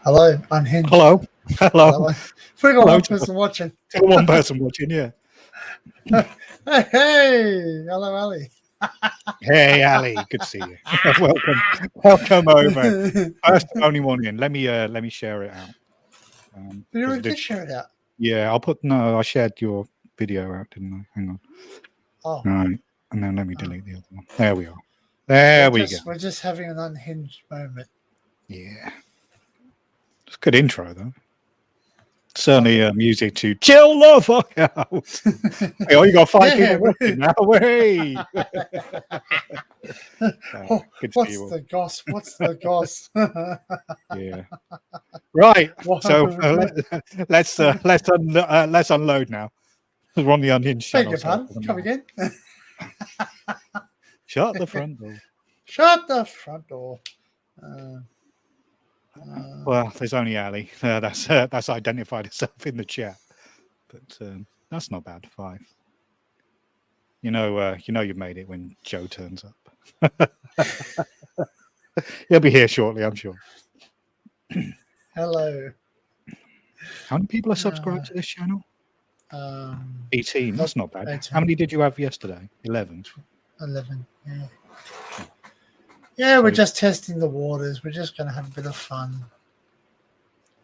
Hello, Unhinged. Hello. Hello. We got Hello one to person watching. one person watching, yeah. Hey, hello, Ali. Hey, Ali. Good to see you. Welcome over. First and only one in. Let me share it out. You already did share it out. Yeah, I shared your video out, didn't I? Hang on. Oh, Right. And then let me delete the other one. There we are. There we go. We're just having an unhinged moment. Yeah. It's a good intro, though. Certainly music to chill the fuck out. Hey, you got 5 people watching now. Hey! What's the goss? What's the goss? Yeah. Right. So let's unload now. We're on the Unhinged channel. Beg your pardon. Come again. Shut the front door. Shut the front door. Well, there's only Ali. That's identified itself in the chat, but that's not bad. 5. You know you've made it when Joe turns up. He'll be here shortly, I'm sure. Hello. How many people are subscribed to this channel? 18. That's not bad. 18. How many did you have yesterday? 11. 11. Yeah. Yeah, we're just testing the waters. We're just going to have a bit of fun.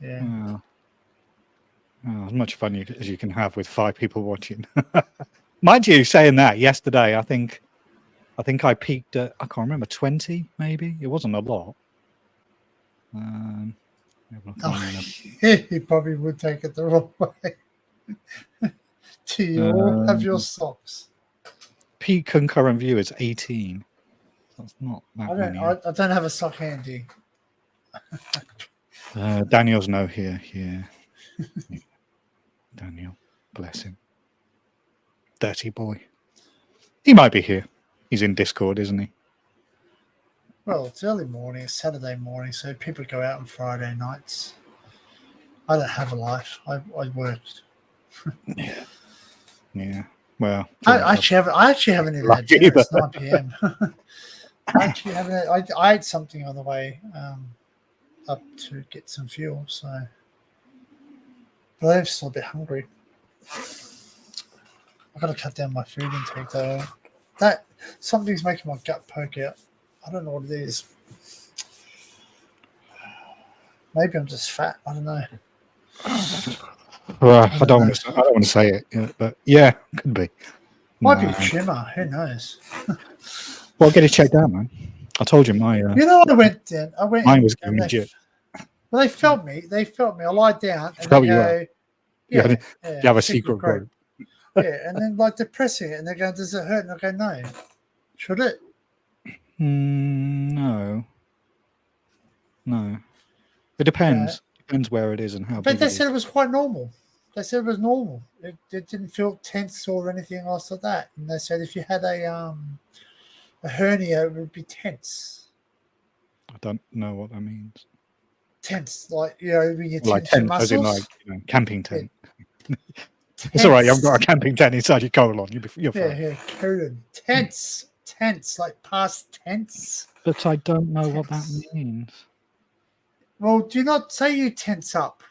Yeah. As much fun as you can have with 5 people watching. Mind you, saying that, yesterday, I think I peaked at, I can't remember, 20 maybe. It wasn't a lot. He probably would take it the wrong way. Do you all have your socks? Peak concurrent viewers 18. That's not that many. I don't have a sock handy. Daniel's no here. Yeah. Daniel, bless him. Dirty boy. He might be here. He's in Discord, isn't he? Well, it's early morning. It's Saturday morning, so people go out on Friday nights. I don't have a life. I worked. Yeah. Well, I actually haven't even had dinner. It's 9 p.m. I ate something on the way up to get some fuel, so but I'm still a bit hungry. I've got to cut down my food intake though. That something's making my gut poke out. I don't know what it is. Maybe I'm just fat. I don't know. Well, I don't want to say it, but yeah, could be. Might be a tumor. Who knows? Well, get it checked out, man. I told you my. I went in. Mine was going legit. Well, they felt me. I lied down and they go, you have a secret group. Yeah, and then like depressing it, and they go, "Does it hurt?" And I go, "No." Should it? No. It depends. Depends where it is and how. But they said it was quite normal. They said it was normal. It didn't feel tense or anything else like that. And they said if you had a hernia, it would be tense. I don't know what that means. Tense, like when you like tense your muscles. As in like camping tent. Yeah. It's all right. You haven't got a camping tent inside your colon. You're fine. Yeah, colon. Tense, like past tense. But I don't know what that means. Well, do you not say you tense up?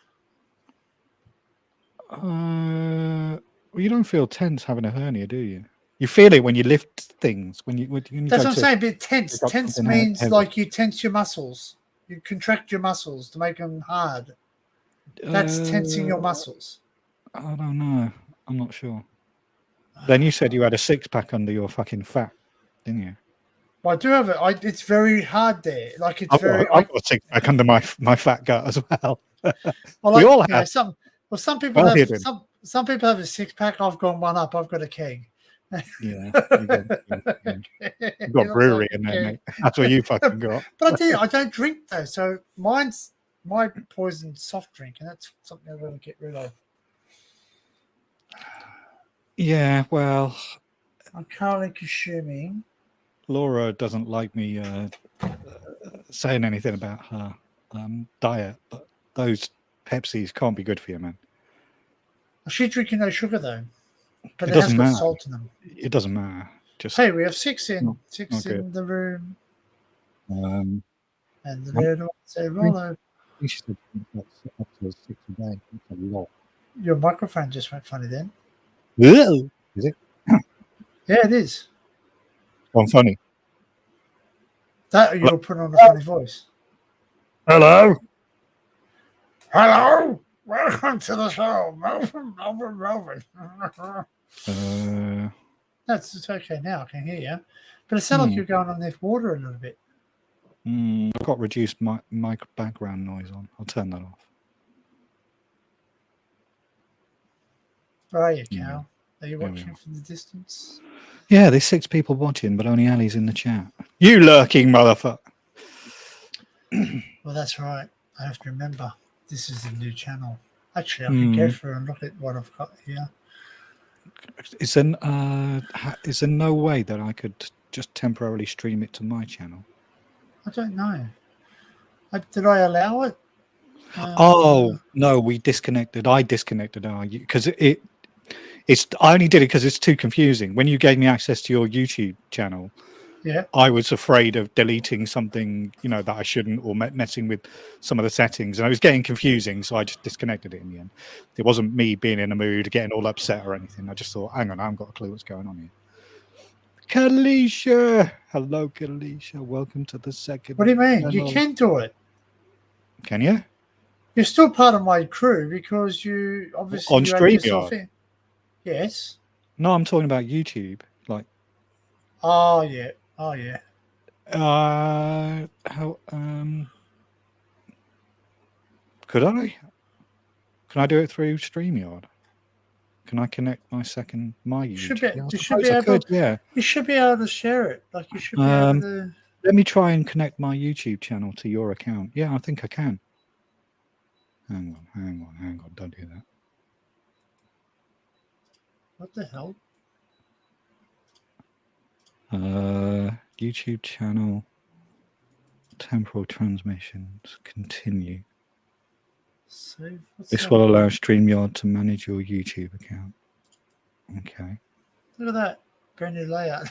Well, you don't feel tense having a hernia, do you? You feel it when you lift things. When you That's what I'm saying. But tense. Tense means like you tense your muscles. You contract your muscles to make them hard. That's tensing your muscles. I don't know. I'm not sure. Then you said you had a 6-pack under your fucking fat, didn't you? Well, I do have it. It's very hard there. Like it's I've got a 6-pack under my fat gut as well. Well, we all have. Some people have some people have a 6-pack. I've got one up. I've got a keg. Yeah, you've got brewery in there, mate. That's what you fucking got. But I tell you, I don't drink though. So mine's my poison soft drink, and that's something I want to get rid of. Yeah, well, I'm currently consuming. Laura doesn't like me saying anything about her diet, but those Pepsis can't be good for you, man. She's drinking no sugar though, but it doesn't matter. Salt in them. It doesn't matter. Just hey, we have 6 in the room, and the red one say Rollo. think she said up to 6 a day. That's a lot. Your microphone just went funny then. Is it? Yeah, it is. Gone funny. That or you'll put on a funny voice. Hello. Hello, welcome to the show, Melvin. It's okay now. I can hear you, but it sounds like you're going underneath water a little bit. I've got reduced mic background noise on. I'll turn that off. Where are you, Cal? Are you watching from the distance? Yeah, there's 6 people watching, but only Ali's in the chat. You lurking motherfucker. Well, that's right. I have to remember this is a new channel. Actually, I can go through and look at what I've got here. Is there no way that I could just temporarily stream it to my channel? I don't know. Did I allow it? Oh no, we disconnected. I disconnected because it's. I only did it because it's too confusing. When you gave me access to your YouTube channel, yeah, I was afraid of deleting something, that I shouldn't, or messing with some of the settings, and I was getting confusing, so I just disconnected it in the end. It wasn't me being in a mood, getting all upset or anything. I just thought, hang on, I haven't got a clue what's going on here. Kalisha, hello, Kalisha. Welcome to the second. What do you mean? channel. You can do it. Can you? You're still part of my crew because you obviously on StreamYard. Yes. No, I'm talking about YouTube. Like. Oh yeah. Oh yeah. How? Could I? Can I do it through StreamYard? Can I connect my YouTube? You should be able. Yeah. You should be able to share it. Like you should be able to. Let me try and connect my YouTube channel to your account. Yeah, I think I can. Hang on. Don't do that. What the hell? YouTube channel, temporal transmissions, continue. This will allow StreamYard to manage your YouTube account. Okay. Look at that. Brand new layout.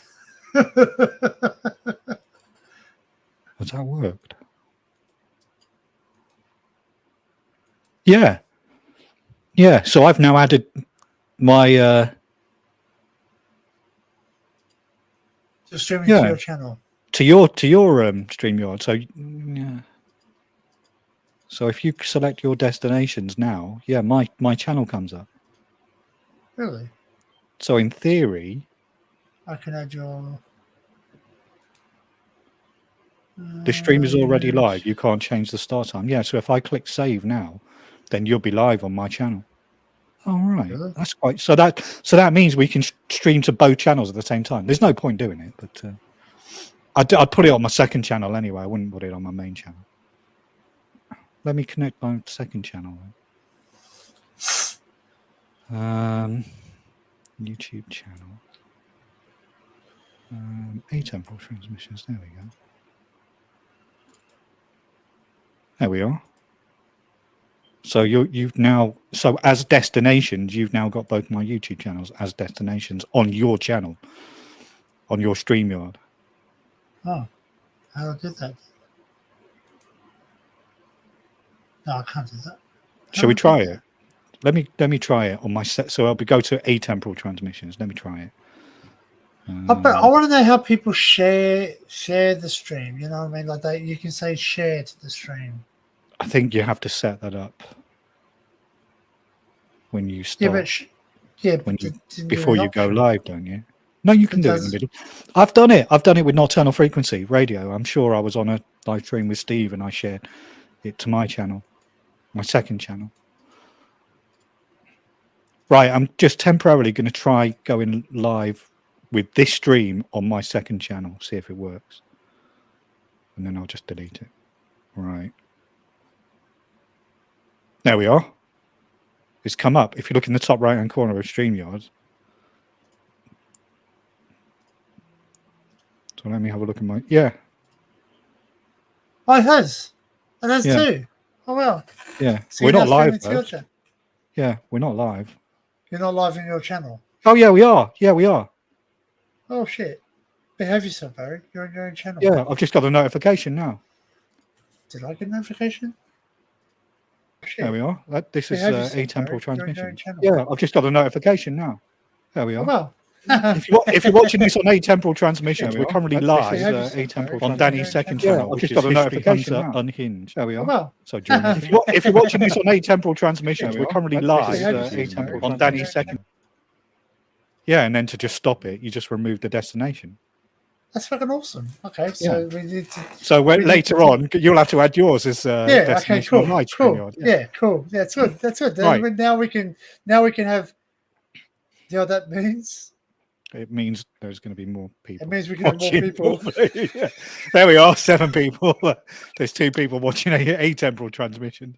Has that worked? Yeah. Yeah. So I've now added my streaming to your channel. To your StreamYard. So yeah. So if you select your destinations now, yeah, my channel comes up. Really? So in theory, I can add your. The stream is already live. You can't change the start time. Yeah. So if I click save now, then you'll be live on my channel. All right. Really? That's quite. So that means we can stream to both channels at the same time. There's no point doing it, but I'd put it on my second channel anyway. I wouldn't put it on my main channel. Let me connect my second channel. YouTube channel. Atemporal transmissions. There we go. There we are. So you've now, so as destinations, you've now got both my YouTube channels as destinations on your channel, on your StreamYard. Oh, how do I do that? No, I can't do that. Shall we try it? Let me try it on my set. So I'll go to atemporal transmissions. Let me try it. I want to know how people share the stream. You know what I mean? Like that, you can say share to the stream. I think you have to set that up when you start. Before you go live, don't you? No, you can do it in the middle. I've done it. I've done it with Nocturnal Frequency Radio. I'm sure I was on a live stream with Steve and I shared it to my channel, my second channel. Right, I'm just temporarily going to try going live with this stream on my second channel, see if it works. And then I'll just delete it. Right. There we are. It's come up. If you look in the top right-hand corner of StreamYard. So let me have a look at my... Yeah. Oh, it has. And that's two. Oh, well. Yeah. So we're not live, though. Yeah, we're not live. You're not live in your channel? Oh, yeah, we are. Yeah, we are. Oh, shit. Behave yourself, Barry. You're on your own channel. Yeah, I've just got a notification now. Did I get a notification? shit. There we are. This Hey, is have yourself, atemporal Barry. You're in your transmission. own channel. Yeah, I've just got a notification now. There we Oh, are. well. If you're watching this on atemporal transmissions, we're currently Hey, live have yourself, Barry. on You're in Danny's your own second channel. channel, which is History Hunter Unhinged. There we Oh, are. well. So join us. If you're watching this on atemporal transmissions, we're currently Hey, live have yourself, Barry. on You're Danny's in your second. own Yeah, and then to just stop it, you just remove the destination. That's fucking awesome. Okay, so we need to. So we need later to- on, you'll have to add yours as Yeah. Okay. destination Cool. on my Cool. StreamYard. Yeah. Cool. That's good. That's good. Right. Now we can have. You know what that means? It means there's going to be more people. It means we can have more people. Yeah. There we are, 7 people. There's 2 people watching atemporal transmissions.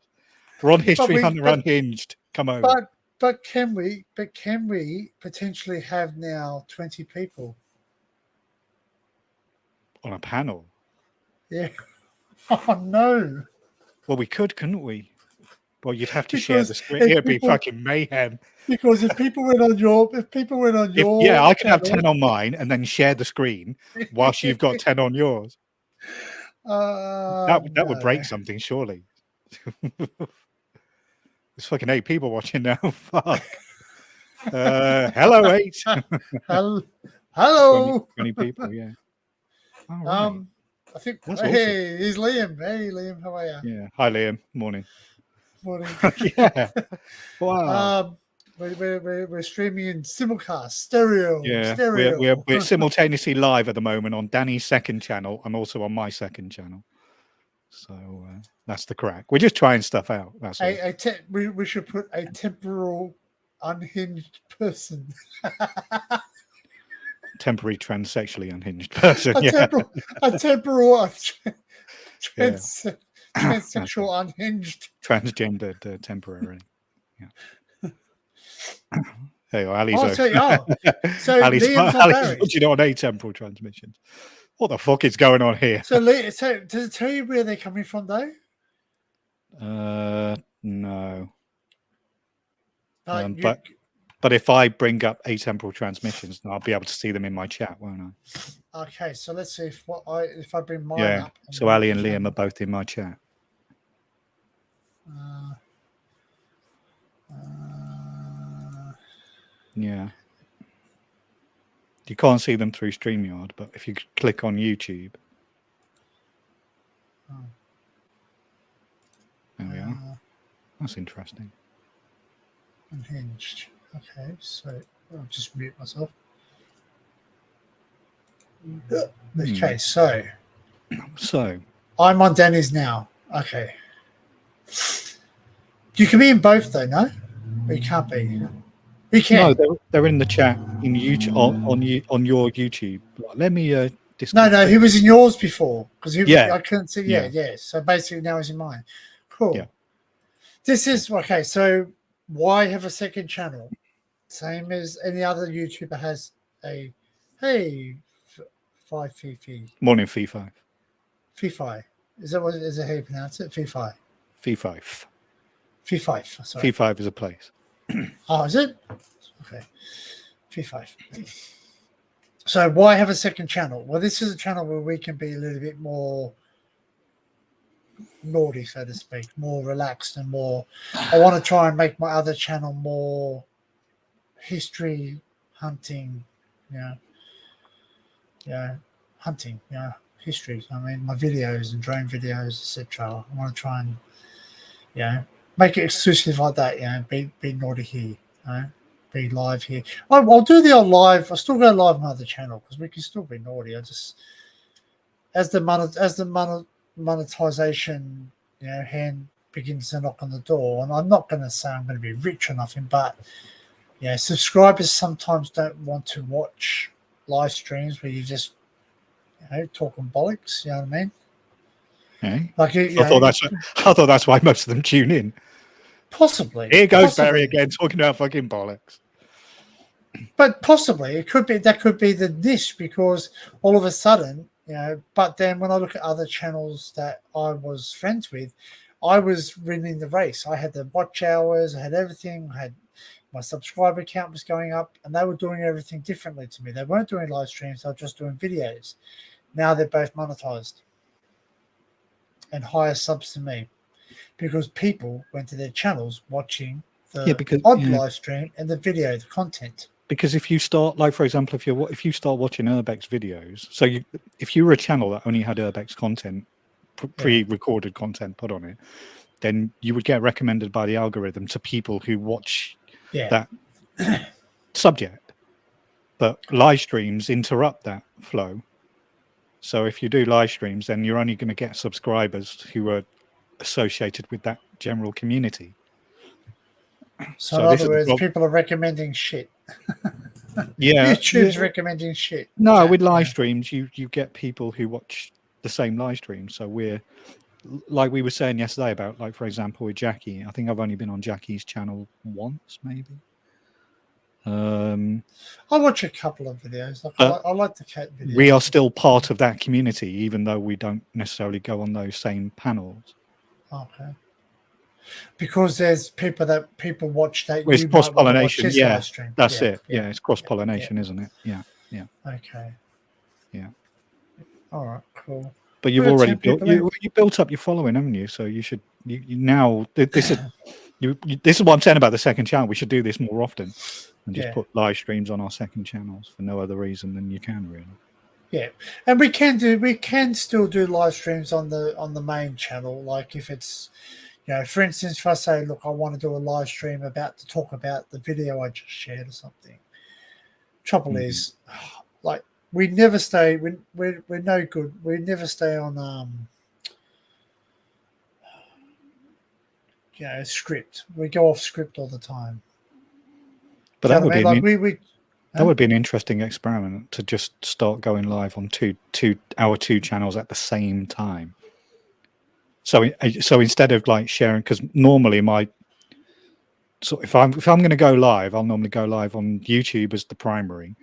We're on History Hunter Unhinged. Come over. But can we potentially have now 20 people On a panel? Yeah. Oh no. Well, we could, couldn't we? Well, you'd have to share the screen. It'd be fucking mayhem. Because if people went on your I could have 10 on mine and then share the screen whilst you've got 10 on yours. That would break something, surely. There's fucking 8 people watching now. Fuck. Hello, 8. Hello. 20 people, yeah. All right. I think That's hey, he's Liam. Hey Liam, how are you? Yeah. Hi Liam. Morning. Morning. Yeah. Wow. We're streaming in simulcast, stereo. Yeah. Stereo. We're simultaneously live at the moment on Danny's second channel and also on my second channel. So that's the crack. We're just trying stuff out. That's all. We should put a temporal unhinged person. Temporary transsexually unhinged person. A temporal transsexual unhinged. Transgendered temporarily. Yeah. Hey, Ali's so Ali's watching on atemporal transmissions. What the fuck is going on here? So does it tell you where they're coming from though? No. But if I bring up atemporal transmissions, I'll be able to see them in my chat, won't I? Okay, so let's see if I bring mine up. So Ali and Liam are both in my chat. Yeah. You can't see them through StreamYard, but if you click on YouTube. There we are. That's interesting. Unhinged. Okay, so I'll just mute myself. Okay, so I'm on Danny's now. Okay. You can be in both though, no? Or you can't be. You can. No, they're in the chat in YouTube on your YouTube. Let me No, he was in yours before because I couldn't see. Yeah. So basically now he's in mine. Cool. Yeah. This is okay. So why have a second channel? Same as any other YouTuber has a five Fifi. Morning Fee5. Fee5. Is that how you pronounce it? Fee5. Fee5. Fee5. Sorry. Fee5 is a place. Oh, is it? Okay. Fee5. So why have a second channel? Well, this is a channel where we can be a little bit more naughty, so to speak, more relaxed and more. I want to try and make my other channel more history hunting, hunting, history. I mean, my videos and drone videos, etc. I want to try and, make it exclusive like that. Be naughty here, be live here. I'll do the old live. I still go live on my other channel because we can still be naughty. I just as the monetization, hand begins to knock on the door, and I'm not going to say I'm going to be rich or nothing, but subscribers sometimes don't want to watch live streams where you just talking bollocks. You know what I mean? Hey? Like I thought that's why most of them tune in. Possibly. Here goes Barry again talking about fucking bollocks. But possibly that could be the niche because all of a sudden, but then when I look at other channels that I was friends with, I was winning the race. I had the watch hours, I had everything, I had my subscriber count was going up, and they were doing everything differently to me. They weren't doing live streams, they were just doing videos. Now they're both monetized and higher subs to me. because people went to their channels watching the because live stream and the video, the content. Because if you start, like for example, if you start watching Urbex videos, so if you were a channel that only had Urbex content, pre-recorded content put on it, then you would get recommended by the algorithm to people who watch that subject. But live streams interrupt that flow. So if you do live streams, then you're only going to get subscribers who are associated with that general community. So in other words, people are recommending shit. Yeah, YouTube's recommending shit. No, with live streams, you get people who watch the same live stream. So we're, like we were saying yesterday about, like for example, with Jackie. I think I've only been on Jackie's channel once, maybe. I watch a couple of videos. I like the cat videos. We are still part of that community, even though we don't necessarily go on those same panels. Okay. Because there's people watch that. Well, it's cross-pollination. Yeah, that's it. Yeah, it's cross-pollination, isn't it? Yeah. Okay. Yeah. All right. Cool. But you've already built up your following, haven't you? So you should now. This is this is what I'm saying about the second channel. We should do this more often and just put live streams on our second channels for no other reason than you can, really. Yeah, and we can still do live streams on the main channel. Like if it's, for instance, if I say, look, I want to do a live stream to talk about the video I just shared or something. Trouble is, like, we never stay. We're no good. We never stay on script. We go off script all the time. But that would be that would be an interesting experiment to just start going live on our two channels at the same time. So instead of like sharing, because normally if I'm going to go live, I'll normally go live on YouTube as the primary,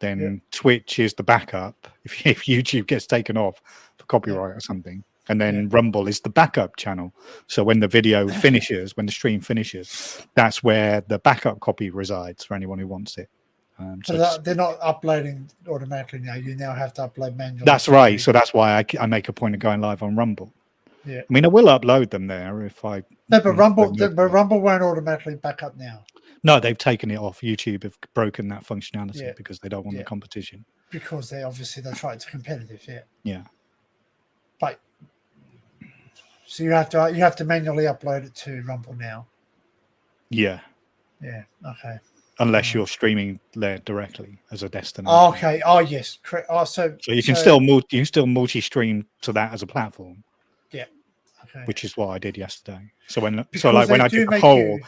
then Twitch is the backup if YouTube gets taken off for copyright or something, and then Rumble is the backup channel. So when the video finishes, when the stream finishes, that's where the backup copy resides for anyone who wants it. So they're not uploading automatically now. You now have to upload manually. That's right. So that's why I make a point of going live on Rumble. Yeah. I mean, I will upload them there if I. No, but Rumble won't automatically back up now. No, they've taken it off. YouTube have broken that functionality because they don't want the competition. Because they're trying to competitive. Yeah. Yeah. But so you have to manually upload it to Rumble now. Yeah. Yeah. Okay. Unless you're streaming there directly as a destination. Oh, okay. Oh, yes. Correct. Oh, so you can still multi-stream to that as a platform. Yeah. Okay. Which is what I did yesterday. So when I did the poll,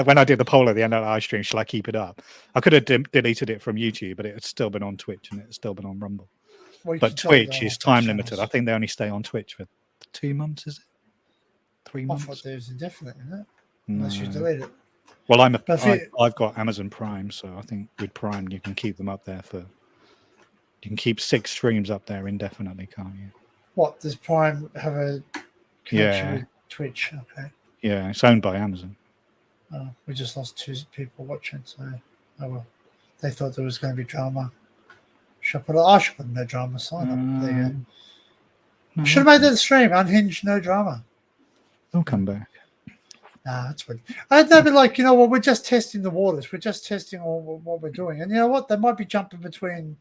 when I did the poll at the end of the live stream, shall I keep it up? I could have deleted it from YouTube, but it had still been on Twitch and it's still been on Rumble. Well, but Twitch is time limited. I think they only stay on Twitch for 2 months. Is it 3 months? I thought there's indefinite, isn't it? Unless you delete it. Well, I've got Amazon Prime, so I think with Prime you can keep them up there you can keep 6 streams up there indefinitely, can't you? What, does Prime have a connection with Twitch? Okay. Yeah, it's owned by Amazon. Oh, we just lost 2 people watching, so they thought there was going to be drama. I should put no drama sign up. There you go. No, should have made that stream, Unhinged, no drama. They'll come back. Nah, that's weird. I'd be like, what? We're just testing the waters. We're just testing what we're doing. And you know what? They might be jumping between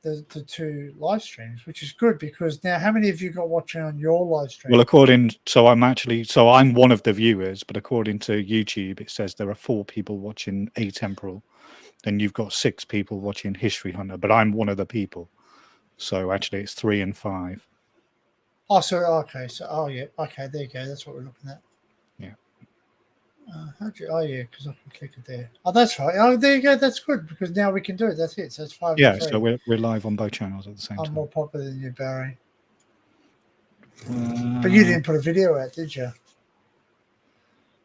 the 2 live streams, which is good because now how many of you got watching on your live stream? Well, I'm one of the viewers, but according to YouTube, it says there are 4 people watching Atemporal. Then you've got 6 people watching History Hunter, but I'm one of the people. So actually it's 3 and 5. Oh, so, okay. So, okay, there you go. That's what we're looking at. Yeah. Because I can click it there. Oh, that's right. Oh, there you go. That's good because now we can do it. That's it. So it's 5. Yeah, so we're live on both channels at the same time. I'm more popular than you, Barry. But you didn't put a video out, did you?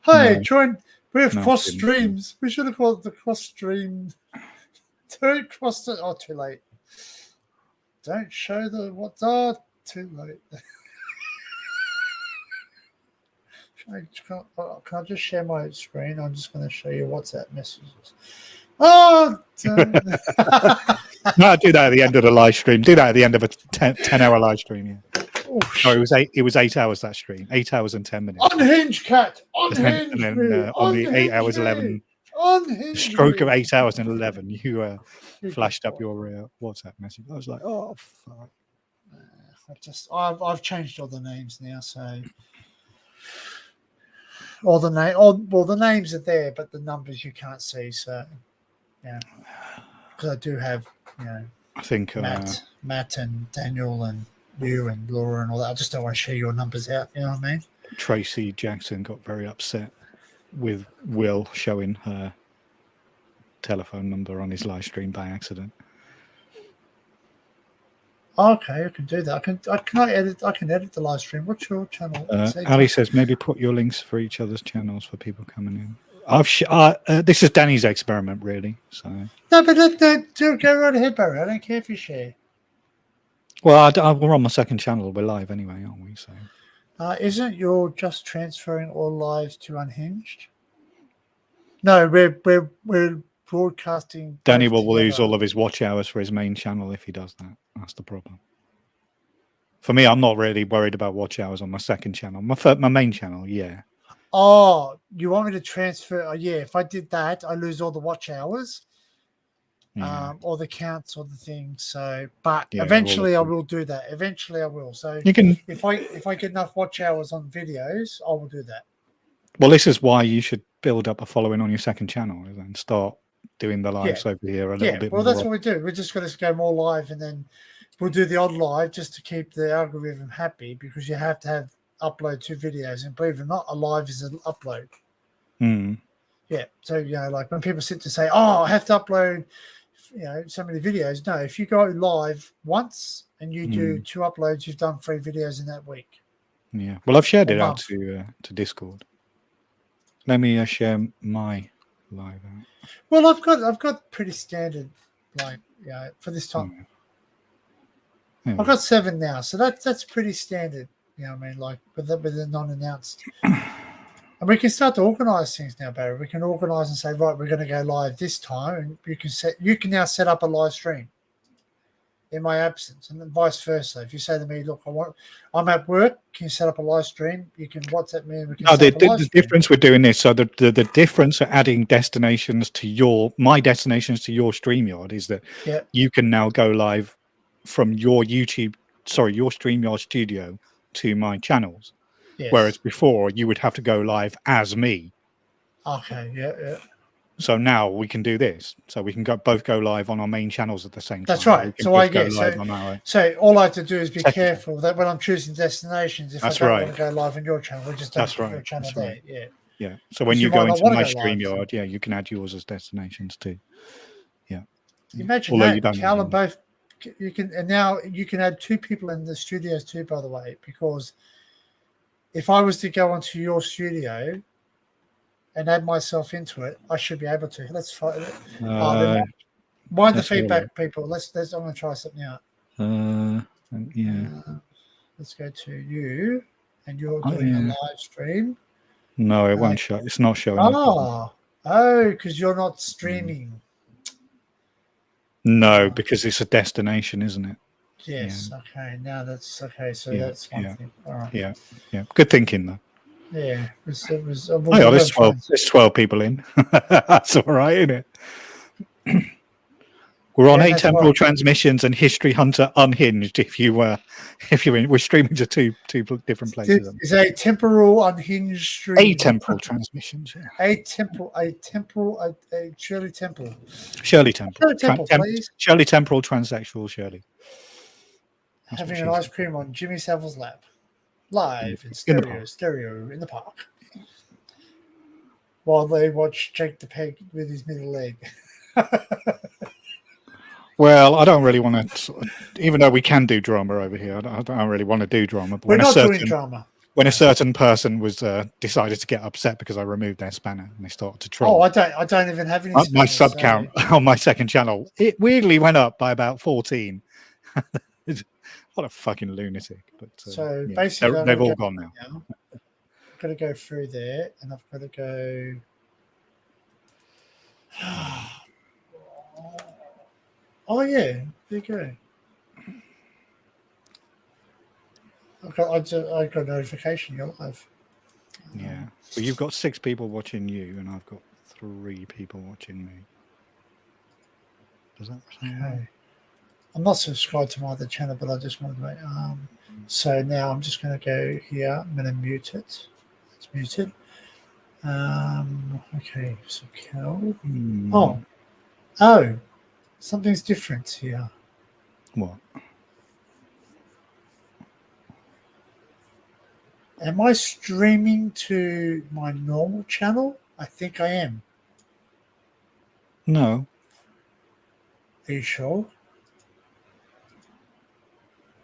Hey, join. We have cross streams. We should have called it the cross stream. Don't cross it. Oh, too late. Don't show the what's too late. Can I just share my screen? I'm just going to show you WhatsApp messages. Oh, no, do that at the end of the live stream. Do that at the end of a 10-hour live stream. Yeah. Oh, No, shit. it was 8 hours that stream. 8 hours and 10 minutes. Unhinged, cat. And then, Unhinged me. on the 8 Unhinged hours me. 11, Unhinged stroke of me. 8 hours and 11, you You flashed good up boy. your WhatsApp message. I was like, oh fuck. I've changed all the names now, so all the names are there, but the numbers you can't see. So yeah, because I do have I think Matt and Daniel and you and Laura and all that. I just don't want to share your numbers out. You know what I mean? Tracy Jackson got very upset with Will showing her telephone number on his live stream by accident. Okay, I can do that. I can edit the live stream. What's your channel? Ali says maybe put your links for each other's channels for people coming in. This is Danny's experiment, really. So no, but do go right ahead, Barry. I don't care if you share. Well, we're on my second channel. We're live anyway, aren't we? So isn't your just transferring all lives to Unhinged? No, we're broadcasting. Danny both will lose together. all of his watch hours for his main channel if he does that. That's the problem. For me, I'm not really worried about watch hours on my second channel. My main channel, yeah. Oh, you want me to transfer? Oh, yeah, if I did that, I lose all the watch hours, or the counts, or the things. So, but eventually, I will do that. Eventually, I will. So, you can. If I get enough watch hours on videos, I will do that. Well, this is why you should build up a following on your second channel and start doing the lives over here a little bit more. Well, that's what we do. We're just going to go more live, and then we'll do the odd live just to keep the algorithm happy, because you have to upload 2 videos, and believe it or not, a live is an upload. Yeah. So like when people sit to say, "Oh, I have to upload, so many videos." No, if you go live once and you do 2 uploads, you've done 3 videos in that week. Yeah. Well, I've shared it out to Discord. Let me share my live out. Well, I've got pretty standard, like for this time. I've got 7 now, so that's pretty standard. You know what I mean? Like with the non-announced. And we can start to organise things now, Barry. We can organise and say, right, we're going to go live this time, and you can now set up a live stream in my absence, and then vice versa. If you say to me, look, I'm at work, can you set up a live stream? You can WhatsApp me and we can set up a live the stream. difference with doing this, so the difference of adding destinations to my destinations to your StreamYard is that you can now go live from your StreamYard studio to my channels. Yes. Whereas before you would have to go live as me. Okay, yeah. So now we can do this. So we can both go live on our main channels at the same time. That's right. So so all I have to do is be careful that when I'm choosing destinations, if I don't want to go live on your channel, we just don't put your channel there. Yeah. Yeah. So when you go into my StreamYard, you can add yours as destinations too. Yeah. Imagine that, Cal, and both you can, and now you can add 2 people in the studios too, by the way, because if I was to go onto your studio and add myself into it, I should be able to. Let's find it. Mind the feedback, people. I'm going to try something out. Let's go to you, and you're doing a live stream. No, it won't show. It's not showing up. Because you're not streaming. No, because it's a destination, isn't it? Yes. Yeah. Okay. Now that's okay. So that's one thing. All right. Yeah. Good thinking, though. Yeah. There's 12 people in. That's all right, isn't it? We're on Atemporal Transmissions and History Hunter Unhinged. If you're in, we're streaming to two different places. Is a temporal unhinged stream. Atemporal Transmissions. Yeah. Shirley Temple. Shirley Temple, please. Shirley Temporal Transsexual Shirley. That's having an ice cream on Jimmy Savile's lap, live in stereo in the park, while they watch Jake the Peg with his middle leg. Well, I don't really want to, even though we can do drama over here, I don't really want to do drama. But we're not doing drama. When a certain person was decided to get upset because I removed their spanner and they started to troll. Oh, I don't even have any. My sub count on my second channel, it weirdly went up by about 14. What a fucking lunatic! But so basically, they've all gone now. I've got to go through there, and I've got to go. Oh yeah, there you go. I got a notification you're live. Yeah. Well, you've got 6 people watching you, and I've got 3 people watching me. Does that sound right? Okay. I'm not subscribed to my other channel, but I just wanted to make. So now I'm just going to go here. I'm going to mute it. It's muted. Okay. So Kel. Oh, something's different here. What? Am I streaming to my normal channel? I think I am. No. Are you sure?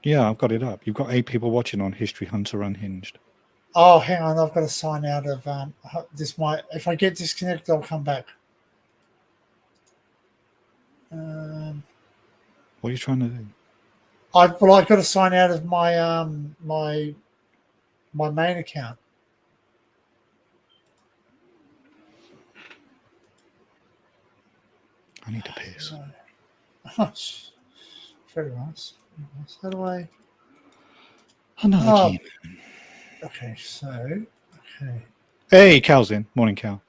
Yeah, I've got it up. You've got 8 people watching on History Hunter Unhinged. Oh, hang on. I've got to sign out of this. If I get disconnected, I'll come back. What are you trying to do? I've got to sign out of my my main account. I need to piss. Very nice. How do I? Another key. Okay, so Hey, Cal's in. Morning, Cal.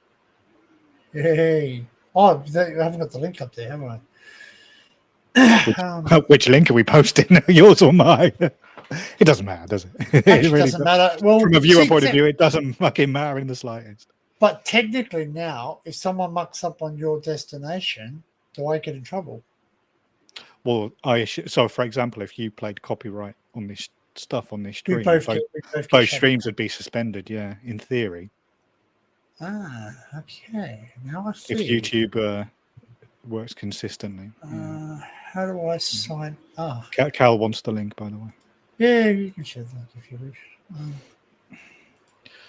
Hey. Oh, I haven't got the link up there, have I? Which link are we posting? Yours or mine? It doesn't matter, does it? It really doesn't matter. Well, from a viewer point of view, it doesn't fucking matter in the slightest. But technically now, if someone mucks up on your destination, do I get in trouble? Well, so for example, if you played copyright on this stuff on this stream, both streams would be suspended. Yeah, in theory. Ah, okay. Now I see. If YouTube works consistently. How do I sign? Ah, Cal wants the link, by the way. Yeah, you can share the link if you wish.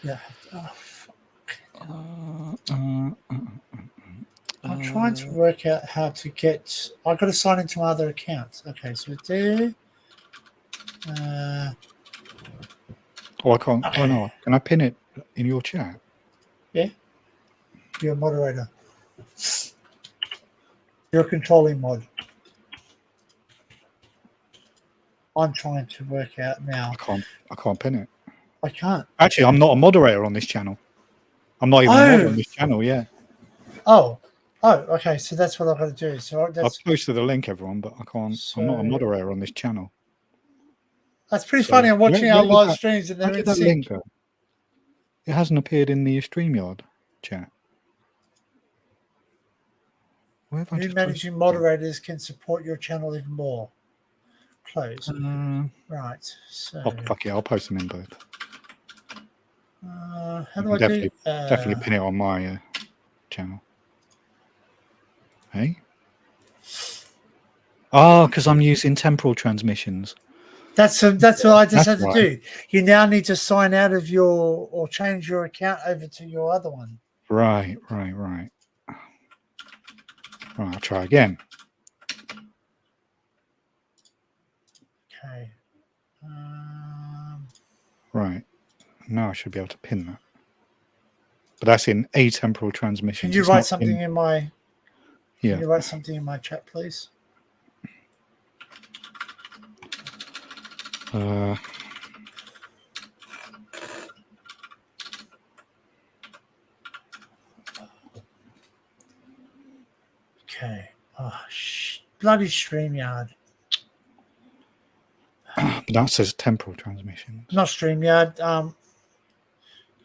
Yeah. Oh, fuck. I'm trying to work out how to get. I've got to sign into my other account. Okay, so there. I can't. Okay. Oh no! Can I pin it in your chat? Yeah. You're a moderator. You're a controlling mod. I'm trying to work out now. I can't pin it. I can't. Actually, I'm not a moderator on this channel. I'm not even a mod on this channel. Yeah. Oh, okay. So that's what I've got to do. So I've posted the link, everyone, but I can't. So, I'm not a moderator on this channel. That's pretty funny. I'm watching our live streams and they're in sync. Link go? It hasn't appeared in the StreamYard chat. New managing moderators can support your channel even more. Close. Right. So. Oh, fuck yeah, I'll post them in both. How do I do? Definitely pin it on my channel. Hey. Oh, because I'm using temporal transmissions. That's what I just had to do. You now need to sign out of or change your account over to your other one. Right. Right, I'll try again. Okay. Right. Now I should be able to pin that. But that's in atemporal transmission. Can you write something in my... Yeah. Can you write something in my chat, please? Okay. Oh, bloody StreamYard. But that says temporal transmission. Not StreamYard.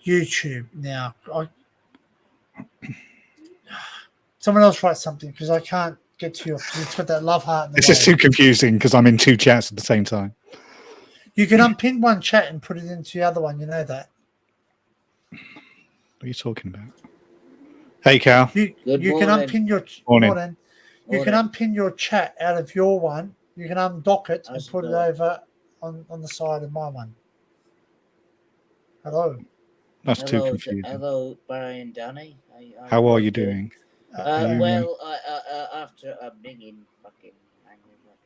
YouTube now. Someone else write something because I can't get to you. It's got that love heart. This is too confusing because I'm in 2 chats at the same time. You can unpin one chat and put it into the other one. You know that. What are you talking about? Hey, Cal. You can unpin your morning. You can unpin your chat out of your one. You can undock it and put it over on the side of my one. Hello. That's too confusing. Hello, Barry and Danny. How are you doing? Well, after a minging fucking hangover.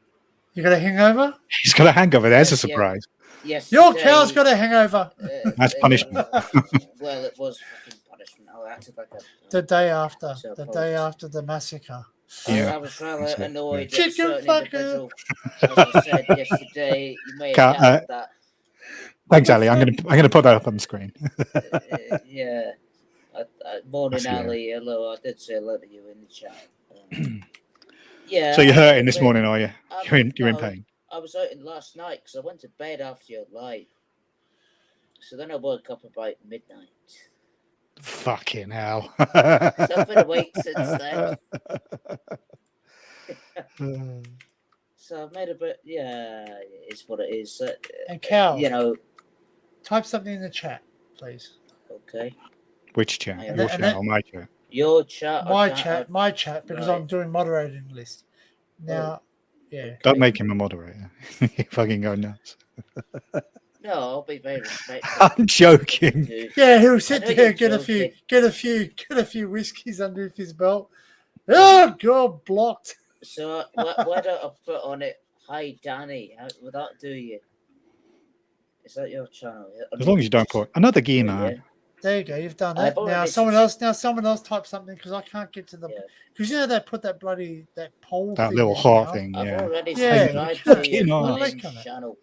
You got a hangover? He's got a hangover. There's a surprise. Yes. Your cow's got a hangover. That's punishment. Well, it was fucking punishment. I acted like the day after. The day after the massacre. Yeah. I was rather annoyed. Chicken fucker. As I said yesterday, you may have gathered that. Thanks, Ali. I'm gonna put that up on the screen. Yeah. Morning, That's Ali. Hello. I did say hello to you in the chat. Yeah. So you're I made hurting a this bit- morning, are you? You're in no, pain. I was out in last night because I went to bed after your live. So then I woke up about midnight. Fucking hell. So I've been awake since then. So I've made a bit. Yeah, it's what it is. And Cal, You know. type something in the chat, please. Okay. Which chat? And Your then- chat or my chat? Your chat. My chat, because Right. I'm doing moderating list. Now, yeah. Don't make him a moderator. You fucking go nuts. No, I'll be very respectful. I'm joking. Dude. Yeah, he'll I sit know there, you're get a joking. few whiskeys underneath his belt. Oh God, blocked. So why don't I put on it? Hi, Danny. How would that do you? Is that your channel? As long as you don't put another gear, Yeah. man. There you go. You've done I've it. Now already someone else type something because I can't get to the. Yeah. Because you know they put that poll That thing little there heart now. thing, I've yeah. already Yeah, subscribed you to your can't. Unhinged Click on it. channel.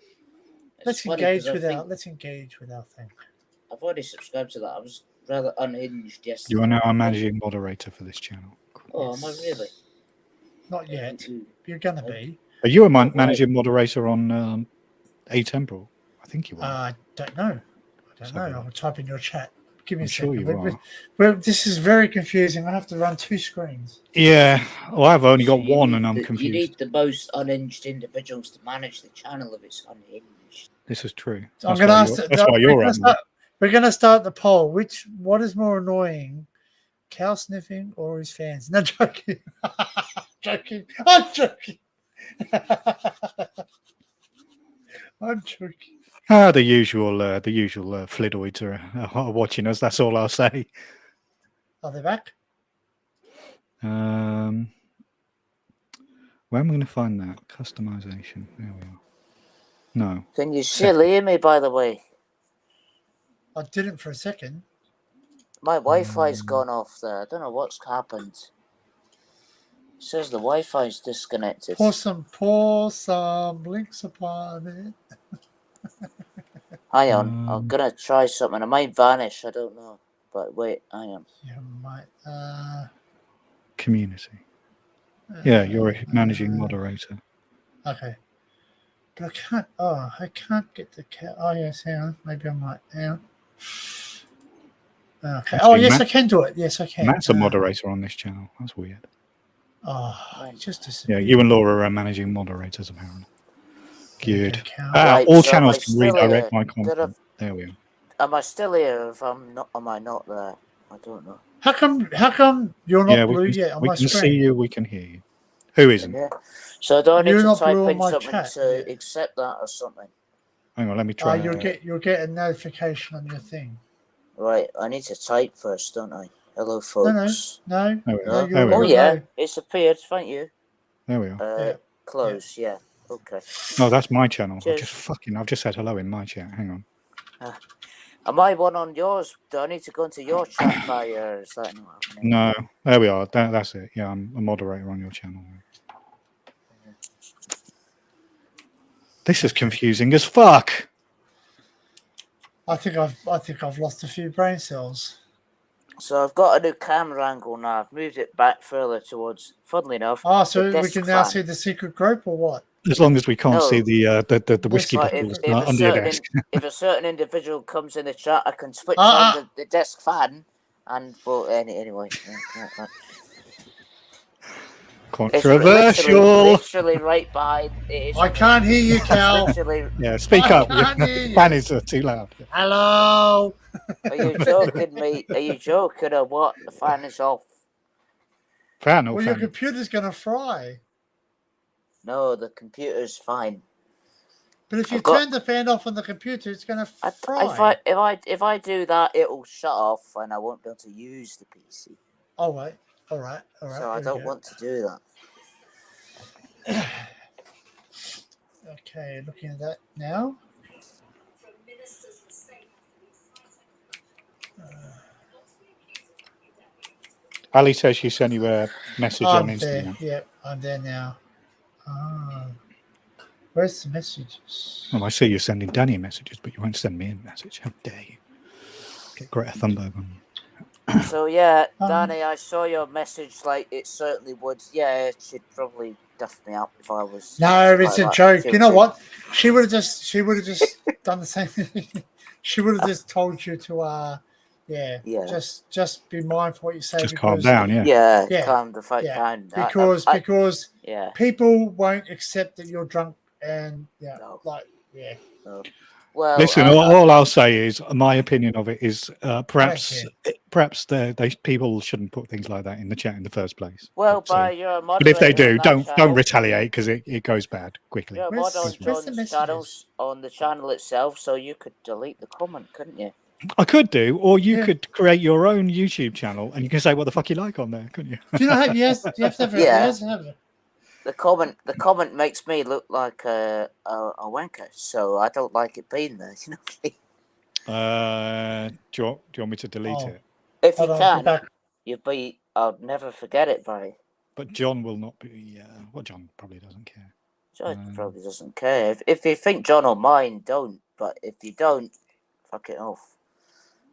It's Let's funny engage 'cause I with think let's engage with our thing. I've already subscribed to that. I was rather unhinged yesterday. You are now a managing moderator for this channel. Oh, am I really? Not yet. Ooh. You're gonna be. Are you a right. managing moderator on Atemporal? I think you are. I don't know. I don't So, know. I'll type in your chat. Give me I'm a sure second. you are. Well, this is very confusing. I have to run two screens. Yeah. Well, I've only So got you one need and I'm You confused. need the most unhinged individuals to manage the channel if it's unhinged. This is true. So I'm That's going to why ask. that's why you're at. We're going to start the poll. What is more annoying, cow sniffing or his fans? No, joking. Joking. I'm joking. I'm joking. The usual flidoids are watching us. That's all I'll say. Are they back? Where am I going to find that customization? There we are. No. Can you still hear me, by the way? I didn't for a second. My Wi-Fi's gone off there. I don't know what's happened. It says the Wi-Fi's disconnected. Pour some links upon it. Hang on, I'm gonna try something. I might vanish. I don't know. But wait, hang on. You might. Community. Yeah, you're a managing moderator. Okay. But I can't. Oh, I can't get the cat. Oh yes, hang on. Maybe I might. Hang on. Okay. Actually, yes, I can do it. Yes, I can. Matt's a moderator on this channel. That's weird. Oh, just a Yeah, you and Laura are managing moderators apparently. Good. Right, all so channels am I can still redirect here? my content. There we are. Am I still here? If I'm not, am I not there? I don't know. How come you're not blue we can, yet on we my can screen? see you. We can hear you. Who isn't? Yeah. So do I need You're to not type blue on in my something chat to yet. accept that or something? Hang on, let me try. You'll get a notification on your thing. Right, I need to type first, don't I? Hello, folks. No. Oh yeah, it's appeared. Thank you. There we are. Close. Yeah. Okay. No, that's my channel. Cheers. I've just said hello in my chat. Hang on. Am I one on yours? Do I need to go into your chat via? Is that not happening? No, there we are. That's it. Yeah, I'm a moderator on your channel. This is confusing as fuck. I think I've lost a few brain cells. So I've got a new camera angle now. I've moved it back further towards. Funnily enough. So we can now see the secret group or what? As long as we can't see the whiskey like bottles if under your desk. if a certain individial comes in the chat, I can switch on the desk fan and anyway. Controversial. It's literally right behind. I can't hear you, Cal. Yeah, speak up. The fan is too loud. Hello. Are you joking, mate? Are you joking or what? The fan is off. Fan or well, fan? your computer's gonna fry. No, the computer's fine. But if you turn the fan off on the computer, it's gonna fry. If I do that, it'll shut off and I won't be able to use the PC. All right. So I don't want to do that. Okay, looking at that now. Ali says she sent you a message on Instagram. Yeah, I'm there now. Where's the messages? Oh, I see you're sending Danny messages, but you won't send me a message. How dare you? Get Greta Thunberg on you. So yeah, Um, Danny, I saw your message. Like it certainly would. Yeah, it should probably duff me up if I was. No, it's like a that. joke. You know Guilty. what? She would have just done the same thing. She would have just told you to Yeah. just be mindful what you say Just calm because down, yeah. Yeah, Calm the fuck yeah, down. because Yeah. people won't accept that you're drunk and No. No. Well, Listen, all I'll say is my opinion of it is perhaps people shouldn't put things like that in the chat in the first place. Well, but you're a but if they moderator on do, that don't channel. retaliate because it goes bad quickly. You're a mod on Where's the John's messages? channels on the channel itself, so you could delete the comment, couldn't you? I could do, or you Yeah. could create your own YouTube channel and you can say what the fuck you like on there, couldn't you? Do you know how you have to have it? Yeah. You have to have it. The comment makes me look like a wanker, so I don't like it being there. You know. Do you want me to delete it? If you Hold on, go can, back. I'll never forget it, Barry. But John will not be. Well, John probably doesn't care. John probably doesn't care. If you think John will mind, don't. But if you don't, fuck it off.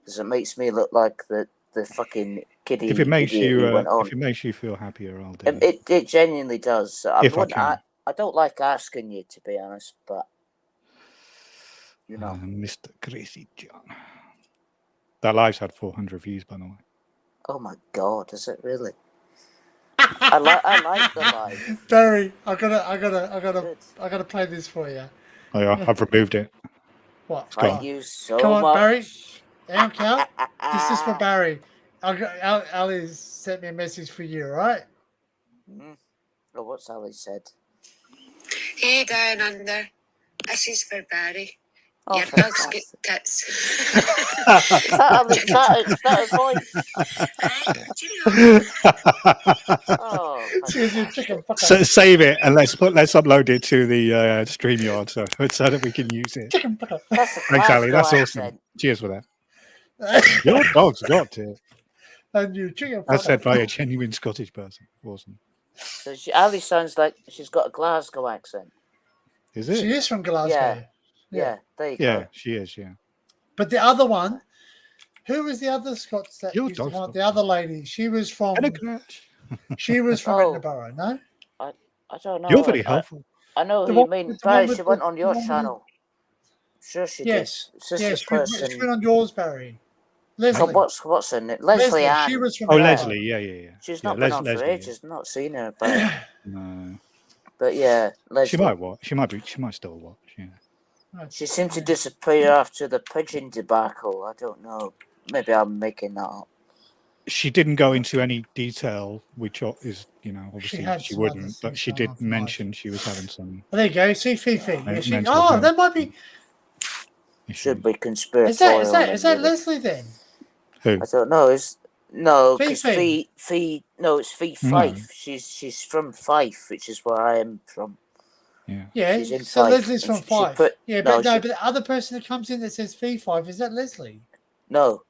Because it makes me look like the fucking kiddie. If it makes you, went on. if it makes you feel happier, I'll do it. It genuinely does. If I can. I don't like asking you, to be honest, but you know, Mr. Crazy John. That live's had 400 views, by the way. Oh my god, is it really? I like the live. Barry, I gotta play this for you. Oh, yeah, I've removed it. What? Thank you so Come on, much. Barry. Damn cow. This is for Barry. Ali sent me a message for you, right? Oh, what's Ali said? Hey, down under. This is for Barry. Oh, Your dog's get tits. that a voice? Oh, so save it and let's upload it to the StreamYard so that we can use it. Thanks, Ali. That's awesome. Cheers for that. Your dog's got it. And you chicken. That's said by a genuine Scottish person. Awesome. So Ali sounds like she's got a Glasgow accent. Is it? She is from Glasgow. Yeah, there you go. Yeah, she is, yeah. But the other one, who was the other Scots that Your used to dog's want? The other lady, she was from Edinburgh, no? I don't know. You're very helpful. I know The who you one mean. with the Barry, one she with went the- on your the one with- channel. Sure she Yes. did. Yes, Sister she went on yours, Barry. Leslie. Oh, what's her name? Leslie Ann. She was from Oh, Edinburgh. Leslie, yeah. She's Yeah, not been on for Leslie, ages. Not seen her, but No. but yeah, Leslie. She might watch. She might still watch, yeah. She seemed to disappear after the pigeon debacle. I don't know. Maybe I'm making that up. She didn't go into any detail, which is, obviously had she some other wouldn't, but things she going on did for mention she was having some. Oh, there you go. See Fifi. Mental Oh, health. that might be. Should be conspiratorial. Is that Leslie then? Who? I don't know. Because Fifi. it's Fee Fife. She's from Fife, which is where I am from. Yeah. She's in So Fife, Leslie's and from Fife. But no, the other person that comes in that says Fee Fife, is that Leslie? No.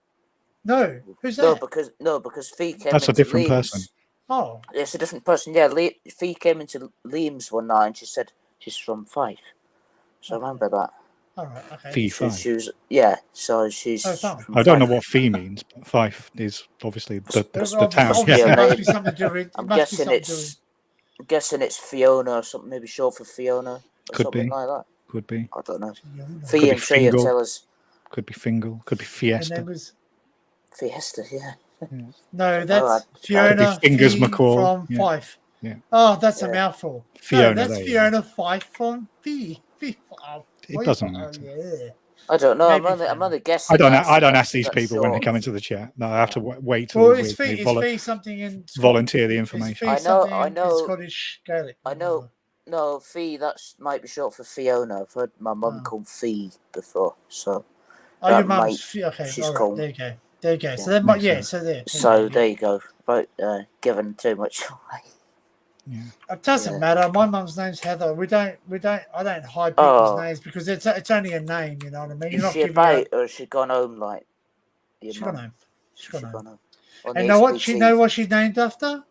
No. Who's that? Because Fee came. That's a into different Liam's. person. Oh. It's a different person. Yeah, Fee came into Liam's one night and she said she's from Fife. So I remember that. All right. Okay. Fee Fife. She was so she's. From I don't know Fife. what Fee means, but Fife is obviously the Obviously, town. it must be something to do with. I'm guessing it's Fiona or something, maybe short for Fiona or Could something be. like that. Could be. I don't know. Could Fee be and Fee Fingal. tell us. Could be Fingal. Could be Fiesta. Fiesta, yeah. No, that's Alright. Fiona Could be Fingers Fee McCall. from Fife. Yeah. Oh, that's a mouthful. Fiona, no, that's there you Fiona Fife from Fee. It doesn't matter. Yeah. I don't know. Maybe I'm only guessing. I don't that's ask these people when they come into the chat. No, I have to wait till Well, they it's Fee something in volunteer the information. I know. Scottish Gaelic. I know. No, Fee. That might be short for Fiona. I've heard my mum called Fee before, so. Oh, your mum's Fee. Okay, she's all right, called. there you go. There you go. Yeah. So that might, So there. So there you go. About giving too much away. Yeah. It doesn't matter. My mum's name's Heather. I don't hide people's names because it's only a name. You know what I mean? Is she about or has she gone home like? She's gone home. She's gone home. On And the know what? HBT. Know what she's named after?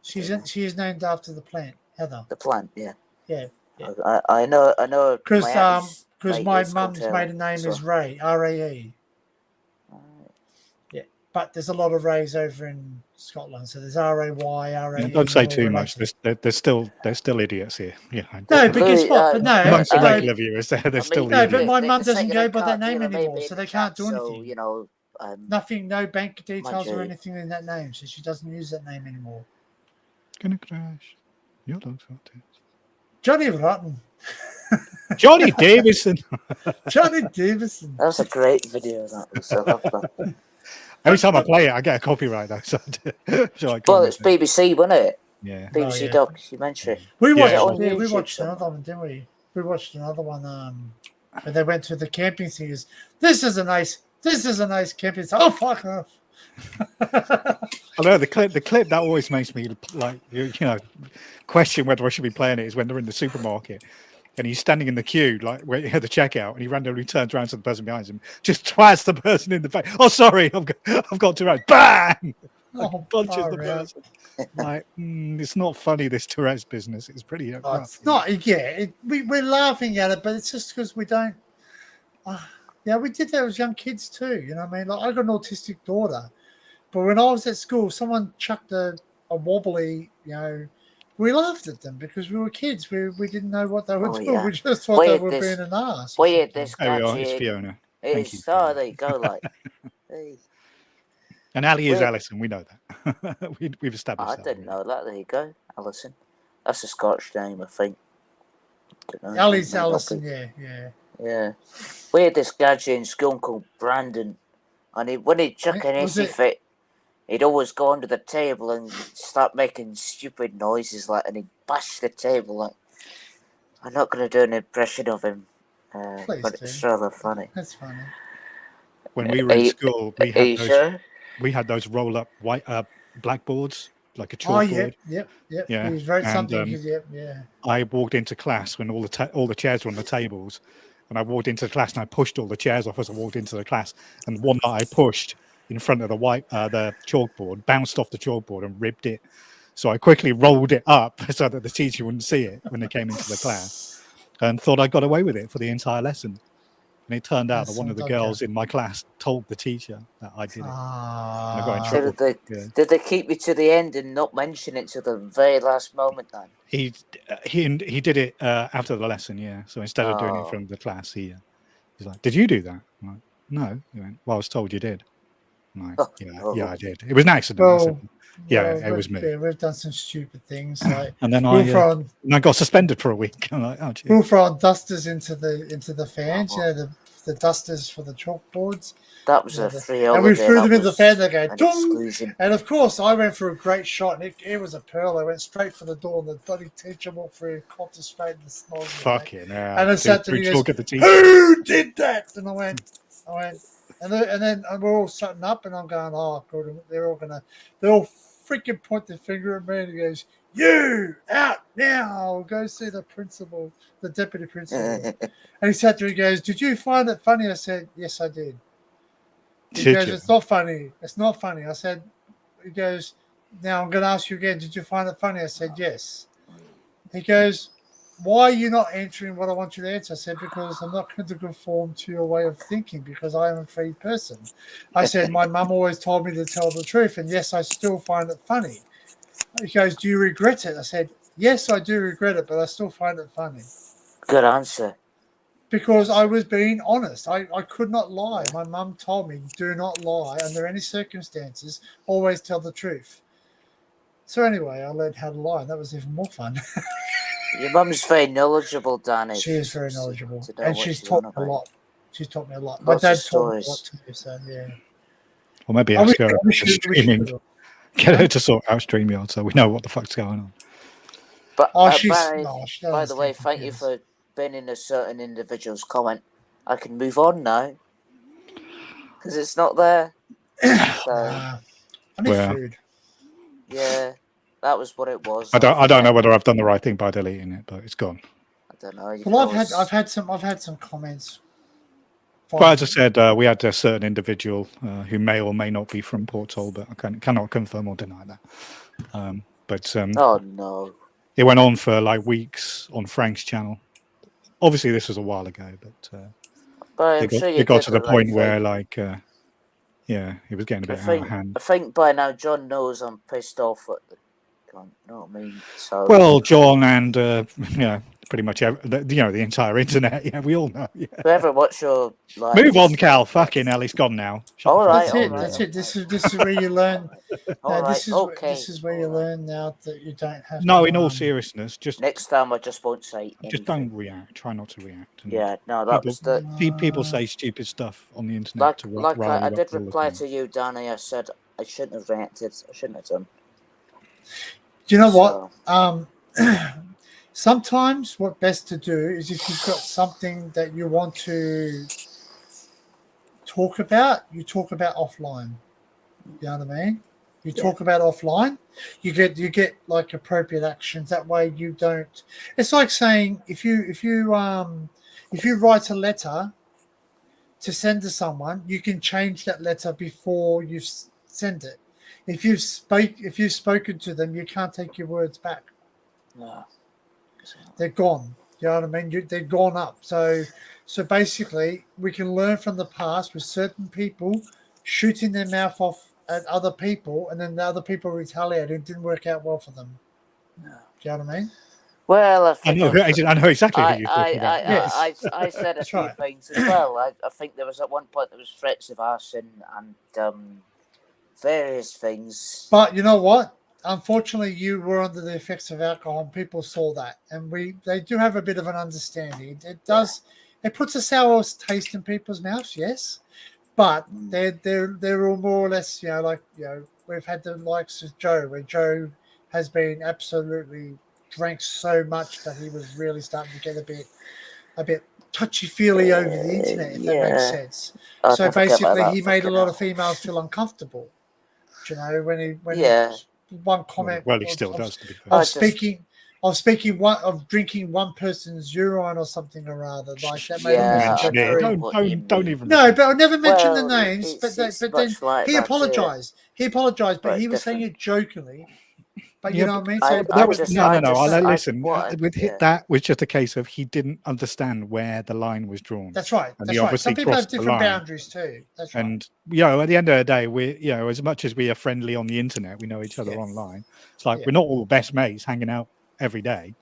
She is named after the plant, Heather. The plant, yeah. Yeah. I know. Because my auntie's mate my is mum's Coachella, maiden name so- is Ray, R-A-E. Yeah, but there's a lot of Rays over in Scotland, so there's R-A-Y, R-A-E. Don't say they're all too much. related. There's still idiots here. Yeah. No, but guess Louis, what? But no, Amongst the no, regular viewers, there's still no, idiots. but my mum the doesn't second go hand by that card name dealer may anymore, be in so the they can't chat, do so, anything. you know, Nothing, no bank details or you. anything in that name, so she doesn't use that name anymore. Gonna crash. Your dog's got to. Johnny Rotten. Johnny Davison. Johnny Davison. That was a great video. That was. I love that. Every time I play it, I get a copyright though. So I Well, it's BBC, wasn't it? Yeah. BBC yeah. documentary. We Yeah, watched, it was on we YouTube watched somewhere. another one, didn't we? We watched another one. When they went to the camping thing. This is a nice camping. Oh, fuck off! I know the clip that always makes me like you know question whether I should be playing it is when they're in the supermarket and he's standing in the queue like where at the checkout and he randomly turns around to the person behind him, just twats the person in the face. Oh, sorry, I've got Tourette's. Bang! Like, Oh, punches the far out. person. Like it's not funny. This Tourette's business. It's pretty. Oh, rough, it's not. Yeah, we're laughing at it, but it's just because we don't. Yeah, we did that as young kids too. You know what I mean? Like I got an autistic daughter, but when I was at school, someone chucked a wobbly. You know, we laughed at them because we were kids. We didn't know what they were doing. Yeah. We just thought they were being an ass. Weird, this There we are. It's gadget. Fiona. It Thank is. you, Oh, there you go. Like, hey. And Ali is Wait. Alison. We know that. We've established I that. didn't know that. There you go, Alison. That's a Scottish name, I think. Ali's Alison. Yeah. Yeah. We had this gadget in school called Brandon, and when he'd chuck an Was issue it- fit, he'd always go under the table and start making stupid noises, like, and he'd bash the table. Like, I'm not going to do an impression of him, Please but do. it's rather funny. That's funny. When we were in school, we Are you had those. sure? We had those roll-up white blackboards, like a Oh, chalkboard. yep. Yeah, He wrote and, something. Yep, yeah. I walked into class when all the chairs were on the tables, and I walked into the class and I pushed all the chairs off as I walked into the class. And one that I pushed in front of the chalkboard bounced off the chalkboard and ripped it. So I quickly rolled it up so that the teacher wouldn't see it when they came into the class, and thought I got away with it for the entire lesson. And it turned out that one of the girls in my class told the teacher that I did it. And I got in trouble. Did they keep you to the end and not mention it to the very last moment then? He did it after the lesson, yeah. So instead of doing it from the class, he's like, "Did you do that?" I'm like, "No." He went, "Well, I was told you did." I'm like, "Yeah, I did. It was an accident." I said, it was me. Yeah, we've done some stupid things, like And then I got suspended for a week. I'm like, "Oh, geez." we'll throw dusters into the fans. You know, the dusters for the chalkboards. That was a free and we holiday. threw That them in the was fan. They go, an "Dong!" exclusion. And of course, I went for a great shot, and it was a pearl. I went straight for the door, and the bloody teacher walked through, caught us straight in the snoz. Fucking hell. And I sat there and he goes, at the teacher. "Who did that?" And I went, and then we're all shutting up, and I'm going, "Oh, good." They're all freaking point their finger at me, and he goes, "You out now! I'll go see the principal, the deputy principal." And he sat there and he goes, "Did you find it funny?" I said, "Yes, I did." He goes, "It's not funny. It's not funny." I said, he goes, "Now I'm going to ask you again. Did you find it funny?" I said, "Yes." He goes, "Why are you not answering what I want you to answer?" I said, "Because I'm not going to conform to your way of thinking because I am a free person." I said, "My mum always told me to tell the truth. And yes, I still find it funny." He goes, "Do you regret it?" I said, "Yes, I do regret it, but I still find it funny." Good answer. Because I was being honest. I could not lie. My mum told me, do not lie under any circumstances. Always tell the truth. So anyway, I learned how to lie, and that was even more fun. Your mum's very knowledgeable, Danny. She is very knowledgeable, to know and what she's she's taught on me a about. lot. She's taught me a lot. My Lots dad of taught me a stories. lot too, so yeah. Or maybe I ask wish- her I wish we streaming. should- Get her to sort out StreamYard so we know what the fuck's going on. But Oh, she's Barry, no, she by the doesn't way, stand thank you computers. for being in a certain individual's comment. I can move on now because it's not there. So I need Well, food. yeah, that was what it was. I don't know whether I've done the right thing by deleting it, but it's gone. I don't know. You Well, can I've had some comments. Well, as I said, we had a certain individual who may or may not be from Port Talbot. I cannot confirm or deny that. Oh no. It went on for like weeks on Frank's channel. Obviously, this was a while ago, but But I'm sure you it got did to the right point thing. where, like, yeah, it was getting a bit out of hand. I think by now John knows I'm pissed off at the. You know what I mean? So Well, John and yeah, pretty much the entire internet. Yeah, we all know. Yeah. whoever watch your live, Move on, Cal. Fucking hell, he's gone now. Shut All the fuck right, That's up. it. That's it. This is where you learn. all No, right, this is okay. this is where you learn now that you don't have. No, to, in all seriousness, just Next time I just won't say anything. don't react. Try not to react. And Yeah, no, that was the people say stupid stuff on the internet. I did reply to you, Danny. I said I shouldn't have reacted. I shouldn't have done. Do you know what? Sometimes what best to do is if you've got something that you want to talk about, you talk about offline. You know what I mean? You talk about offline, you get like appropriate actions. That way you don't. It's like saying if you write a letter to send to someone, you can change that letter before you send it. If you've spoken to them, you can't take your words back. No. They're gone. You know what I mean? They're gone up. So basically, we can learn from the past with certain people shooting their mouth off at other people, and then the other people retaliated. It didn't work out well for them. No. Do you know what I mean? Well, I know exactly who you're talking about. I said a few right. things as well. I think there was at one point there was threats of arson and various things. But you know what? Unfortunately, you were under the effects of alcohol, and people saw that, and they do have a bit of an understanding. It does. It puts a sour taste in people's mouths, yes, but they're all more or less, we've had the likes of Joe, where Joe has been absolutely drank so much that he was really starting to get a bit touchy-feely over the internet, if that makes sense. So basically, he made a lot of females feel uncomfortable. You know, when he one comment. Well, he still does. To be fair. Of drinking one person's urine or something or other like that. Don't even. No, but I never mentioned the names. But then he apologized. He apologized, but he was saying it jokingly. But you know what I mean? So listen. That was just a case of he didn't understand where the line was drawn. That's right. And that's right. Some people have different boundaries too. That's right. And at the end of the day, we as much as we are friendly on the internet, we know each other online. It's like we're not all best mates hanging out every day.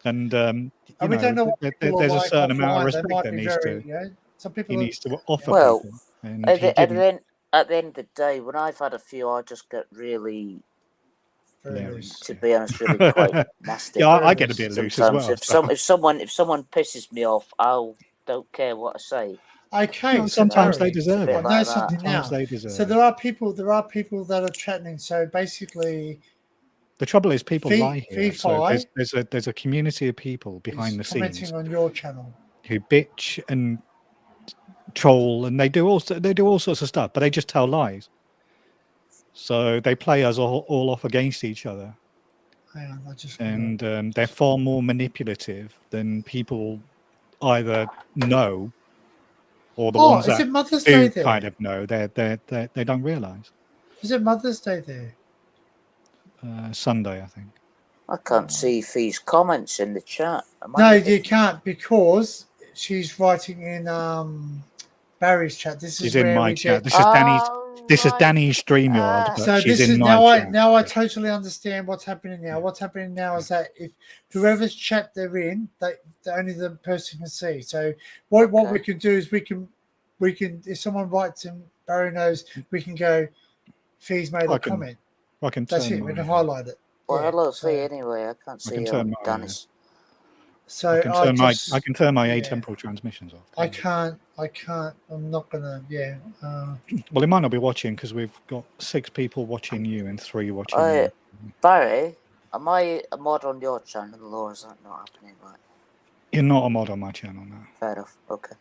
And we don't know what there's a certain amount of respect that needs to. Some people needs to offer. Well, people, at the end of the day, when I've had a few, I just get really. To be honest, really quite nasty. Yeah, I get a bit loose as well. If someone pisses me off, don't care what I say. Okay, sometimes they deserve it. Know something now. So there are people that are threatening. So basically, the trouble is people lie here. So there's a community of people behind the scenes commenting on your channel who bitch and troll, and they do all sorts of stuff, but they just tell lies. So they play us all off against each other. And they're far more manipulative than people either know or the ones that do kind of know. They don't realise. Is it Mother's Day there? Sunday, I think. I can't see Fee's comments in the chat. No, you can't because she's writing in Barry's chat. She's in my chat. This is Danny's. This is Danny's StreamYard. So this is now I totally understand what's happening now. What's happening now is that if whoever's chat they're in, only the person can see. So what we can do is we can if someone writes in Barry knows, we can go. Fee's made a comment. That's it. We can highlight it. Well, hello, Fee. Anyway, I can't see Danny's. So I can turn my atemporal transmissions off. I can't. I'm not gonna. Yeah. Well, it might not be watching because we've got 6 people watching you and 3 watching me. Barry, am I a mod on your channel or is that not happening? Right. You're not a mod on my channel now. Fair enough. Okay.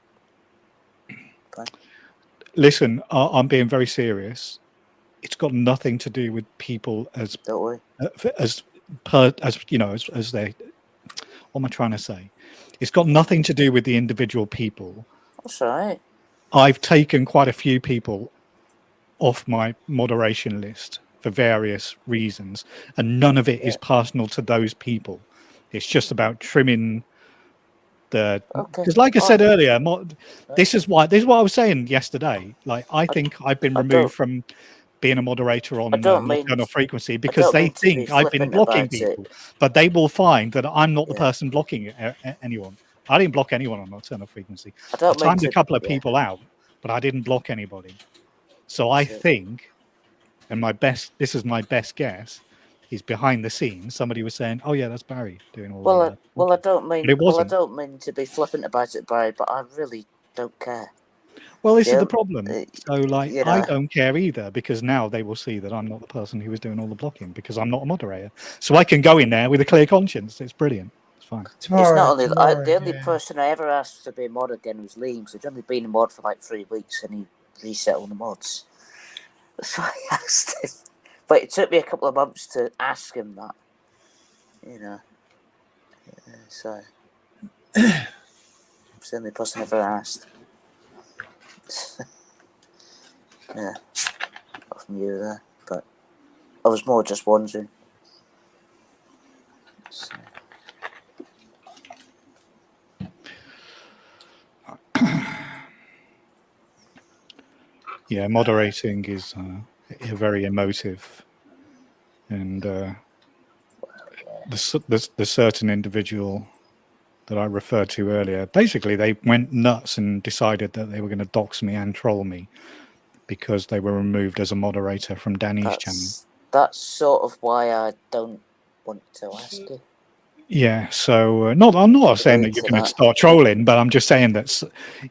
Fine. Listen, I'm being very serious. It's got nothing to do with people as they. What am I trying to say? It's got nothing to do with the individual people. That's right. I've taken quite a few people off my moderation list for various reasons, and none of it is personal to those people. It's just about trimming the. Okay. Because, like I said earlier, this is what I was saying yesterday. Like, I think I've been removed from being a moderator on Nocturnal Frequency because they think I've been blocking people, but they will find that I'm not the person blocking anyone. I didn't block anyone on Nocturnal Frequency. I timed a couple of people out, but I didn't block anybody. So I think, and this is my best guess, is behind the scenes somebody was saying, "Oh yeah, that's Barry doing all the." Well, I don't mean. But it wasn't. Well, I don't mean to be flippant about it, Barry, but I really don't care. Well, this is the problem. So, like, I don't care either, because now they will see that I'm not the person who was doing all the blocking, because I'm not a moderator. So I can go in there with a clear conscience. It's brilliant. It's fine. It's not only the only person I ever asked to be a mod again was Liam, because he'd only been a mod for like 3 weeks, and he reset all the mods. So I asked him, but it took me a couple of months to ask him that. You know, so it's the only person I ever asked. Yeah, off from you there, but I was more just wondering. So. Yeah, moderating is very emotive, and the certain individual that I referred to earlier, basically they went nuts and decided that they were going to dox me and troll me because they were removed as a moderator from Danny's channel. That's sort of why I don't want to ask you. Yeah, so I'm not saying that you're going to start trolling, but I'm just saying that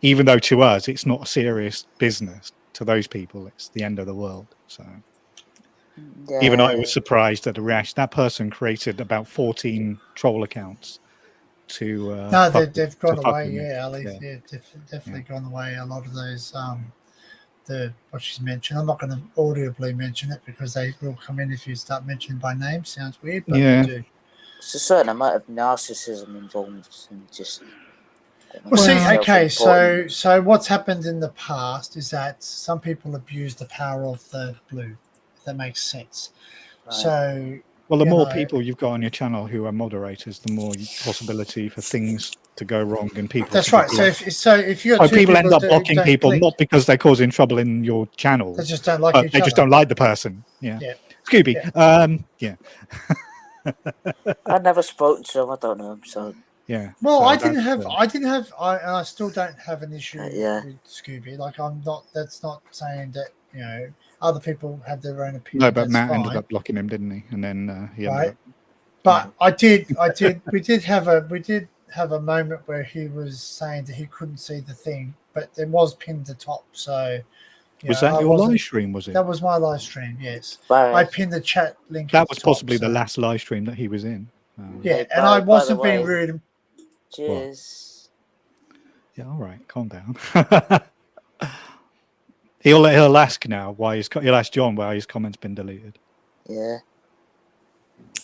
even though to us it's not a serious business, to those people it's the end of the world. So even I was surprised at the reaction. That person created about 14 troll accounts to no, they've gone away. Yeah, Ali, definitely gone away. A lot of those, what she's mentioned. I'm not going to audibly mention it because they will come in if you start mentioning by name. Sounds weird, but they do. There's a certain amount of narcissism involved, and just. Well, see, okay, so what's happened in the past is that some people abuse the power of the blue, if that makes sense. Right. So. Well, the more people you've got on your channel who are moderators, the more possibility for things to go wrong and people. That's right. So if you're people end up blocking people not because they're causing trouble in your channel. They just don't like each other. They just don't like the person. Yeah. Scooby. Yeah. I've never spoken to him. I don't know him. So. Yeah. Well, I still don't have an issue with Scooby. Like I'm not. That's not saying that other people have their own opinion. No, but Matt ended up blocking him, didn't he? And then he ended up. But I did. We did have a moment where he was saying that he couldn't see the thing, but it was pinned to top. So was that your live stream? Was it? That was my live stream. Yes, right. I pinned the chat link. That was possibly the last live stream that he was in. And I wasn't being rude. Cheers. Yeah. All right. Calm down. He'll ask now why he'll ask John why his comment's been deleted. Yeah.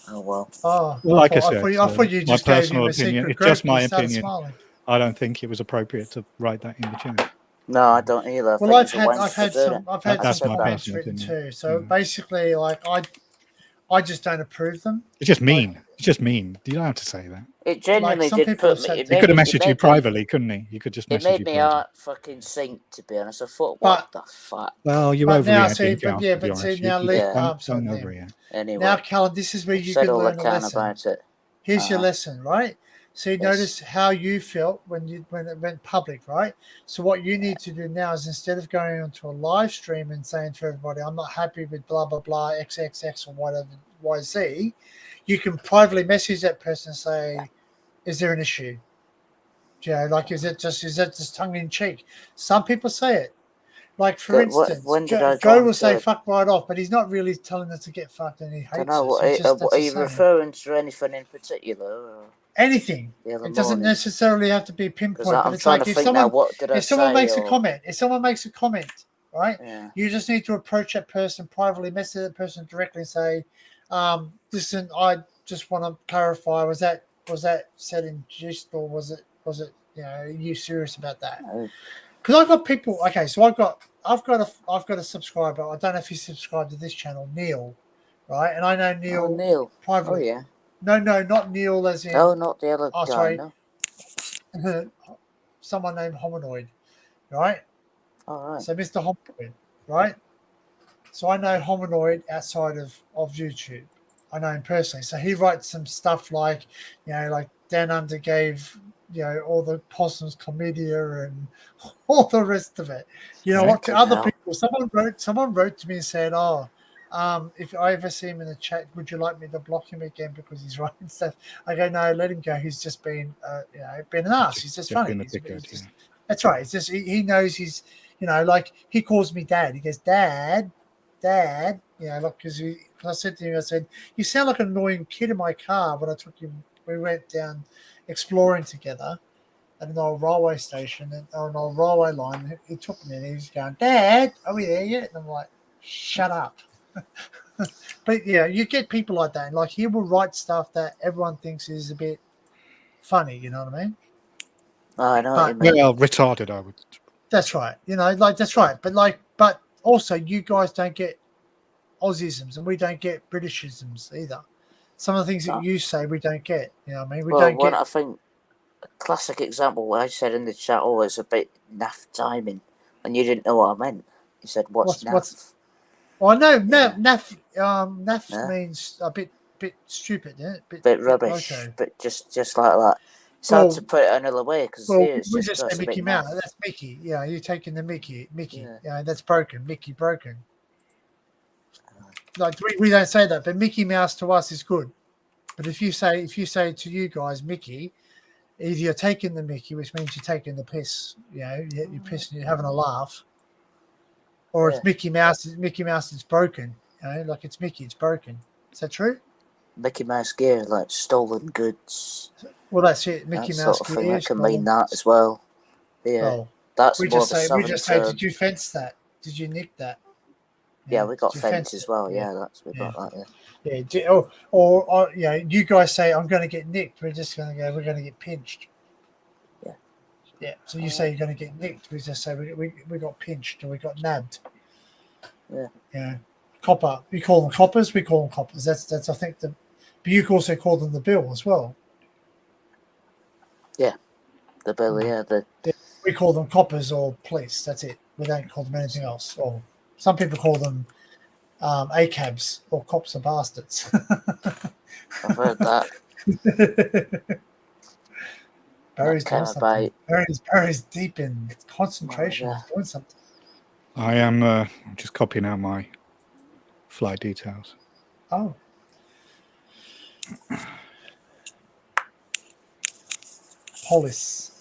Oh well. Oh, well, like I said, I thought you just my gave him personal a opinion. It's secret just my group and opinion. smiling. I don't think it was appropriate to write that in the chat. No, I don't either. Well, I've had some comments written too. So basically, like I just don't approve them. It's just mean. It's just mean. You don't have to say that. It genuinely did put me. He could have messaged you privately, couldn't he? You could just message you. It made me heart fucking sink, to be honest. I thought, what the fuck? Well, you overreacted. Don't overreact. Anyway, now, Callum, this is where you can learn a lesson. About it. Here's your lesson, right? So you notice how you felt when it went public, right? So what you need to do now is instead of going onto a live stream and saying to everybody, I'm not happy with blah, blah, blah, XXX or whatever, YZ, you can privately message that person and say, is there an issue? Like, is that just tongue in cheek? Some people say it. Like, for instance, Joe will say fuck right off, but he's not really telling us to get fucked and he hates us. Are you referring to anything in particular? Or? Anything. It doesn't necessarily have to be pinpoint, but it's like if someone makes a comment, right? Yeah. You just need to approach that person privately, message that person directly and say, listen, I just want to clarify, was that said in gist or was it are you serious about that? Because I've got people, so I've got I've got a subscriber. I don't know if he's subscribed to this channel, Neil, right? And I know Neil Oh, Neil. Oh, privately. yeah. No, not Neil as in. No, not the other Oh, guy, sorry. no. Someone named Hominoid, right? All right. So Mr. Hominoid, right? So I know Hominoid outside of YouTube. I know him personally. So he writes some stuff like, like Dan Under gave, all the possums chlamydia and all the rest of it. You know what? To Fucking other hell. people, someone wrote to me and said, if I ever see him in the chat, would you like me to block him again because he's writing stuff? I go, no, let him go. He's just been, been an ass. He's just funny. been a He's dickhead, just, yeah. That's right. It's just he knows he's, like he calls me dad. He goes, Dad, like because I said to him, I said, you sound like an annoying kid in my car when I took him. We went down exploring together at an old railway station and on an old railway line. He took me and he was going, Dad, are we there yet? And I'm like, shut up. But yeah, you get people like that. Like he will write stuff that everyone thinks is a bit funny. You know what I mean? Oh, I know what you mean. Well, retarded, I would. That's right. That's right. But also you guys don't get Aussisms and we don't get Britishisms either. Some of the things that you say we don't get. You know what I mean? We don't get. I think a classic example I said in the chat, it's a bit naff timing, and you didn't know what I meant. You said, "What's naff?" Well, no, naff. Naff means a bit stupid, isn't it? Bit rubbish, but just like that. It's hard to put it another way because it's we just say Mickey Mouse. That's Mickey. Yeah, you're taking the Mickey. Yeah, that's broken. Mickey broken. Like we don't say that, but Mickey Mouse to us is good. But if you say to you guys Mickey, either you're taking the Mickey, which means you're taking the piss. You're pissing, you're having a laugh, or it's Mickey Mouse. Mickey Mouse is broken. Like it's Mickey, it's broken. Is that true? Mickey Mouse gear, like stolen goods. Well, that's it. Mickey Mouse sort of gear. thing. That can mean that as well. Yeah, well, that's we more just say. the We just say, did you fence that? Did you nick that? Yeah, we got fence as well. Yeah, we got that. Yeah. Or you guys say I'm going to get nicked. We're just going to go. We're going to get pinched. Yeah. Yeah. So you say you're going to get nicked. We just say we got pinched or we got nabbed. Yeah. Yeah. Copper. You call them coppers. We call them coppers. That's I think but you also call them the bill as well. Yeah. The bill. Yeah. We call them coppers or police. That's it. We don't call them anything else. Or some people call them ACABs or cops are bastards. I've heard that. Barry's doing something. Barry's deep in concentration. He's doing something. I am just copying out my flight details. Oh. Police.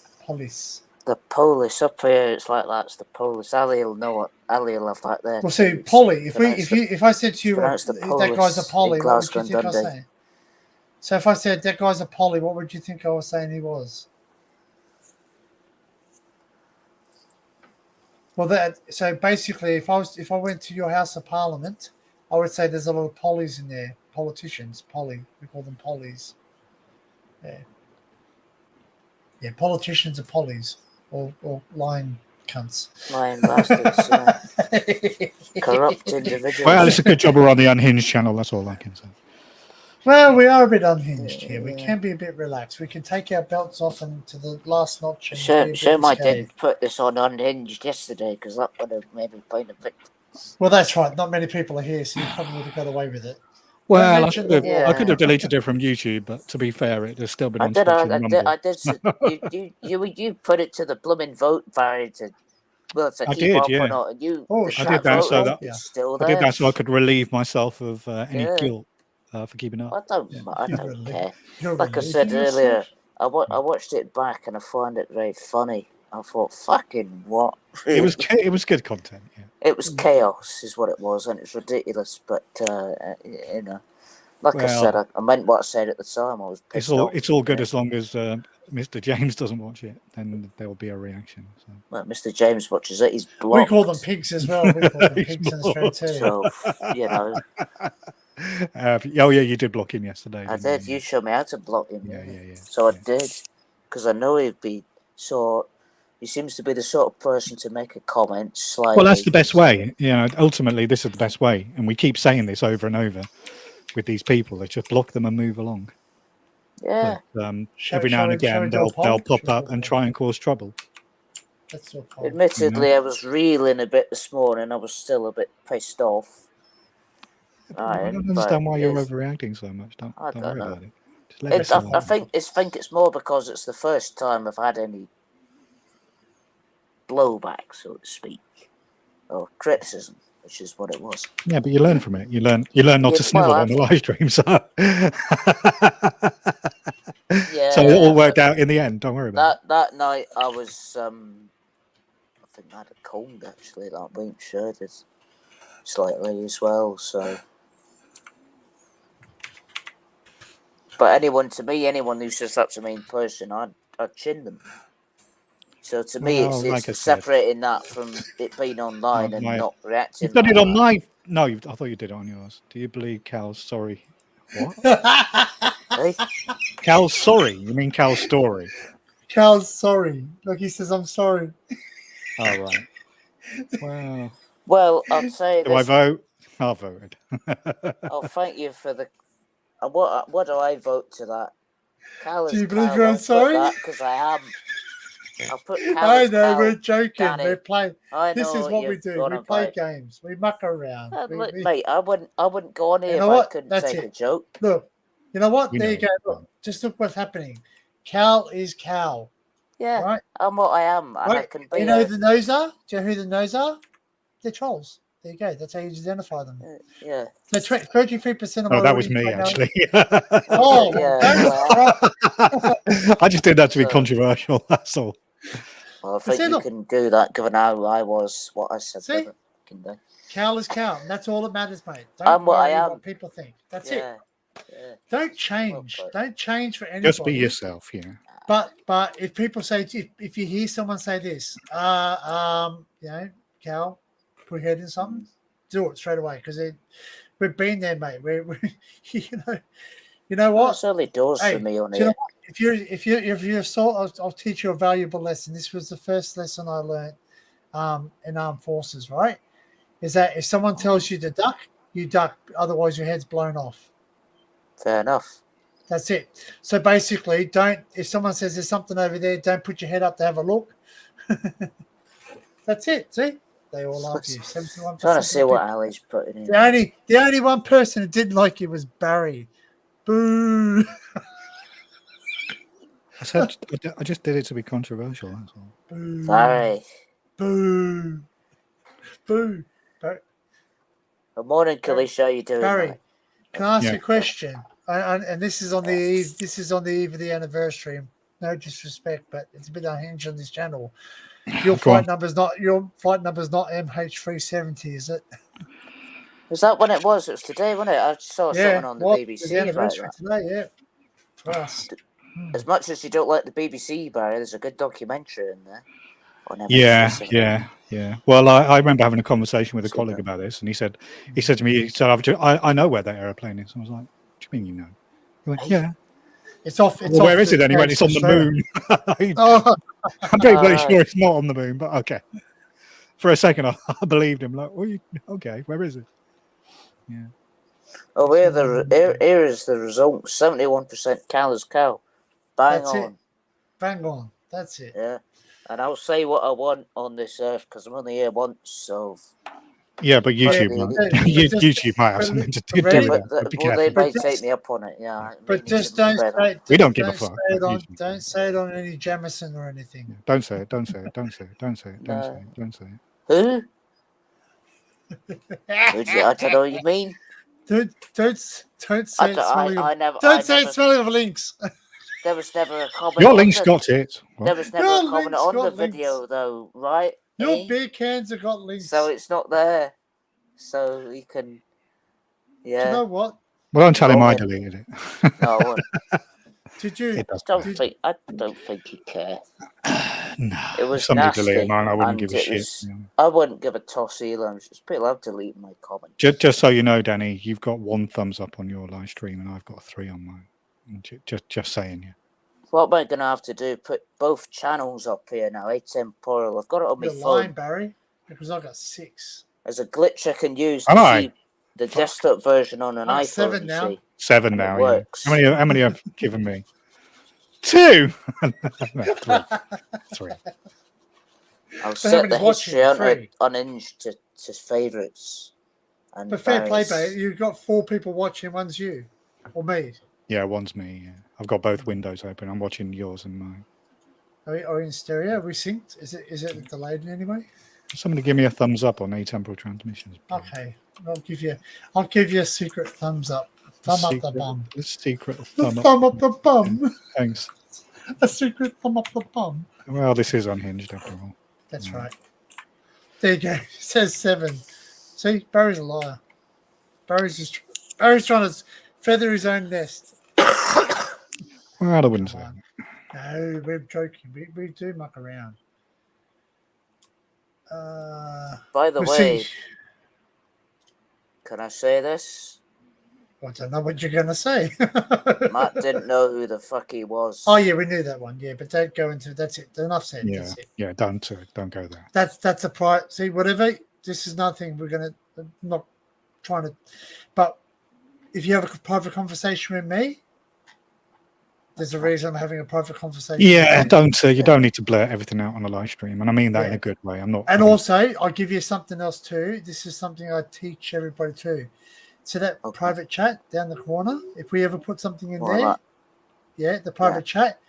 The police up here, it's like that's the police. Ali will know what Ali will have that there. Well, see, Polly. If I said to you that guy's a Polly, what would you think I was saying? So if I said that guy's a Polly, what would you think I was saying he was? Well, so basically, if I went to your House of Parliament, I would say there's a lot of Pollies in there. Politicians, we call them Pollies. Yeah, politicians are Pollies or lying cunts. Lying bastards, corrupt individuals. Well, it's a good job we're on the Unhinged channel. That's all I can say. Well, we are a bit unhinged here. We can be a bit relaxed. We can take our belts off and to the last notch. And Shame I didn't put this on Unhinged yesterday because that would have maybe played a bit. Well, that's right. Not many people are here, so you probably would have got away with it. Well, I could have deleted it from YouTube, but to be fair, it has still been on You put it to the blooming vote, Barry, to keep up or not. And I did that so that still there. I did that so I could relieve myself of any guilt for keeping up. I don't care. Like I said earlier, I watched it back and I found it very funny. I thought, fucking what? It was good content. Yeah. It was chaos, is what it was, and it's ridiculous. But I said, I meant what I said at the time. I was pissed off. It's all good as long as Mr. James doesn't watch it. Then there will be a reaction. So. Well, Mr. James watches it. He's blocked. We call them pigs as well. We call them pigs in Australia too. So you did block him yesterday. I did. You showed me how to block him. Yeah. So I did, because I know he'd be so. He seems to be the sort of person to make a comment slightly. Well, that's the best way. You know, ultimately, this is the best way, and we keep saying this over and over with these people. They just block them and move along. Yeah. But every now and again, they'll pop up and try and cause trouble. That's so Admittedly, I was reeling a bit this morning. I was still a bit pissed off. I don't understand why you're overreacting so much. Don't worry about it. Just let it I think it's more because it's the first time I've had any blowback, so to speak, or criticism, which is what it was. Yeah, but you learn from it. You learn not to snivel on the live stream. So, so it all worked out in the end. Don't worry about it. That night I was, I think I had a cold actually. That being shirted slightly as well. So, but anyone who says that to me in person, I'd chin them. So to me, it's separating that from it being online and not reacting. You've done it on my. No, I thought you did it on yours. Do you believe Cal's sorry? What? Hey? Cal's sorry? You mean Cal's story? Cal's sorry. Like he says, I'm sorry. Oh, right. Wow. Well, I'll say this. Do I vote? I voted. Oh, thank you for the. What do I vote to that? Cal do you believe you're sorry? Because I am. I'll put I know, we're joking. Danny. We're playing. This is what we do. We play games. We muck around. Mate, I wouldn't go on here if I couldn't take a joke. Look, you know what? There you go. Look, just look what's happening. Cal is Cal. Yeah, right? I'm what I am. Right? And I can be you know who the nose are? Do you know who the nose are? They're trolls. There you go. That's how you identify them. Yeah. So 33% of my that was me, actually. Oh, yeah. I just did that to be controversial. That's all. Well, I think you can do that given how I was, what I said. See? Cal is Cal. That's all that matters, mate. Don't I'm what worry I am. what people think. That's it. Yeah. Don't change. Don't change for anybody. Just be yourself, yeah. But if people say, if you hear someone say this, you know, Cal, put your head in something, do it straight away because we've been there, mate. We you know what? That's early doors for me on here. If you're I'll teach you a valuable lesson. This was the first lesson I learned in armed forces. Right? Is that if someone tells you to duck, you duck. Otherwise, your head's blown off. Fair enough. That's it. So basically, if someone says there's something over there, don't put your head up to have a look. That's it. See? They all love you. 71%. Trying to see what Ali's putting in. The only one person who didn't like you was Barry. Boo. I just did it to be controversial. That's all. Boo. Barry. Boo. Boo. Good morning, Kalisha. How you doing? Barry, mate? can I ask you a question? And this is on the eve. This is on the eve of the anniversary. No disrespect, but it's a bit unhinged on this channel. Your flight number's not MH370, is it? Is that when it was? It was today, wasn't it? I saw something on the BBC. The anniversary today, yeah. For us. As much as you don't like the BBC, Barry, there's a good documentary in there. Yeah. Well, I remember having a conversation with a colleague about this, and he said to me, I know where that airplane is. I was like, what do you mean you know? He went, yeah. It's off. Where is it then? He went, it's on the moon. I'm very sure it's not on the moon, but okay. For a second, I believed him. Like, okay, where is it? Yeah. Oh, here is the result. 71% Cal is Cal. Bang on. Bang on. That's it. Yeah. And I'll say what I want on this earth because I'm only here once, so... Yeah, but YouTube might have something to do with that. They may take me up on it, yeah. But just don't say... We don't give a fuck. Don't say it on any Jamison or anything. Yeah, don't say it. Who? I don't know what you mean. Don't say it smelling of links. There was never a comment. Your links got it. What? There was never a comment on the video, though, right? Your beer cans have got links. So it's not there. So you can... Yeah. Do you know what? Well, don't tell him I deleted it. No, I won't. Did you? I don't think he'd care. No. It was somebody nasty. Deleted mine, I wouldn't give a shit. I wouldn't give a toss either. People have deleted my comments. Just so you know, Danny, you've got 1 thumbs up on your live stream, and I've got 3 on mine. Just saying, yeah. What am I going to have to do? Put both channels up here now, atemporal. I've got it on my You're phone. lying, Barry, because I got 6. There's a glitch I can use Am to I? see the Fuck. desktop version on an I'm at iPhone, 7 you now. see. 7 And it now, yeah. works. How many have you given me? 2! No, 3. 3. I'll how set the many's watching? history on 3. Unhinged to favourites. And But fair play, Barry's. babe. You've got 4 people watching. One's you or me. Yeah, one's me. Yeah. I've got both windows open. I'm watching yours and mine. Are we in stereo? Are we synced? Is it delayed in any way? Somebody give me a thumbs up on atemporal transmissions. please. Okay, I'll give you a secret thumbs up. Thumb up the bum. The secret The thumb up. thumb up the bum. Thanks. A secret thumb up the bum. Well, this is unhinged after all. That's right. There you go. It says 7. See, Barry's a liar. Barry's trying to feather his own nest. Well, I wouldn't say that. No, we're joking. We do muck around. By the we'll way, see. can I say this? I don't know what you're going to say. Matt didn't know who the fuck he was. Oh yeah, we knew that one. Yeah, but don't go into. That's it. Enough said. Yeah, That's it. yeah. Don't go there. That's a private. See, whatever. This is nothing. We're gonna not trying to. But if you have a private conversation with me, there's a reason I'm having a private conversation. Yeah, with you. you don't need to blurt everything out on a live stream, and I mean that in Yeah. a good way. I'm not. And also, I'll give you something else too. This is something I teach everybody too. So that private chat down the corner, if we ever put something in there, the private chat,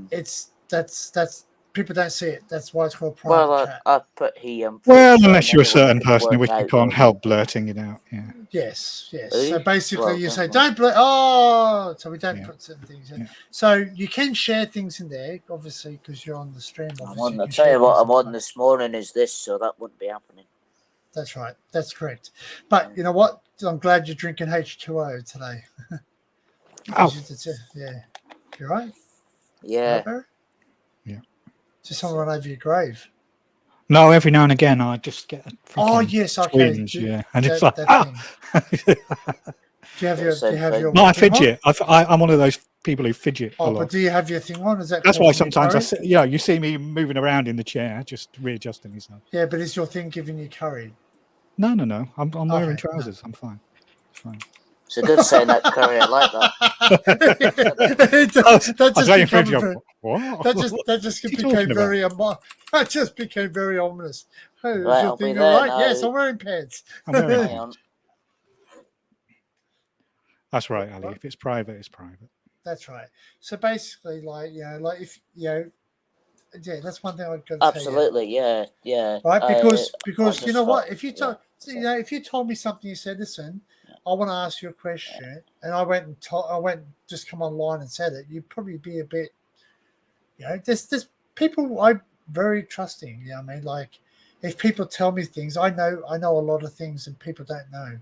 that's people don't see it. That's why it's called private chat. I put he. Well, unless you're a certain person in which you can't help blurting it out. Yeah. Yes. Really? So basically, Well, you say don't blur. Oh, so we don't Yeah. put certain things in. Yeah. So you can share things in there, obviously, because you're on the stream. I'll tell you what I'm on this morning is this, so that wouldn't be happening. That's right. That's correct. But you know what? I'm glad you're drinking H2O today. Oh. Yeah. You're right. Yeah. Right, Yeah. Just someone run over your grave. No, every now and again I just get a Oh freaking yes, okay. twinge, yeah, and it's That like thing. Do you have your No, I thing on? fidget. I'm one of those people who fidget a Oh, lot. but do you have your thing on? Is that That's why causing you sometimes curry? you see me moving around in the chair, just readjusting myself. Yeah, but is your thing giving you curry? No. I'm wearing Okay, trousers. I'm fine. It's fine. It's a good saying that, Curry. I like that. That just became very that just became very ominous. Hey, is Right, your I'll be thing there all right? now. Yes, I'm wearing pants. I'm wearing Hang pants. on. That's right, Ali. If it's private, it's private. That's right. So basically, if that's one thing I've got to Absolutely, tell you. yeah. Right, because I you know what? just If you thought- told if you told me something, you said, "Listen, I want to ask you a question," and I went just come online and said it, you'd probably be a bit, there's people I'm very trusting. You know what I mean? Like, if people tell me things, I know a lot of things and people don't know.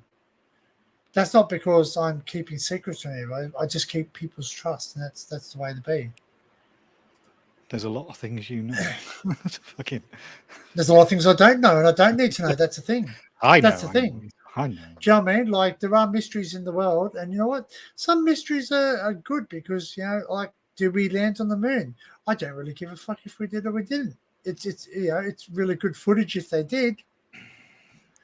That's not because I'm keeping secrets from anybody. I just keep people's trust, and that's the way to be. There's a lot of things you know. There's a lot of things I don't know, and I don't need to know. That's the thing. That's the thing. I know. Do you know what I mean? Like, there are mysteries in the world, and you know what? Some mysteries are good because, like, did we land on the moon? I don't really give a fuck if we did or we didn't. It's really good footage if they did.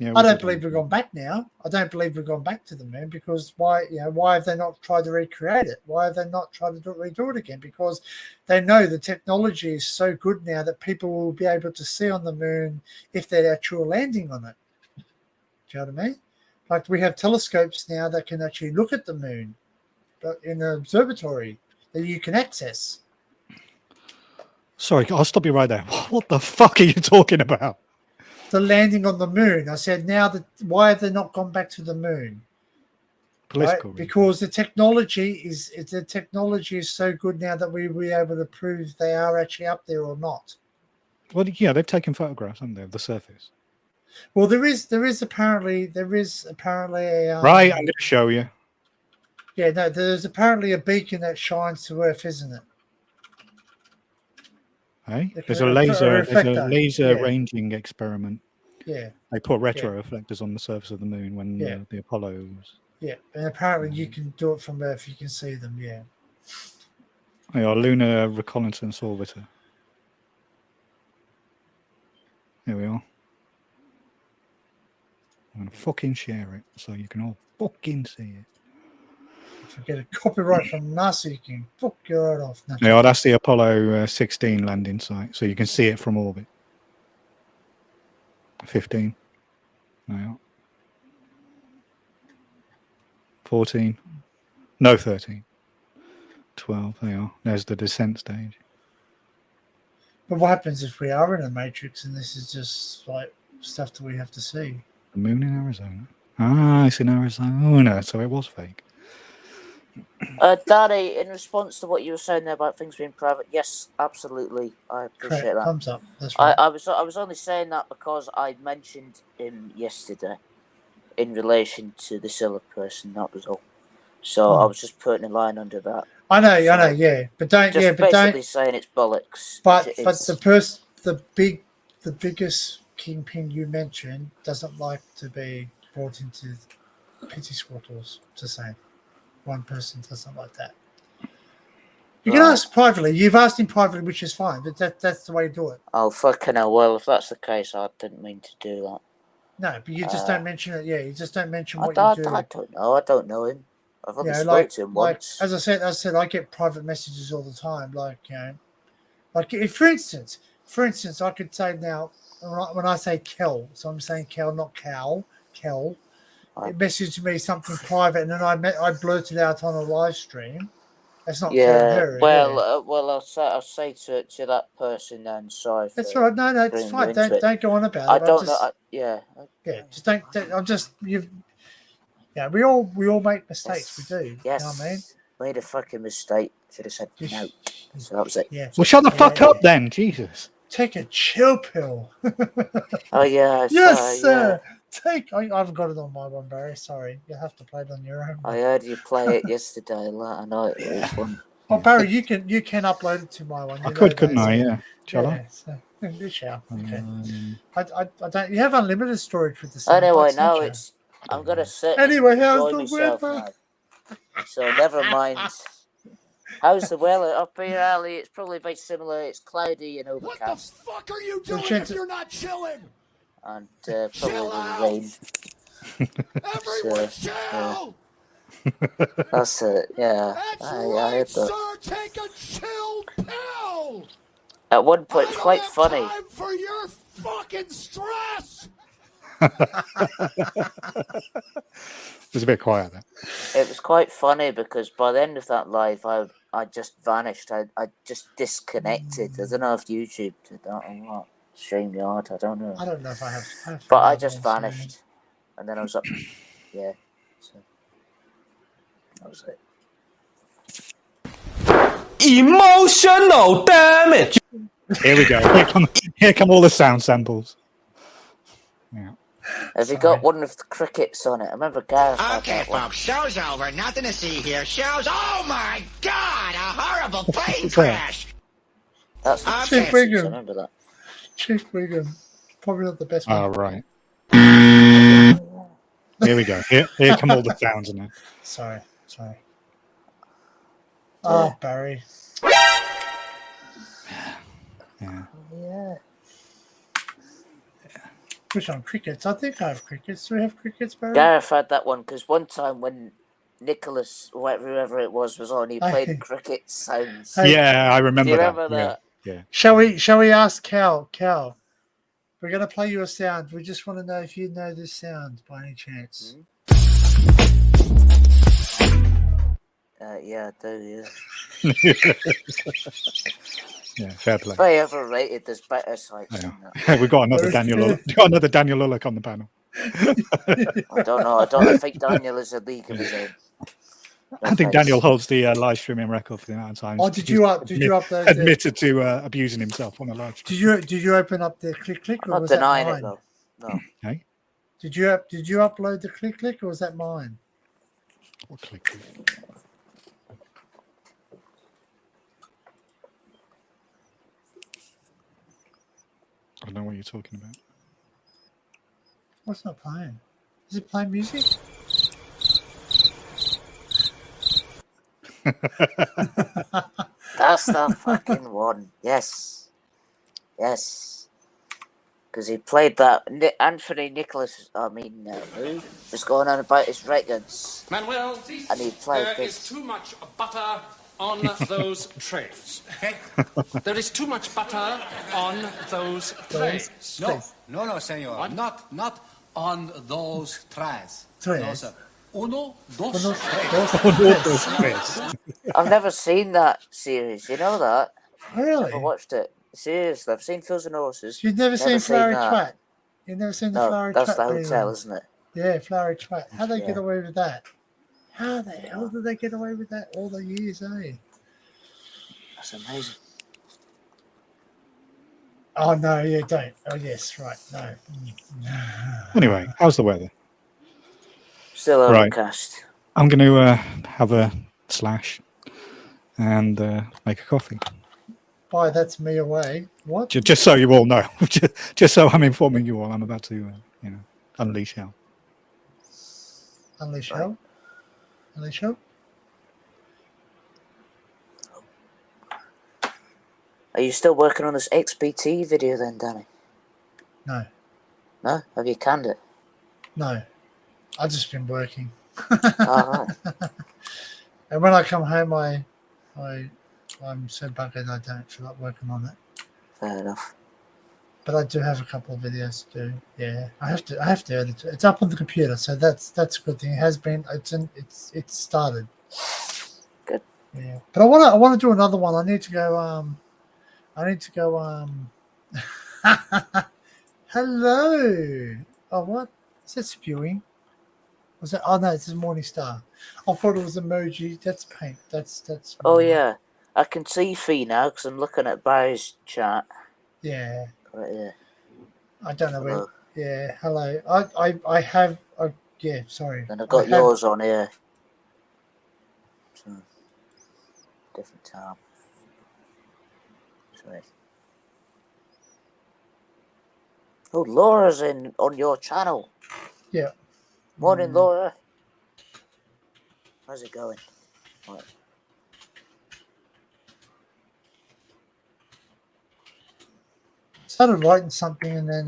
Yeah, I don't believe we've gone back now. I don't believe we've gone back to the moon because why have they not tried to recreate it? Why have they not tried to redo it again? Because they know the technology is so good now that people will be able to see on the moon if they're actual landing on it. Do you know what I mean? Like, we have telescopes now that can actually look at the moon, but in an observatory that you can access. Sorry, I'll stop you right there. What the fuck are you talking about? The landing on the moon. I said, why have they not gone back to the moon? Political right? Because the technology is so good now that we'll be able to prove they are actually up there or not. Well, yeah, they've taken photographs, haven't they, of the surface? Well, there is apparently a right, I'm going to show you. Yeah, no, there's apparently a beacon that shines to Earth, isn't it? Hey, Like there's a a reflector. laser Yeah. ranging experiment. Yeah. They put retro reflectors on the surface of the moon when the Apollos. Yeah, and apparently you can do it from Earth. You can see them. Yeah. They are Lunar Reconnaissance Orbiter. Here we are. I'm going to fucking share it so you can all fucking see it. If you get a copyright from NASA, you can fuck your head off. Yeah, that's the Apollo 16 landing site, so you can see it from orbit. 15. Yeah. 14. No, 13. 12. There you are. There's the descent stage. But what happens if we are in a matrix and this is just like stuff that we have to see? The moon in Arizona. Ah, it's in Arizona, so it was fake. Danny, in response to what you were saying there about things being private, yes, absolutely, I appreciate Correct. that. Thumbs up. That's right. I was only saying that because I mentioned him yesterday in relation to the Scylla person. That was all. So I was just putting a line under that. I know, yeah, but don't, Just yeah, but basically don't. saying it's bollocks. But It but is. the biggest kingpin you mentioned doesn't like to be brought into pity squattles. To say, one person doesn't like that. You can ask privately. You've asked him privately, which is fine, but that's the way you do it. Oh fucking hell! Well, if that's the case, I didn't mean to do that. No, but you just don't mention it. Yeah, you just don't mention what I you do. I don't know. I don't know him. I've only spoke like, to him like once. as I said, I get private messages all the time. Like, you know, like if, for instance, I could say now when I say Kel, so I'm saying Kel, not Cal, Kel. It messaged me something private, and then I blurted out on a live stream. That's not fair on her. Well, I'll say to that person then. Sorry. That's all right. No, it's fine. Don't go on about it. I don't know. Yeah, just don't. I'm just you've. Yeah, we all make mistakes. Yes. We do. Yes. You know what I mean? Made a fucking mistake. Should have said no. So that was it. Yeah. Well, shut the fuck up then, Jesus. Take a chill pill. Oh yeah. Yes, sir. Yeah. I haven't got it on my one, Barry. Sorry, you have to play it on your own. I heard you play it yesterday. I know it was fun. Oh, Barry, you can upload it to my one. I could, couldn't I? Yeah. Shall I? So, you shall. Okay. I don't. You have unlimited storage with the. Anyway, now it's. I'm gonna sit. Anyway, and how's enjoy the myself weather? now. So never mind. How's the weather up here, Ali? It's probably very similar. It's cloudy and overcast. What the fuck are you doing if you're not chilling? And probably rain. Everyone chill! That's it, yeah. That's I right, heard that. sir! Take a chill pill! At one point, it's quite funny. Time for your fucking stress! It was a bit quiet there. It was quite funny because by the end of that live, I just vanished. I just disconnected. I don't know if YouTube did that or what. StreamYard, I don't know. I don't know if I have but I just vanished. And then I was up. Yeah. So that was it. Emotional damage. Here we go. Here come all the sound samples. Yeah. Have you got one of the crickets on it? I remember Gareth had Okay, that one. folks, show's over. Nothing to see here. Show's. Oh my God! A horrible plane crash. That's the Chief Chief Wiggum. I remember that. Chief Wiggum. Probably not the best one. Oh, right. Here we go. Here come all the sounds in it. Sorry. Oh, Barry. Yeah. Yeah. Which one? Crickets? I think I have crickets. Do we have crickets, Barry? Gareth had that one because one time when Nicholas, whoever it was on, he played cricket sounds. Hey. Yeah, I remember Do you that. remember that? Yeah. Shall we ask Cal? Cal, we're going to play you a sound. We just want to know if you know this sound by any chance. Yeah, I do, yeah. Yeah, fair play. Very overrated. There's better sites than that. We've got another Daniel Lullock on the panel. I don't know. I think Daniel is a league of his own. I think Daniel holds the live streaming record for the amount of times. Oh, did you upload? Admitted to abusing himself on a live stream. Did you open up the click or I'm not was denying that mine? it though. No. Hey? Did you upload the click or was that mine? What click? I don't know what you're talking about. What's not playing? Is it playing music? That's the fucking one. Yes. Yes. Because he played that. Anthony Nicholas, who was going on about his records. Manuel, And he played there this. is too much butter on those trays. There is too much butter on those trays. No, senor. What? Not on those trays. Trays. No, sir. Uno, dos, Dos, tres. tres. I've never seen that series. You know that? Really? Never watched it. Seriously, I've seen Fools and Horses. You've never seen Flowery that. Twat? You've never seen the No, Flowery that's Twat? the hotel, video? isn't it? Yeah, Flowery Twat. How they get Yeah. away with that? How the hell did they get away with that all the years, eh? That's amazing. Oh, no, you don't. Oh, yes, right. No. Anyway, how's the weather? Still Right. overcast. I'm going to have a slash and make a coffee. Boy, that's me away. What? Just so you all know. Just so I'm informing you all. I'm about to, unleash hell. Unleash hell? Unleash hell? Are you still working on this XBT video then, Danny? No. No? Have you canned it? No. I've just been working. All right. And when I come home, I'm so buggered I don't feel like working on it. Fair enough. But I do have a couple of videos to do. Yeah, I have to edit it. It's up on the computer, so that's a good thing. It has been. It's started. Good. Yeah, but I want to do another one. I need to go. Hello. Oh, what? Is that spewing? Was that? Oh no, it's a Morning Star. I thought it was emoji. That's paint. That's. Oh yeah, I can see Fee now because I'm looking at Barry's chat. Yeah. Right here. I don't know Hello. when. Yeah. Hello. I have. Yeah. Sorry. Then I've got I have- yours on here. So, different tab. Sorry. Oh, Laura's on your channel. Yeah. Morning, Laura. How's it going? Right. Started writing something and then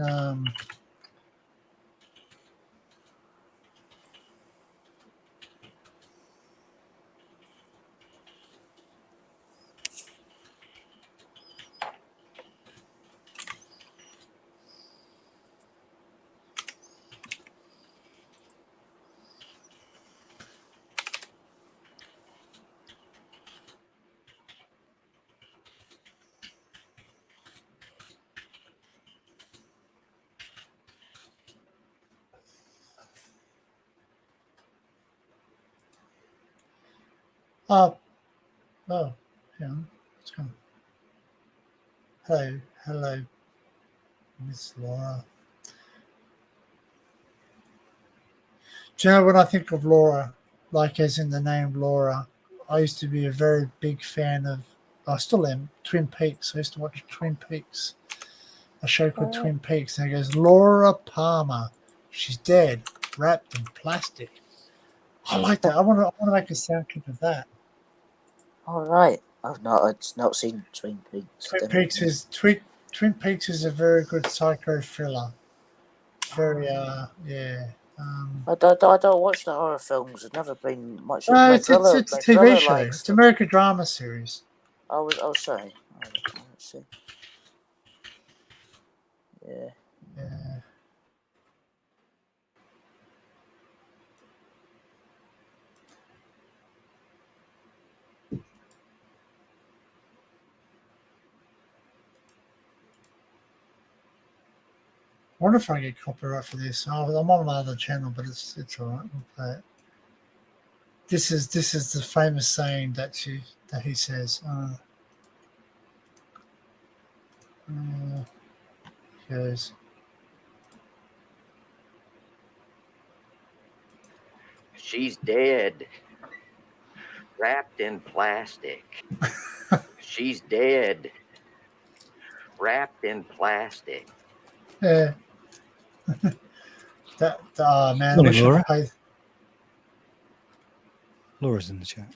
oh, hang on. What's going on? Hello, Miss Laura. Do you know when I think of Laura, like as in the name Laura, I used to be a very big fan of, I still am, Twin Peaks. I used to watch Twin Peaks, a show called Twin Peaks, and it goes, Laura Palmer, she's dead, wrapped in plastic. I like that. I want to make a sound clip of that. All right. I've not seen Twin Peaks. Twin Peaks is a very good psycho thriller. Very yeah. I don't watch the horror films. I've never been much. No, it's a TV show. It's an American drama series. Oh, sorry. Let's see. Yeah. Yeah. I wonder if I get copyright for this. Oh, I'm on another channel, but it's all right. We'll play it. This is the famous saying that he says. Goes. She's dead, wrapped in plastic. She's dead, wrapped in plastic. Yeah. Man. Morning, I wish I Laura. could play. Laura's in the chat.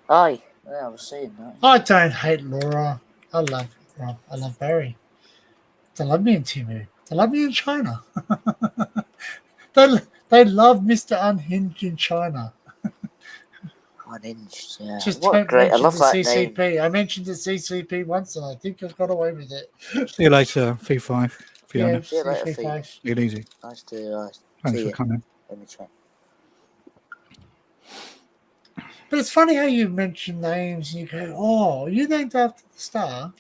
Aye. Yeah, I was saying that. I don't hate Laura. I love Rob. I love Barry. They love me in Timu. They love me in China. they, they love Mr. Unhinged in China. Unhinged, yeah. Just What don't great! I mention love the that CCP. name. I mentioned the CCP once and I think I've got away with it. See you later, V5, Fiona. Yeah, See you later, CC5. Fee. Take it easy. Nice to Thanks see for you coming. in the chat. But it's funny how you mention names and you go, oh, you named after the star?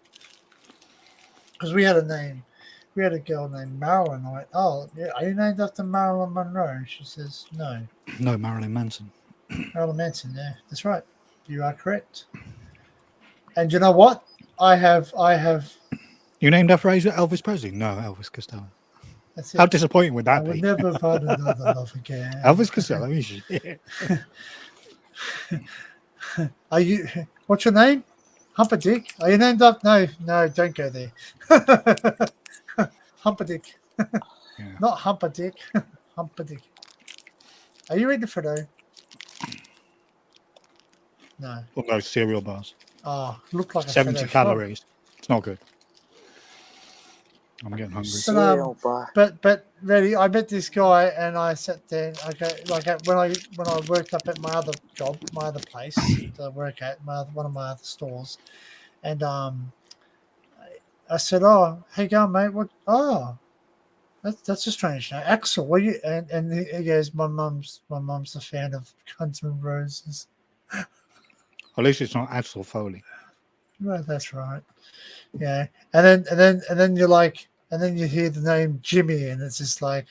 Because we had a name. We had a girl named Marilyn. I went, oh, yeah, are you named after Marilyn Monroe? She says, no. No, Marilyn Manson. Marilyn Manson, yeah, that's right. You are correct. And you know what? I have. You named after Elvis Presley? No, Elvis Costello. That's How it. disappointing would I that would be? never find another love again. Elvis Costello is shit. Are you? What's your name? Humperdinck. Are you named up? No, don't go there. Humperdinck. Yeah. Not Humperdinck. Humperdinck. Are you eating Frodo? No. Or those cereal bars. Oh, look like a 70 Frodo frog. calories. It's not good. I'm getting hungry. Cereal bar. But really, I met this guy and I sat there. I go like when I worked up at my other job, my other place that I work at, one of my other stores, and I said, "Oh, how you going, mate? What? Oh, that's a strange name, Axel. What you?" And he goes, "My mum's a fan of Guns N' Roses." At least it's not Axel Foley. Well, that's right. Yeah, and then you're like, and then you hear the name Jimmy, and it's just like,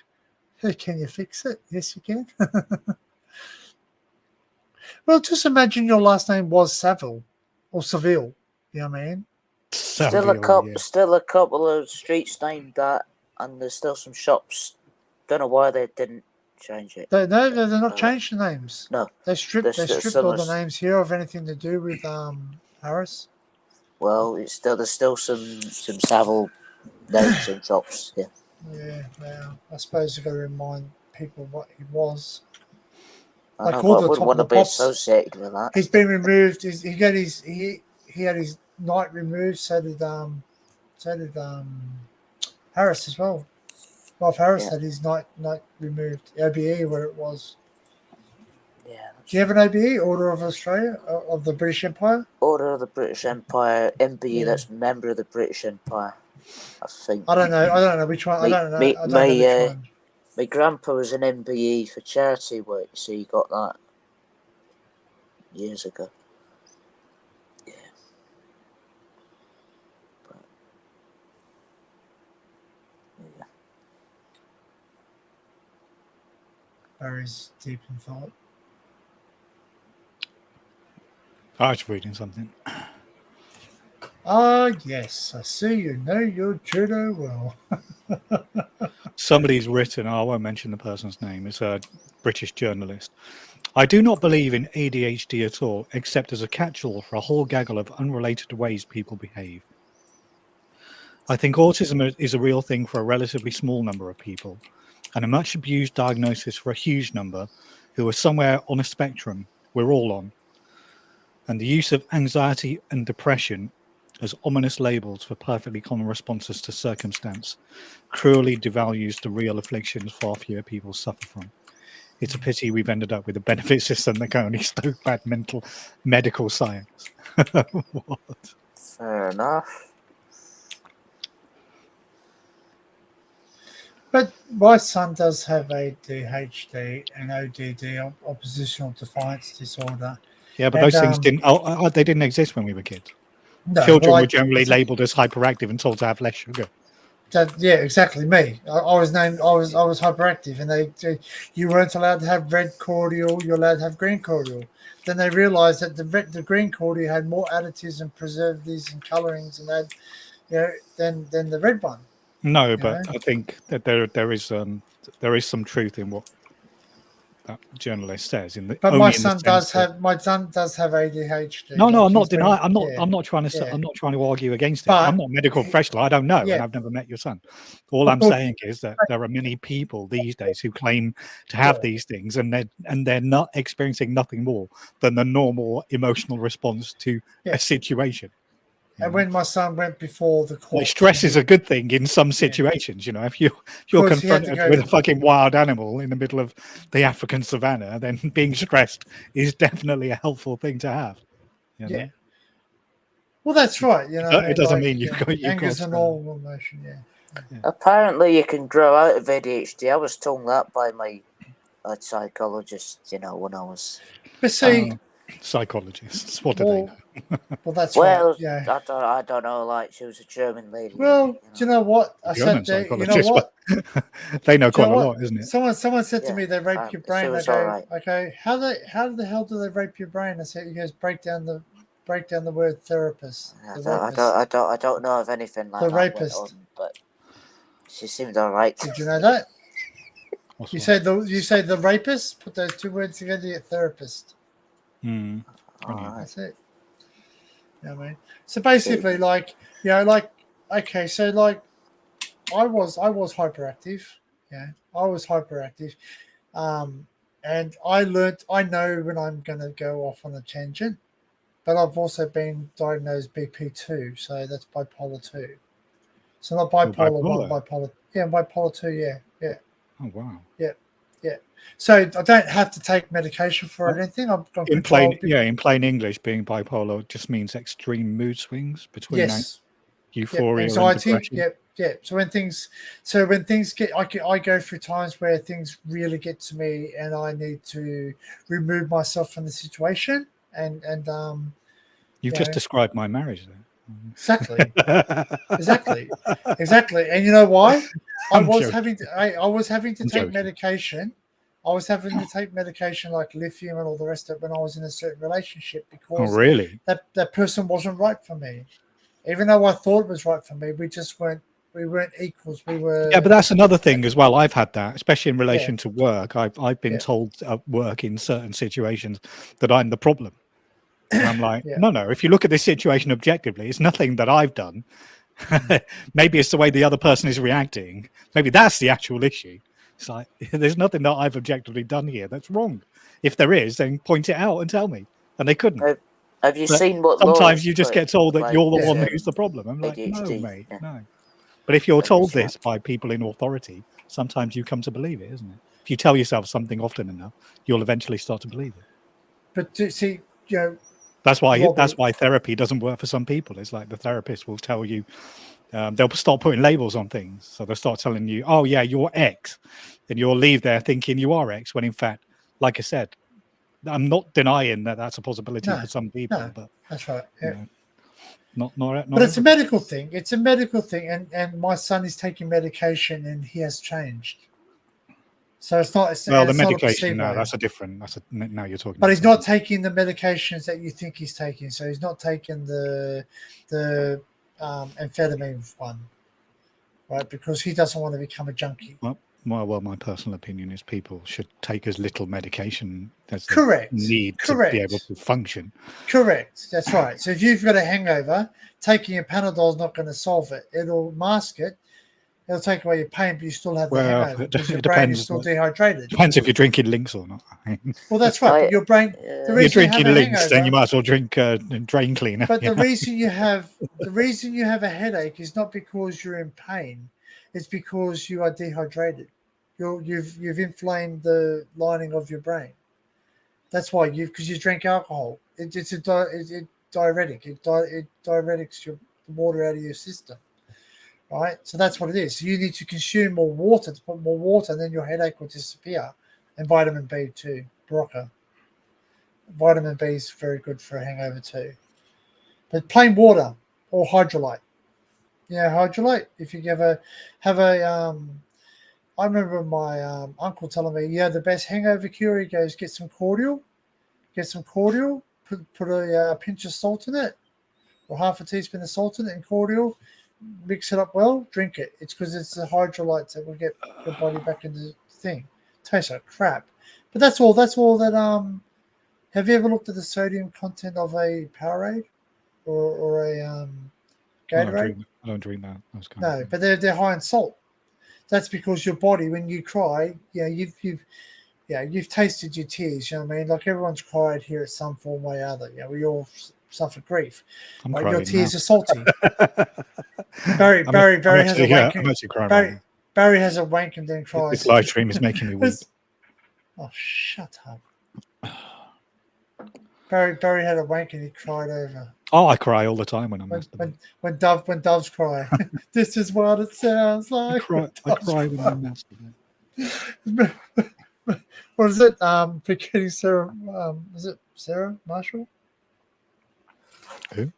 hey, can you fix it? Yes, you can. Well, just imagine your last name was Saville or Seville. You know what I mean? Still a couple of streets named that, and there's still some shops. Don't know why they didn't change it. They're not changed the names. No, they stripped all the names here of anything to do with Harris. Well, there's still some Savile names in shops. Yeah. Yeah. Well, I suppose you've got to remind people what he was. I know, but I wouldn't want to be associated with that. He's been removed. He had his night removed. So did Harris as well. Bob Harris had his night removed. OBE where it was. Yeah. Do you have an OBE, Order of Australia, of the British Empire? Order of the British Empire, MBE. That's member of the British Empire. I think. I don't know which one. I don't know which one. My grandpa was an MBE for charity work, so he got that years ago. Yeah. But, yeah. Barry's deep in thought. I was reading something. Ah, yes. I see you know your judo well. Somebody's written, I won't mention the person's name, it's a British journalist. I do not believe in ADHD at all, except as a catch-all for a whole gaggle of unrelated ways people behave. I think autism is a real thing for a relatively small number of people, and a much abused diagnosis for a huge number who are somewhere on a spectrum we're all on. And the use of anxiety and depression as ominous labels for perfectly common responses to circumstance cruelly devalues the real afflictions far fewer people suffer from. It's a pity we've ended up with a benefit system that can only stoke bad medical science. What? Fair enough. But my son does have ADHD and ODD, oppositional defiance disorder. Yeah, but those things didn't. They didn't exist when we were kids. No, children were generally labelled as hyperactive and told to have less sugar. Yeah, exactly. Me, I was hyperactive, and you weren't allowed to have red cordial. You're allowed to have green cordial. Then they realised that the green cordial had more additives and preservatives and colorings and that, than the red one. No, but I think that there is some truth in what that journalist says. But my son does have ADHD. No, like I'm not he's been- denying. I'm yeah. not trying to. yeah. I'm not trying to argue against it. But I'm not a medical professional. I don't know, yeah. and I've never met your son. All I'm Well, saying is that there are many people these days who claim to have Yeah. these things, and they're not experiencing nothing more than the normal emotional response to Yeah. a situation. And when my son went before the court, Like stress is a good thing in some situations, you know. If you're Because he had to confronted go with to- a fucking wild animal in the middle of the African savannah, then being stressed is definitely a helpful thing to have. You know? Yeah. Well, that's right. You know, It doesn't mean you've got anger's a normal emotion. Yeah. Apparently, you can grow out of ADHD. I was told that by my psychologist. You know, when I was. But see, psychologists, what do they know? Well, that's Well, right. Yeah. I don't know. Like she was a German lady. Well, do you know what I German said? You know psychologists, what? they know Do you quite know a what? lot, isn't it? Someone said to me they rape your she brain. I was go, alright. okay, how the hell do they rape your brain? I said, you guys break down the word therapist. I don't know of anything like The that went rapist. on, but she seemed alright. Did you know that? You say the rapist. Put those two words together. You get therapist. That's it. You know what I mean? So basically, like, you know, like, okay, so like, I was hyperactive. Yeah, I was hyperactive, and I know when I'm going to go off on a tangent, but I've also been diagnosed BP2, so that's bipolar 2. So not bipolar 1, bipolar 2. Yeah. Oh wow. Yeah. So I don't have to take medication for it or anything. I'm in plain English, being bipolar just means extreme mood swings between euphoria anxiety. and depression. Yeah. So when things get, I go through times where things really get to me, and I need to remove myself from the situation. And You've just described my marriage there. Exactly. And you know why? I was having to take medication. I was having to take medication like lithium and all the rest of it when I was in a certain relationship because that person wasn't right for me. Even though I thought it was right for me, we weren't equals. We were. Yeah, but that's another thing as well. I've had that, especially in relation to work. I've been told at work in certain situations that I'm the problem. And I'm like, no. If you look at this situation objectively, it's nothing that I've done. Maybe it's the way the other person is reacting. Maybe that's the actual issue. It's like, there's nothing that I've objectively done here that's wrong. If there is, then point it out and tell me. And they couldn't. Have you seen what? Sometimes you just get told that you're the one who's the problem. I'm like, no, mate, no. But if you're told this by people in authority, sometimes you come to believe it, isn't it? If you tell yourself something often enough, you'll eventually start to believe it. But see, you know, that's why therapy doesn't work for some people. It's like the therapist will tell you, they'll start putting labels on things. So they'll start telling you, oh yeah, you're X. And you'll leave there thinking you are X, when in fact, like I said, I'm not denying that that's a possibility for some people. But that's right. Yeah. You know, but it's a medical thing. It's a medical thing. And my son is taking medication and he has changed. So it's not. The medication. No, that's a different. Now you're talking. But he's not taking the medications that you think he's taking. So he's not taking the amphetamine one, right? Because he doesn't want to become a junkie. Well, my personal opinion is people should take as little medication as they need to be able to function. Correct. That's right. So if you've got a hangover, taking a Panadol is not going to solve it. It'll mask it. It'll take away your pain, but you still have the hangover because your brain is still dehydrated. Depends if you're drinking Lynx or not. Well, that's right. But your brain. You're drinking Lynx, then you might as well drink drain cleaner. But the reason you have a headache is not because you're in pain. It's because you are dehydrated. You've inflamed the lining of your brain. That's why because you drink alcohol. It's a diuretic. It diuretics the water out of your system. Right, so that's what it is. So you need to consume more water to put more water, and then your headache will disappear. And vitamin B too, Barocca. Vitamin B is very good for a hangover too. But plain water or hydrolyte. Hydrolyte. If you have a I remember my uncle telling me, the best hangover cure. He goes, get some cordial, put a pinch of salt in it, or half a teaspoon of salt in it and cordial. Mix it up well, drink it. It's because it's the hydrolytes that will get your body back into the thing. Tastes like crap, But that's all. That's all that. Have you ever looked at the sodium content of a Powerade or a Gatorade? I don't drink that. Those kind No, but they're high in salt. That's because your body, when you cry, you've tasted your tears. You know what I mean? Like everyone's cried here at some form way or other. You know, we all suffer grief. I'm Like crying your tears now. are salty. Barry has a wank. I'm actually crying right now. Barry has a wank and then cries. This live stream is making me weep. Oh, shut up. Barry had a wank and he cried over. Oh, I cry all the time when I'm masturbating. When doves cry. This is what it sounds like. I cry when I'm masturbating. What is it? Forgetting Sarah. Is it Sarah Marshall? Who?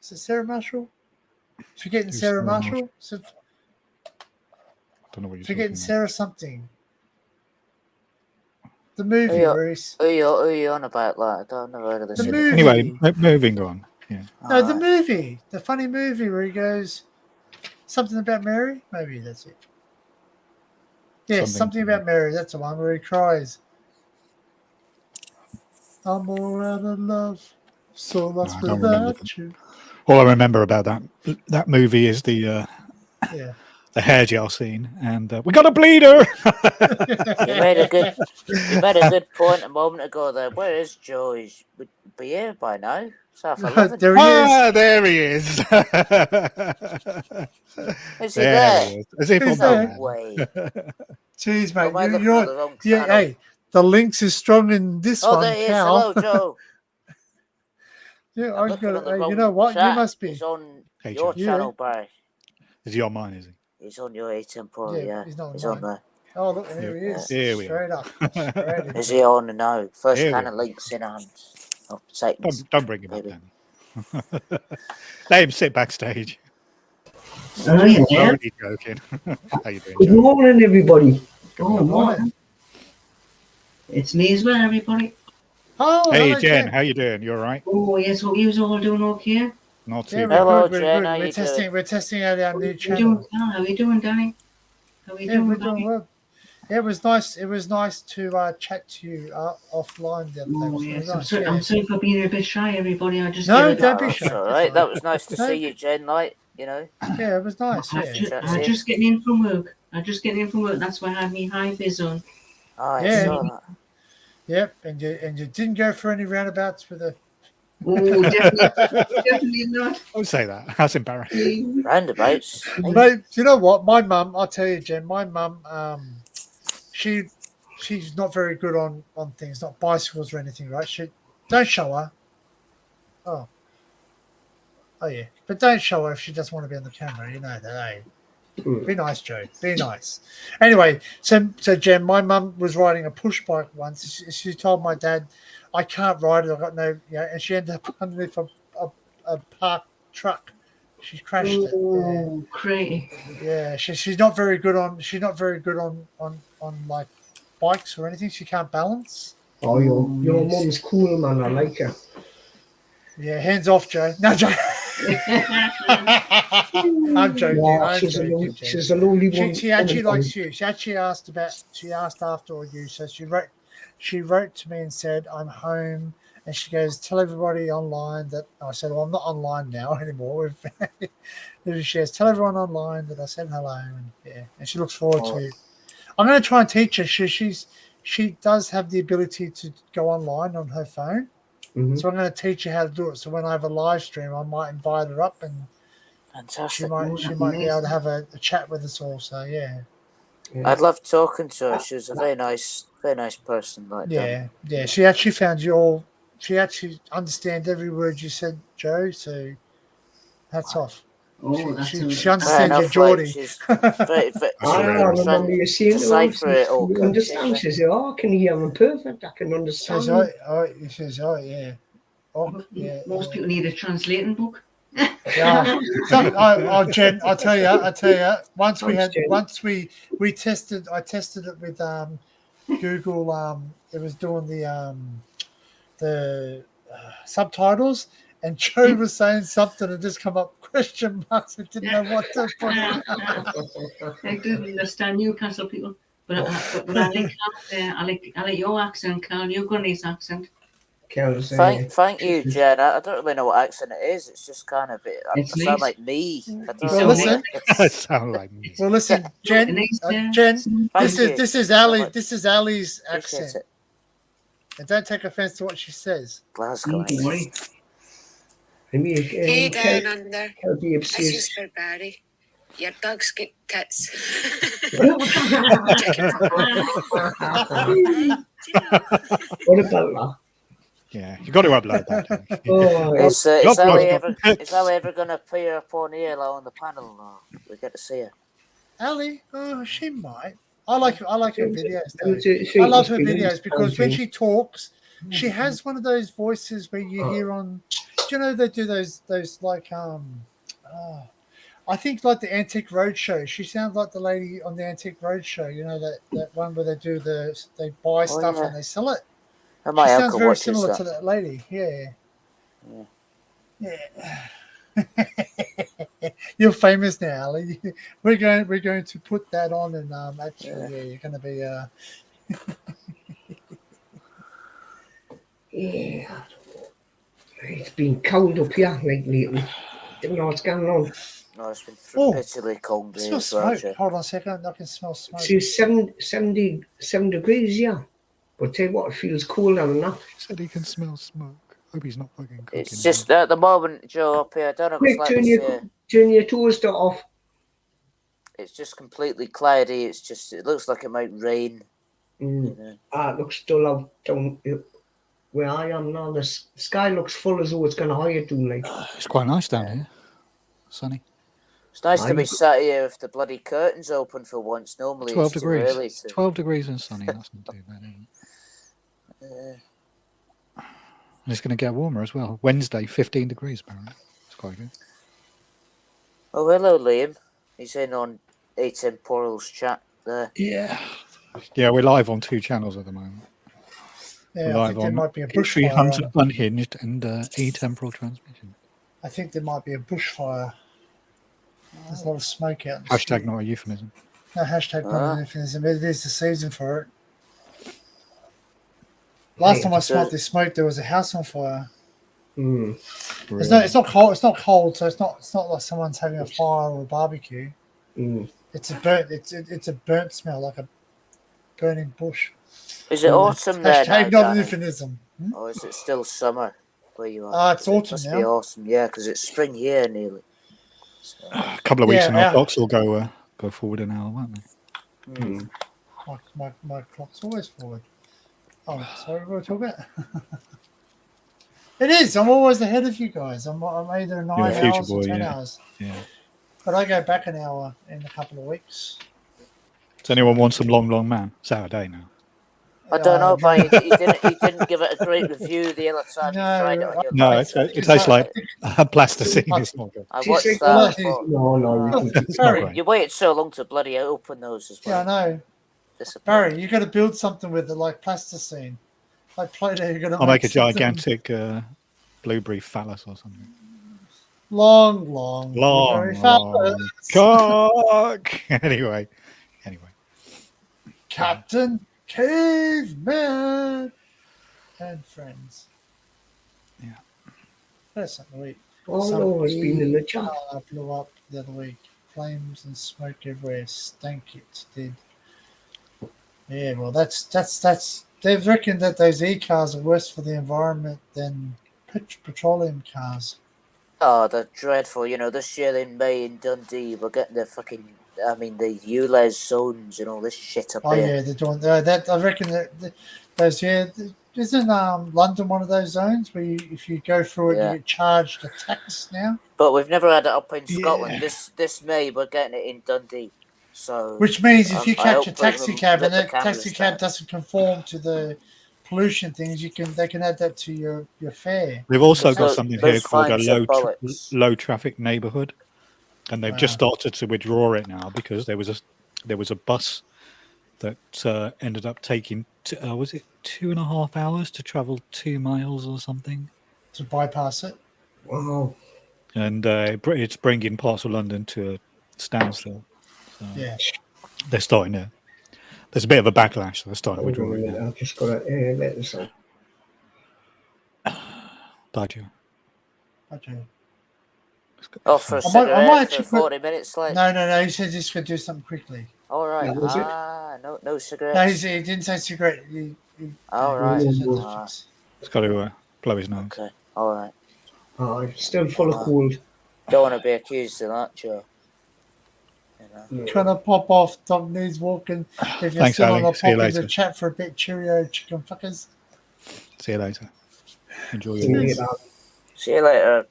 Is it Sarah Marshall? Forgetting Who's Sarah Sarah Marshall? I don't know what you're Forgetting talking Sarah something. The movie, Reese. Who you on about? Like, I don't know heard of this. The movie. Anyway, moving on. Yeah. No, the movie. The funny movie where he goes, something about Mary? Maybe that's it. Yes, something about Mary. That's the one where he cries. I'm all out of love, so lost I don't remember without you. All I remember about that movie is the the hair gel scene, and we got a bleeder. You made a good point a moment ago there. Where is Joe? He would be here by now. It's half 11. There he is. There he is. Is he there? He is. As if He's I'm there. mad. Way. Jeez, Am I mate. looking at the wrong channel? Hey, the links is strong in this Oh, one, there he is. Cal. Hello, Joe. Yeah, I'm looking at the you wrong know what? chat. You must be. He's on Hey, your Joe. channel, Barry. Is he on mine? Is he? He's on your A-Tempo, yeah. He's not He's on on there. Oh, look, here he is. Here we Straight are. up. Straight in. Is he on now? First Here kind we of are. links in hand. Oh, Satan's. Don't bring him up, Maybe. Danny. Let him sit backstage. Oh, yeah. I'm only joking. How you doing, Good Joe? morning, everybody. Oh, Good morning. morning. It's me as well, everybody. Oh, Hey, hello, Jen. How you doing? You all right? Oh, yes, hope you all doing okay. Not Yeah, too we're bad. Hello, good. We're Jen, good. how We're you testing. doing? We're testing out our new How you channel. doing, Cal? How you doing, Danny? How you Yeah, doing, we're doing Barry? well. Yeah, it was nice. It was nice to chat to you offline the other day. Oh, It was yes. nice, I'm sorry for being a bit shy, everybody. I just No, get don't be That's shy. all That's right. all That right. was nice to No. see you, Jen. Like, you know. Yeah, it was nice. I'm Yeah. just getting in from work. That's why I had me high vis on. Oh, I Yeah. saw that. Yep. And you didn't go for any roundabouts with a. Oh, definitely not. Don't say that. That's embarrassing. Roundabouts. Mate, you know what? My mum, I'll tell you, Jen. My mum, she's not very good on things, not bicycles or anything, right? She don't show her. Oh yeah, but don't show her if she doesn't want to be on the camera. You know that, eh? Be nice, Joe. Be nice. Anyway, so Jen, my mum was riding a push bike once. She told my dad, "I can't ride it. I've got no," and she ended up underneath a parked truck. She crashed it. Oh, crazy. Yeah, she's not very good on. She's not very good on like bikes or anything. She can't balance. Oh, your mum's cool, man. I like her. Yeah, hands off, Joe. No, Joe. I'm joking. Yeah, I'm she's joking. she's a lovely woman. She actually likes you. She actually asked after you. So she wrote to me and said, "I'm home." And she goes, "Tell everybody online that." I said, "Well, I'm not online now anymore." She goes, "Tell everyone online that I said hello." And yeah, and she looks forward to it. I'm going to try and teach her. She does have the ability to go online on her phone. Mm-hmm. So I'm going to teach her how to do it. So when I have a live stream, I might invite her up and Fantastic. she might be able to have a chat with us all. So yeah. I'd love talking to her. She was a very nice person. Like that. Yeah. She actually found you all. She actually understands every word you said, Joe. So hats off. Oh, she understands your Geordie. She's very, I remember you saying to her, you understand. She said, "Oh, can you hear me perfect? I can understand." She says, "Oh, yeah." Oh, yeah. Most people need a translating book. Yeah. Jen, I tell you. Once we tested. I tested it with Google. It was doing the subtitles, and Joe was saying something and just come up question marks. I didn't know what to put. I didn't understand Newcastle people. But I like I like your accent, Carl. You've got a nice accent. Carol's, Thank you, Jen. I don't really know what accent it is. It's just kind of I It's sound nice. like me. I don't Well, know. listen. I sound like me. Well, listen, Jen. Jen, this is Ali. This is Ali's Appreciate accent. it. And don't take offense to what she says. Glasgow. Don't worry. I mean, Hey, down under. Kelby This says, is for Barry. Your dog's got tits. what about that? Yeah, you got to upload that. Oh, Is Ali ever going to appear upon here on the panel? Or we get to see her. Ali, she might. I like her videos. Though. She I love must her be videos nice, because when can't she talks, she has one of those voices where you hear on. Do you know they do those like I think like the Antique Roadshow. She sounds like the lady on the Antique Roadshow. You know that one where they buy stuff and they sell it. And my she uncle sounds very watches similar that. to that lady. Yeah. You're famous now, Ali. We're going to put that on, and actually, you're going to be. Yeah, it's been cold up here lately. Don't know what's going on. No, it's been perpetually cold. Smell smoke. Hold on a second. I can smell smoke. It's 7 degrees, yeah. But tell you what, it feels cooler than that. He said he can smell smoke. Hope he's not fucking cooking. It's just at the moment, Joe, up here. I don't know if Quick, it's like this here. turn your toaster off. It's just completely cloudy. It looks like it might rain. You know. It looks dull out down where I am now. The sky looks full as though it's going to hire to like. It's quite nice down here. Sunny. It's nice to be sat here with the bloody curtains open for once. Normally 12 it's degrees. too early. 12 degrees and sunny. That's not too bad, is it? And it's going to get warmer as well. Wednesday, 15 degrees, apparently. It's quite good. Oh, hello, Liam. He's in on Atemporal's chat there. Yeah. Yeah, we're live on 2 channels at the moment. Yeah, I think there might be a bushfire. Hunter, Unhinged, and Atemporal Transmission. I think there might be a bushfire. There's a lot of smoke out. Hashtag not a euphemism. No, hashtag not a euphemism. It is the season for it. Last time I smelled this smoke, there was a house on fire. It's not cold. It's not cold, so it's not like someone's having a fire or a barbecue. It's a burnt. It's a burnt smell, like a burning bush. Is it autumn there Hashtag now, not an Danny? euphemism. Or is it still summer where you are? It's autumn must now. be autumn, yeah, because it's spring here nearly. So. A couple of weeks and our clocks will go forward an hour, won't they? My clock's always forward. Oh, sorry, what are we talking about? It is. I'm always ahead of you guys. I'm either 9 hours or 10 hours. Yeah. But I go back an hour in a couple of weeks. Does anyone want some long man? Saturday now. I don't know, but he didn't give it a great review the other time. No, it tastes like plasticine. It's not good. I watched that. No. You waited so long to bloody open those as well. Yeah, I know. Barry, you got to build something with it, like plasticine, like Play-Doh. You got to. I'll make a gigantic blueberry phallus or something. Long cock. Anyway. Captain Caveman and friends. Yeah. That's something week. It's been in the chat. Blew up the other week. Flames and smoke everywhere. Stank it did. Yeah, well, that's. They reckon that those e-cars are worse for the environment than petroleum cars. Oh, they're dreadful. You know, this year in May in Dundee, we're getting the fucking. I mean, the ULEZ zones and all this shit up there. Oh yeah, they're doing that. I reckon that those. Yeah, isn't London one of those zones where if you go through it, you get charged a tax now? But we've never had it up in Scotland. This May, we're getting it in Dundee. So, which means if you catch a taxi cab and that taxi cab doesn't conform to the pollution things, they can add that to your fare. We've also got something here called a low traffic neighbourhood, and they've just started to withdraw it now because there was a bus that ended up taking was it 2.5 hours to travel 2 miles or something to bypass it. Wow! And it's bringing parts of London to a standstill. So yeah, they're There's a bit of a backlash, so I started withdrawing. I've just got to let this on. Bye, Joe. Okay. Oh, for a I might cigarette actually for 40 minutes, like. No. He said he's going to do something quickly. All right. That was it? No No, cigarettes. he didn't say cigarette. All right. He said He's got to blow his nose. Okay. All right. Oh, still full of cold. Don't want to be accused of that, Joe. Trying to pop off. Dog needs walking. If you're Thanks, still Ali. on, I'll See you pop in the later. chat for a bit. Cheerio, chicken fuckers. See you later. Enjoy See your you week. later. See you later.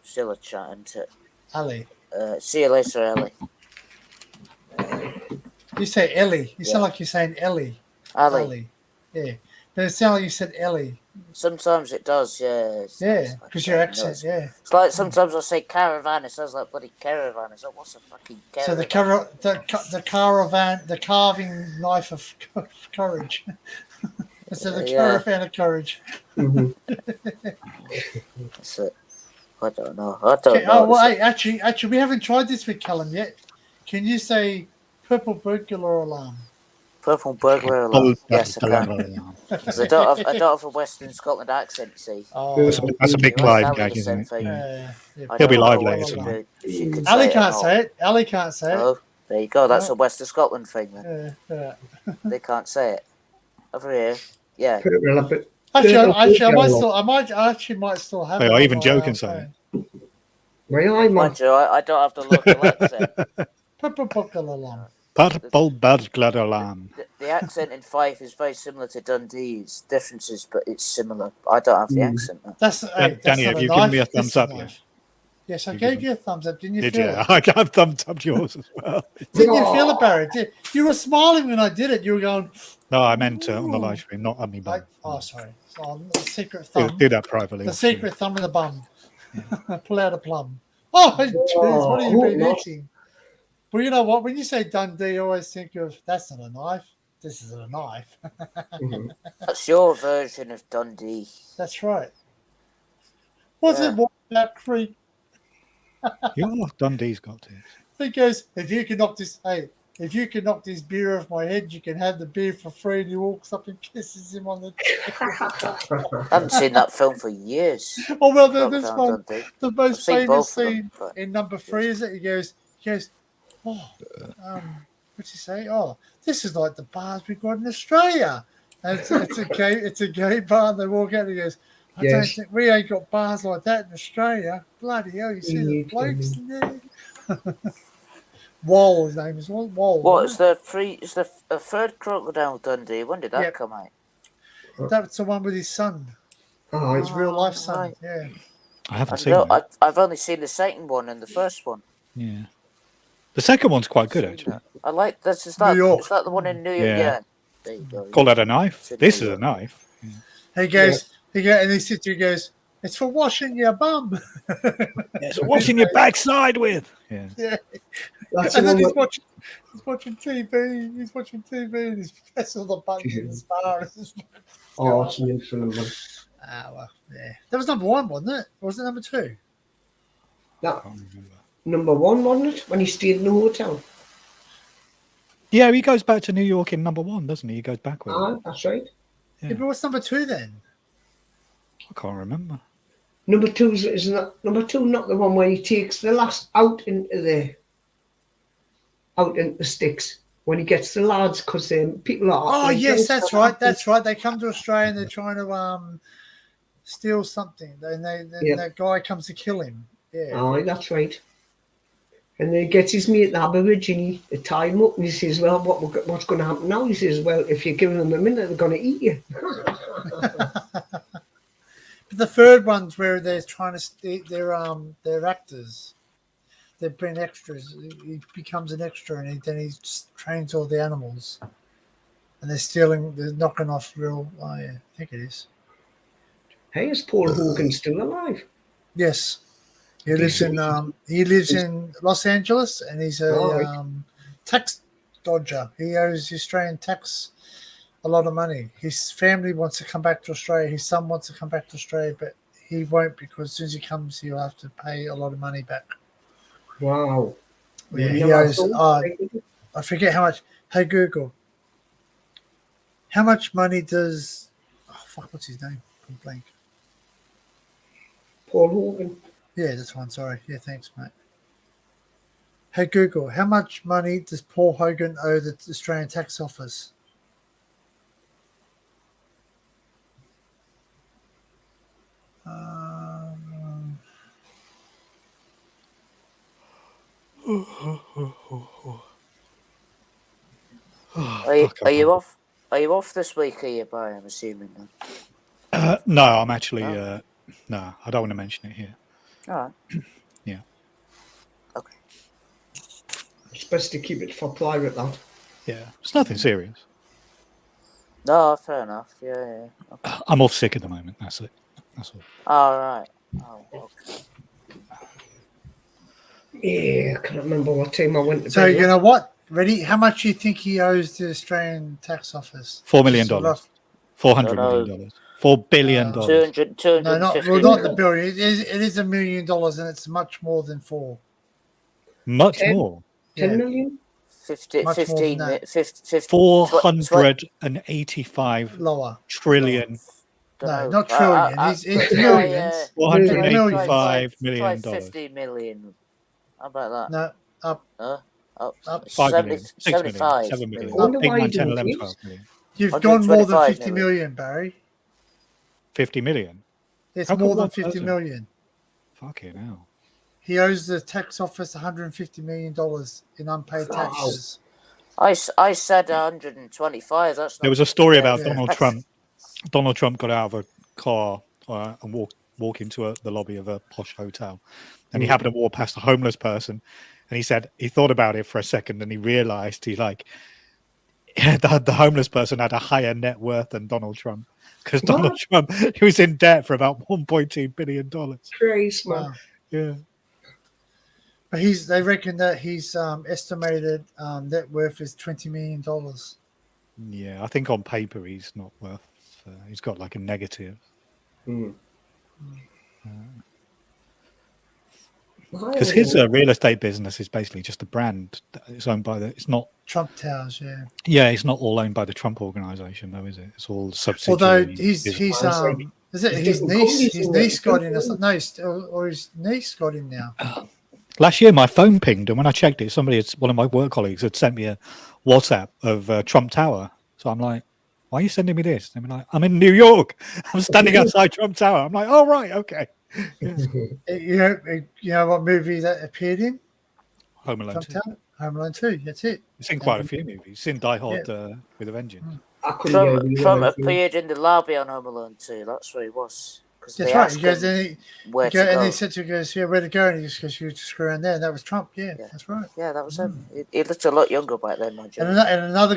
Still a chat, isn't it? Ali. See you later, Ellie. You say Ellie. You Yeah. sound like you're saying Ellie. Ali. Yeah. But it sounded like you said Ellie. Sometimes it does, yeah. Yeah, because your accent, yeah. It's like sometimes I say caravan, it sounds like bloody caravan. It's like, what's a fucking caravan? So the caravan, the carving knife of courage. So the caravan of courage. That's it. I don't know. Oh, well, hey, actually, we haven't tried this with Callum yet. Can you say purple burglar alarm? Purple burglar alarm. Yes, I can. Because I don't have a Western Scotland accent, you see. Oh, that's a big live gag, isn't it? Yeah. He'll be live later tonight. Ali can't say it. Ali can't say it. Oh, there you go. That's a Western Scotland thing, then. Yeah. They can't say it. Over here, yeah. Actually, I might still have it. Oh, even Joe can say it. Mind you, I don't have the local accent. Purple burglar alarm. Purple burglar alarm. The accent in Fife is very similar to Dundee's. Differences, but it's similar. I don't have the accent. That's Danny, have you given me a thumbs up yet? Yes, I gave you a thumbs up. Didn't you Did feel you? it? I got thumbs up yours as well. Didn't you feel it, Barry? You were smiling when I did it. You were going. No, I meant on the live stream, not on me bum. Sorry. So, the secret thumb. Do that privately. The secret thumb in the bum. Pull out a plum. Oh, jeez, what have you been eating? Well, you know what? When you say Dundee, I always think of that's not a knife. This isn't a knife. That's your version of Dundee. That's right. Was it what that creek? Your Dundee's got it. He goes, if you can knock this beer off my head, you can have the beer for free. And he walks up and kisses him on the cheek. I haven't seen that film for years. Oh well, this one, Dundee. the most I've seen famous both of scene them, but- in number 3 is it? He goes, oh, what's he say? Oh, this is like the bars we got in Australia. And it's a gay bar. And they walk out and he goes, I don't think we ain't got bars like that in Australia. Bloody hell, you see the blokes in there. Wall, his name is Wall. What is the third Crocodile Dundee? When did that come out? That's the one with his son. Oh, his real life son. Right. Yeah. I haven't seen that. I've only seen the second one and the first one. Yeah. The second one's quite good, actually. I like this. Is that the one in New York? Yeah. Yeah. There you go. Call that a knife? This is a knife. He goes, and he sits there, he goes, it's for washing your bum. It's for washing your backside with. Yeah. Yeah. That's And then the he's one watching TV. He's watching TV and he's pressing all the buttons in the bar. Oh, it's an infant one. Ah, well, yeah. That was number 1, wasn't it? Or was it number 2? That number 1, wasn't it? When he stayed in the hotel. Yeah, he goes back to New York in number 1, doesn't he? He goes back with it. That's right. Yeah, but what's number 2 then? I can't remember. Number 2 is not the one where he takes the lass out into the sticks when he gets the lads because people are. Oh yes, that's right. That's right. They come to Australia and they're trying to steal something. Then that guy comes to kill him. Yeah. Oh, that's right. And then he gets his mate the Aborigine to tie him up and he says, well, what's going to happen now? He says, well, if you give them a minute, they're going to eat you. But the third one's where they're trying to they're actors. They bring extras. He becomes an extra and then he just trains all the animals. And they're knocking off real. Oh yeah, I think it is. Hey, is Paul Hogan still alive? Yes. He lives in Los Angeles and he's a tax dodger. He owes the Australian tax a lot of money. His family wants to come back to Australia. His son wants to come back to Australia, but he won't because as soon as he comes, he'll have to pay a lot of money back. Wow. Yeah, he owes. I forget how Hey Google, how much money does what's his name? I'm blank. Paul Hogan. Yeah, that's one. Sorry. Yeah, thanks, mate. Hey Google, how much money does Paul Hogan owe the Australian Tax Office? Are you off? Are you off this week? Are you, Barry? I'm assuming. Then? No, I'm actually. No, I don't want to mention it here. All right. Yeah. Okay. It's best to keep it for private, lad. Yeah, it's nothing serious. No, fair enough. Yeah. Okay. I'm off sick at the moment. That's it. That's all. All right. Oh, okay. Yeah, I can't remember what time I went to So bed. you know what? Ready? How much do you think he owes the Australian Tax Office? $4 million. $400 No. million. $4 billion. 250 No, not the billion. It is $1 million, and it's much more than 4. Much more. 10 million? 15, 485 lower trillion. No, not trillion. It's millions. $485 million. 50 million. How about that? No, up. Up. 5 million, 6 million, 75 7 million, million. 8, 9, 10, 11, 12 million. You've gone more than 50 million. million, Barry. 50 million? It's How come more than one 50 person? million. Fucking hell. He owes the tax office $150 million in unpaid taxes. I said 125. That's not There was a story fair. about Donald Trump. Donald Trump got out of a car and walk into the lobby of a posh hotel, and he happened to walk past a homeless person, and he said he thought about it for a second, and he realized the homeless person had a higher net worth than Donald Trump, because Donald Trump, he was in debt for about $1.2 billion. Crazy, man. Wow. Yeah. But they reckon that his estimated net worth is $20 million. Yeah, I think on paper he's not worth. He's got like a negative. Because his real estate business is basically just a brand. It's owned by it's not Trump Towers. Yeah. Yeah, it's not all owned by the Trump organization, though, is it? It's all subsidiary. Although his niece got in, or his niece got in now. Last year, my phone pinged, and when I checked it, one of my work colleagues had sent me a WhatsApp of Trump Tower. So I'm like, why are you sending me this? I mean, like, I'm in New York. I'm standing outside Trump Tower. I'm like, oh, right, okay. Yeah. You know what movie that appeared in? Home Alone 2. Home Alone 2, that's it. It's in quite a few movies. It's in Die Hard with a Vengeance. Trump appeared in the lobby on Home Alone 2. That's where he was. That's right. He goes, and he said to him, goes, yeah, where to go? And he just goes, you just go around there. And that was Trump. Yeah, that's right. Yeah, that was him. He looked a lot younger back then, man. And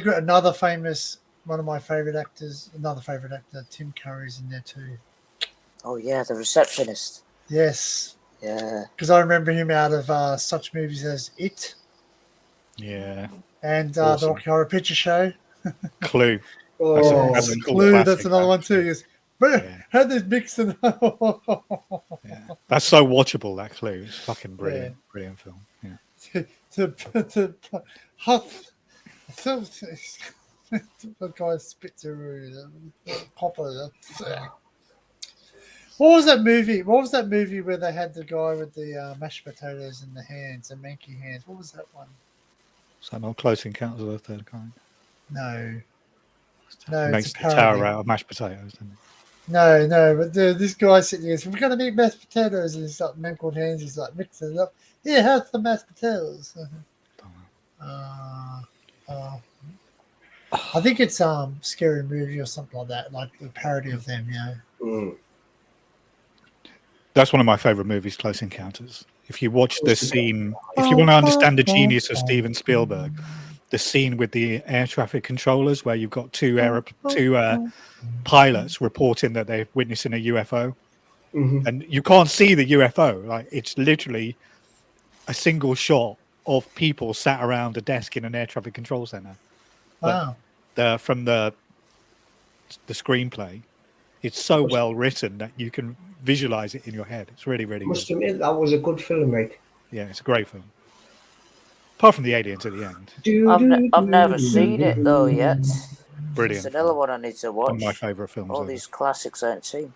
another famous, one of my favorite actors, Tim Curry's in there too. Oh, yeah, the receptionist. Yes. Yeah. Because I remember him out of such movies as It. Yeah. And awesome. the Rocky Horror Picture Show. Clue. That's a Clue. Classic, that's another one too. How this mixing? That's so watchable. That Clue. It's fucking brilliant. Yeah. Brilliant film. Yeah. The guy spits through popper. What was that movie? What was that movie where they had the guy with the mashed potatoes in the hands, the manky hands? What was that one? Is that not Close Encounters of the Third Kind? No. It makes the tower out of mashed potatoes, doesn't it? No, but this guy sitting here, so we're going to make mashed potatoes, and he's like mangled hands, he's like mixing it up. Yeah, how's the mashed potatoes? I think it's Scary Movie or something like that, like the parody of them, That's one of my favorite movies, Close Encounters. If you watch this scene, if you want to understand the genius of Steven Spielberg, the scene with the air traffic controllers where you've got two pilots reporting that they're witnessing a UFO, and you can't see the UFO. Like, it's literally a single shot of people sat around a desk in an air traffic control center. Wow. From the screenplay, it's so well written that you can visualize it in your head. It's really, really Must good. admit, that was a good film, mate. Yeah, it's a great film. Apart from the aliens at the end. I've never seen it though yet. Brilliant. It's another one I need to watch. One of my favourite films. All ever. these classics I haven't seen.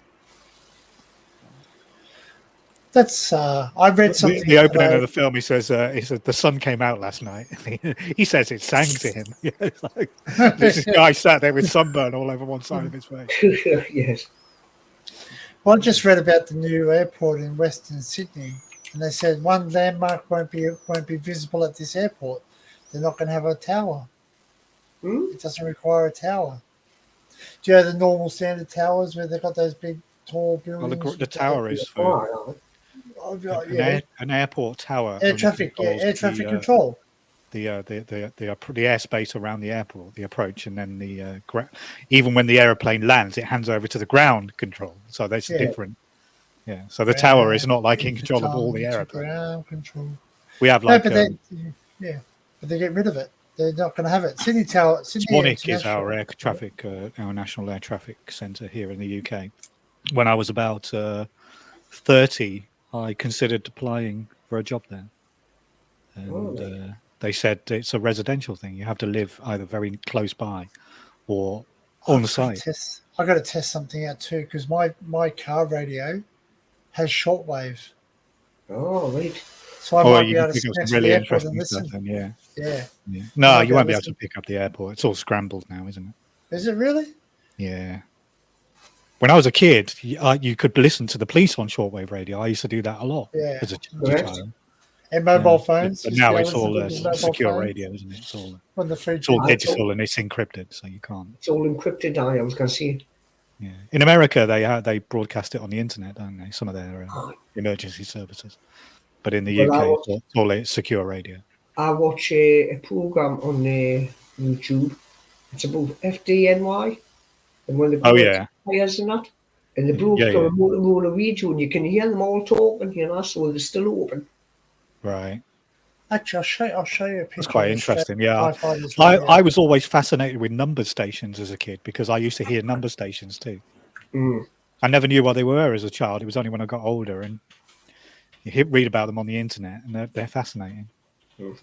That's I read something. The opening of the film, he said the sun came out last night. He says it sang to him. It's like, this guy sat there with sunburn all over one side of his face. Yes. Well, I just read about the new airport in Western Sydney, and they said one landmark won't be visible at this airport. They're not going to have a tower. It doesn't require a tower. Do you know the normal standard towers where they've got those big tall buildings? Well, the tower is for an airport tower. Air traffic control. The airspace around the airport, the approach, and then the even when the airplane lands, it hands over to the ground control. So that's different. Yeah. So the tower is not like in control of all the airplanes. Ground control. We have like but they get rid of it. They're not going to have it. Sydney Tower. Swanwick is our air traffic, our national air traffic centre here in the UK. When I was about 30, I considered applying for a job there, and they said it's a residential thing. You have to live either very close by or on the site. I got to test something out too because my car radio has shortwave. Oh, right. So I might be able to connect to the airport and listen. Yeah. No, you won't be able to pick up the airport. It's all scrambled now, isn't it? Is it really? Yeah. When I was a kid, you could listen to the police on shortwave radio. I used to do that a lot as a child. And mobile phones. But now it's all secure radio, isn't it? It's all digital and it's encrypted, so you can't. It's all encrypted. I was going to see. Yeah. In America, they broadcast it on the internet, don't they? Some of their emergency services. But in the UK, it's all secure radio. I watch a program on YouTube. It's about FDNY. And when the players and that. And the broke got a Motorola radio and you can hear them all talking, so they're still open. Right. Actually, I'll show you a picture. It's quite interesting, yeah. I was always fascinated with number stations as a kid because I used to hear number stations too. I never knew what they were as a child. It was only when I got older and you read about them on the internet and they're fascinating. Dear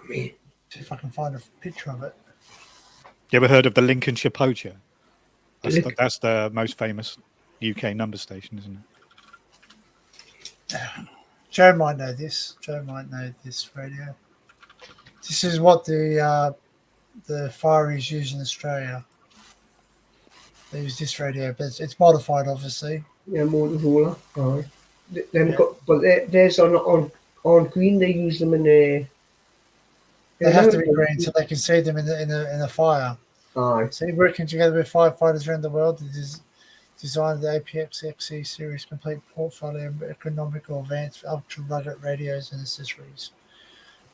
me. See if I can find a picture of it. You ever heard of the Lincolnshire Poacher? That's the most famous UK number station, isn't it? Joe might know this. Joe might know this radio. This is what the Fireys use in Australia. They use this radio, but it's modified, obviously. Yeah, Motorola. Right. But there's on green. They use them in a. They have to be green so they can see them in a fire. Aye. So working together with firefighters around the world, it is designed the APX XE series complete portfolio of economical advanced ultra rugged radios and accessories.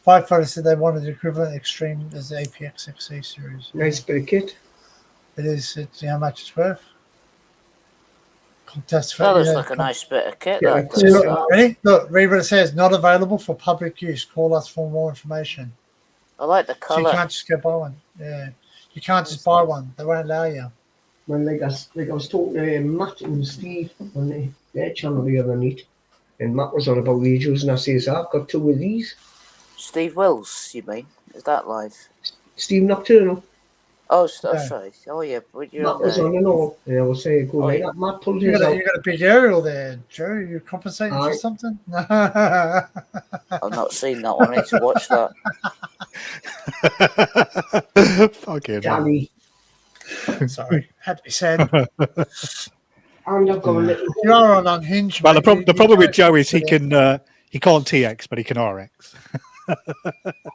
Firefighters said they wanted the equivalent extreme as the APX XE series. Nice bit of kit. It is. It's how much it's worth. That looks like a nice bit of kit. Yeah, ready? Look, read what it says. Not available for public use. Call us for more information. I like the colour. So you can't just go buy one. Yeah, you can't just buy one. They won't allow you. Well, like I was talking to Matt and Steve on their channel the other night, and Matt was on about radios, and I says, I've got 2 of these. Steve Wills, you mean? Is that live? Steve Nocturnal. Oh, sorry. Oh, yeah. Matt was on and all. And I was saying, go ahead. Matt pulled his out. You got a big aerial there, Joe. You're compensating for something? I've not seen that one. I need to watch that. Fucking Danny. Sorry, had to be said. And I've got a little. You are on Unhinged. Well, the problem with Joe is he can't TX, but he can RX.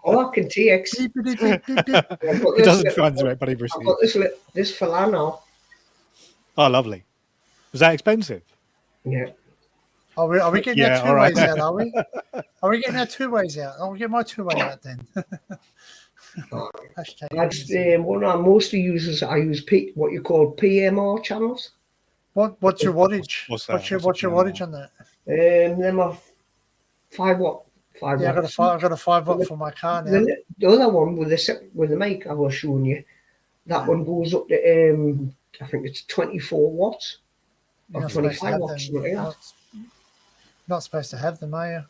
Oh, I can TX. He doesn't transmit, but he receives. I've got this fella now. Oh, lovely. Was that expensive? Yeah. Are we getting our 2 ways out, are we? Are we getting our 2 ways out? I'll get my 2-way out then. One I mostly use is I use what you call PMR channels. What's your wattage? What's your wattage on that? Them are 5 watt. 5 yeah, watts. I've got a 5 watt for my car now. The other one with the mic I was showing you, that one goes up to I think it's 24 watts or 25 watts. Not supposed to have them, are you?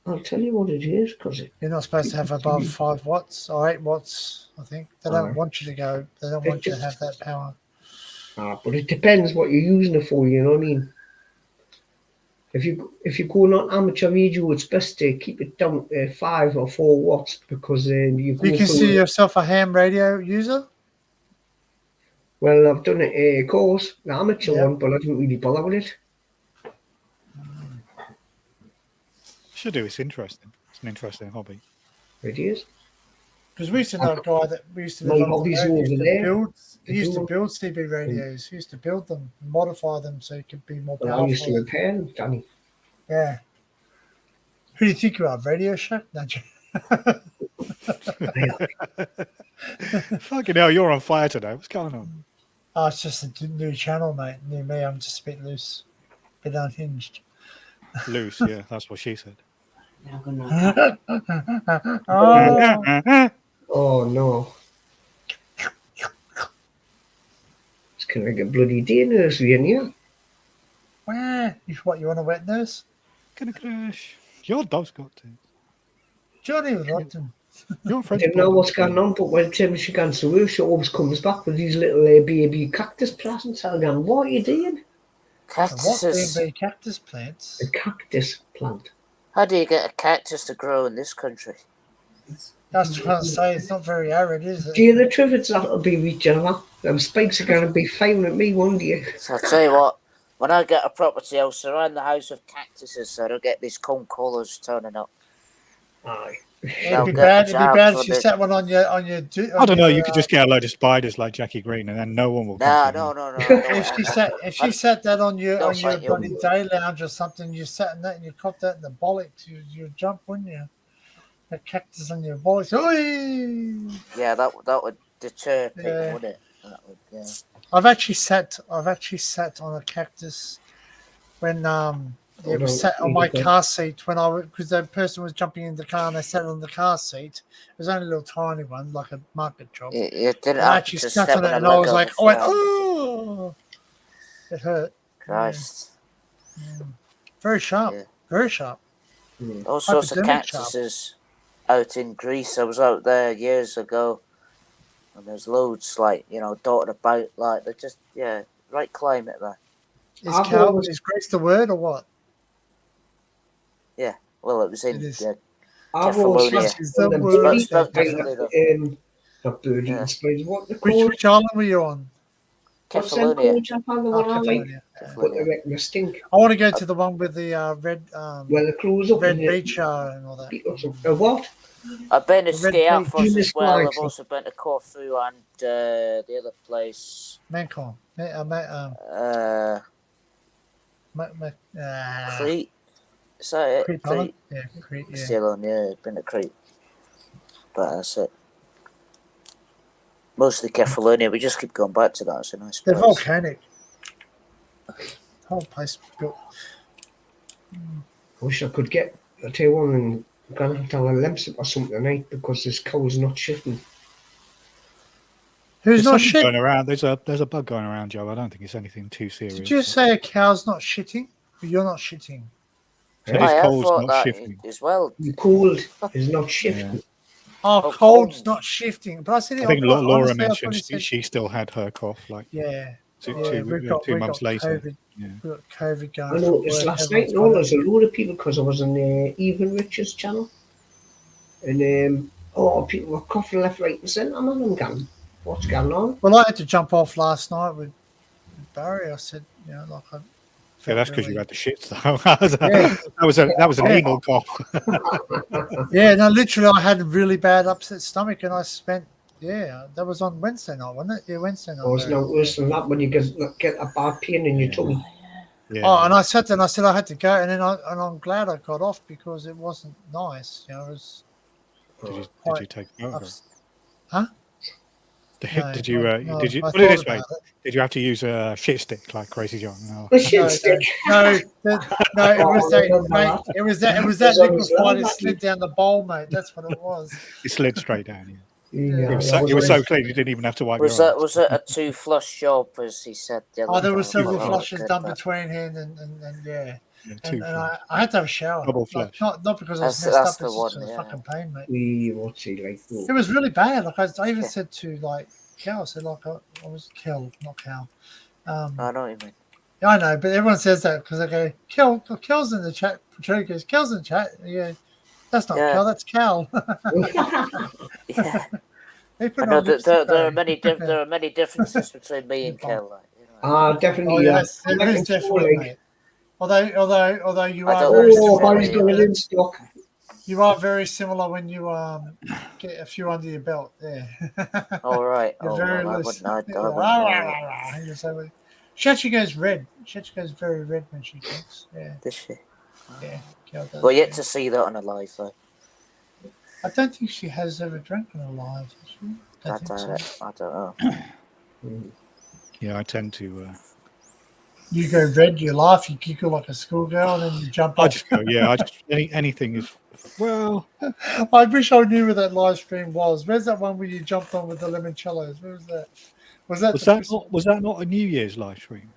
I'll tell you what it is, because You're not supposed to have above 5 watts or 8 watts, I think. They don't want you to go. They don't want you to have that power. But it depends what you're using it for, you know what I mean? If you're going on amateur radio, it's best to keep it down to 5 or 4 watts, because you consider yourself a ham radio user? Well, I've done a course, an amateur one, but I didn't really bother with it. Should do. It's interesting. It's an interesting hobby. It is. Because we used to know a guy that we used to My live on hobbies the road. over there. He used to build CB radios. He used to build them, modify them so he could be more powerful. I used to repair them, Danny. Yeah. Who do you think you are, Radio Shack? No, Fucking hell, you're on fire today. What's going on? Oh, it's just a new channel, mate. Near me, I'm just a bit loose, a bit unhinged. Loose, yeah, that's what she said. Oh no. It's kind of like a bloody day nursery in here. Where? What, you want a wet nurse? Gonna crash. Your dog's got to. Johnny Rotten. Your I don't know what's going on, but when time she gone to work, she always comes back with these little baby cactus plants. I'm going, what are you doing? Cactuses. What cactus plants? A cactus plant. How do you get a cactus to grow in this country? That's what I say. It's not very arid, is it? Do you know the trivets that'll be reaching out? Them spikes are going to be firing at me one day. So I'll tell you what, when I get a property, I'll surround the house with cactuses so I don't get these cone colours turning up. Aye. It'd be bad if you set one on your. I don't know. You could just get a load of spiders like Jackie Green, and then no one will. No. If she set that on your bloody day lounge or something, you sat in that and you caught that in the bollocks, you jump, wouldn't you? A cactus on your bollocks. Oi! Yeah, that would deter people, wouldn't it? That would, yeah. I've actually sat on a cactus when it was sat on my car seat when because the person was jumping in the car and they sat on the car seat. It was only a little tiny one, like a market job. It didn't I actually sat on it and I was like, oh, it hurt. Christ. Yeah. Very sharp. Yeah. Very sharp. All sorts of cactuses out in Greece. I was out there years ago, and there's loads dotted about. Like they're just right climate there. Is Greece the word or what? Yeah, well, it was in Kefalonia. Which island were you on? Kefalonia. I want to go to the one with the red red beach and all that. What? I've been to Skiathos as well. I've also been to Corfu and the other place. Mancon. Crete. Is that it? Crete. Yeah, Crete. Yeah. Still on, been to Crete. But that's it. Mostly Kefalonia. We just keep going back to that. It's a nice place. They're volcanic. Whole place built. I wish I could get. I'll tell you one, and I'm going to have to have a lamp or something tonight because this cow's not shitting. Who's not shitting? Going around. There's a bug going around, Joe. I don't think it's anything too serious. Did you say a cow's not shitting? You're not shitting. So his cold's not shifting as well. The cold is not shifting. Yeah. Oh, cold's not shifting. But I think Laura mentioned she still had her cough. Like two months later. COVID. Yeah. We've got COVID going. I noticed last night. No, there's a load of people because I was on Even Rich's channel, and people were coughing left, right, and centre. Man, I'm going, what's going on? Well, I had to jump off last night with Barry. I said, that's because you had the shits though. that was an anal cough. Yeah, no, literally, I had a really bad upset stomach, and I spent. Yeah, that was on Wednesday night, wasn't it? Yeah, Wednesday night. Oh, it's no worse than that when you get a bad pain in your tummy. Yeah. Oh, and I sat there and I said I had to go, and then I'm glad I got off because it wasn't nice. It was. Did you take over? Huh? Did you put it this way? Did you have to use a shit stick like Crazy John? No. A shit stick? No, it was that, mate. It was that liquefied. It slid down the bowl, mate. That's what it was. It slid straight down. Yeah. It was so clean you didn't even have to wipe was your Was it a 2-flush job, as he said? There were several flushes done between him and yeah. And I had to have a shower. Double Like, flush. not because I was That's- messed that's up, the it's just one, for the yeah. fucking pain, mate. What's he like? Though? It was really bad. Like I even said to like Cal, I said like I was Kel, not Cal. I know what you mean. Yeah, I know, but everyone says that because they go, Kel's in the chat. Patrick goes, Kel's in the chat. Yeah, that's not Yeah. Kel, that's Cal. Yeah. They put I know on that there lipstick, are many there are many differences between me and Kel. Like, you know. Definitely. Oh yes, I there is can feel definitely, like- mate. Although you I are don't- very Oh, similar. Barry's got it in stock. You are very similar when you get a few under your belt. Yeah. All right. You're Oh, very well, I loose. wouldn't. I Rah, wouldn't rah, know. rah, rah. You're so- She actually goes red. She actually goes very red when she drinks. Yeah. Does she? Yeah. Kel does, Well, yet yeah. to see that on a live though. I don't think she has ever drank in her life. Has she? I think don't so. know. I don't know. Yeah, I tend to. You go red, you laugh, you giggle like a schoolgirl, and then you jump I off. just go, yeah. I just anything is. Well, I wish I knew where that live stream was. Where's that one where you jumped on with the limoncellos? Where was that? Was that not a New Year's live stream?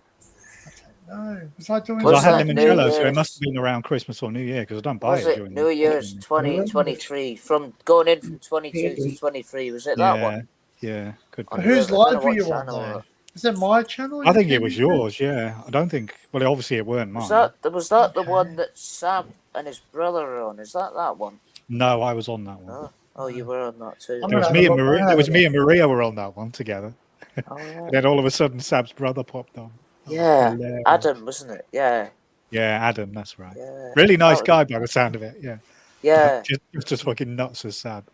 No, was I doing? Because I had that limoncello, New so it Year's? must have been around Christmas or New Year because I don't buy Was it it during New Year's 2023? From going in from 22 to 23, was it that one? Yeah, could be. Whose I don't know live were what you on channel there? it- Is it my channel? I you think it came was into? yours. Yeah, I don't think. Well, obviously it weren't mine. Was that the one that Sam and his brother are on? Is that one? No, I was on that one. Oh, you were on that too. I'm It was gonna me have and a look, Maria. I'm It gonna was have me and Maria were on that one together. Oh, yeah. And then all of a sudden, Sab's brother popped on. Yeah, hilarious. Adam, wasn't it? Yeah, Yeah, Adam. That's right. yeah. Really nice That- guy by the sound of it. Yeah. Yeah. Just as fucking nuts as Sab.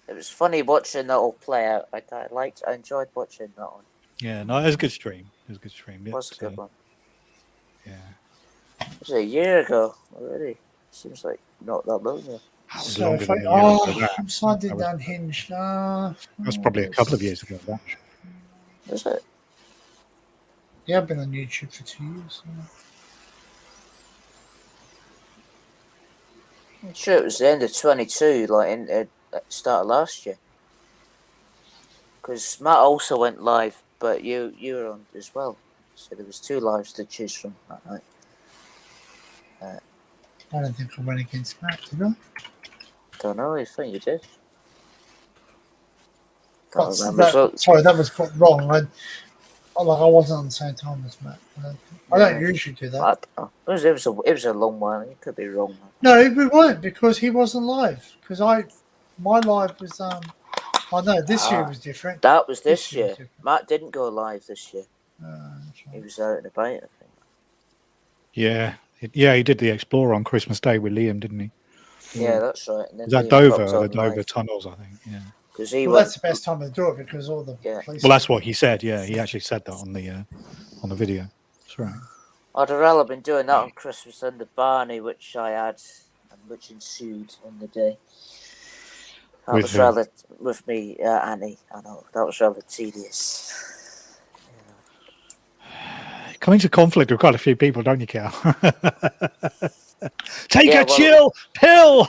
It was funny watching that all play out. I enjoyed watching that one. Yeah, no, it was a good stream. It was a good stream. It was a good one. Yeah. It was a year ago already. Seems like not that long ago. That was So longer if I, than a year ago, that. I'm signed That in was- Unhinged. That's probably a couple of years ago. That. Is it? Yeah, I've been on YouTube for 2 years. I'm sure it was the end of 22, like in at the start of last year. Because Matt also went live, but you were on as well. So there was 2 lives to choose from that night. I don't think I went against Matt, did I? Don't know. I think you did. What's Can't remember. that? Sorry, that was put wrong. I wasn't on the same time as Matt. I don't usually do that. I don't know. It was a long one. You could be wrong. No, we weren't because he wasn't live. Because my live was I know this year was different. That was this year year. was different. Matt didn't go live this year. He was out and about, I think. Yeah. Yeah, he did the Explorer on Christmas Day with Liam, didn't he? Yeah, that's right. And then Was that Liam Dover popped or the on Dover live. tunnels, I think? Yeah. Because he Well, went, that's the best time to do it because all the police. Well, that's what he said. Yeah, he actually said that on the video. That's right. I'd rather been doing that on Christmas than the Barney, which I had and which ensued on the day. That With was who? rather with me, Annie. I know that was rather tedious. Come into conflict with quite a few people, don't you, Cal? Take Yeah, a well- chill pill.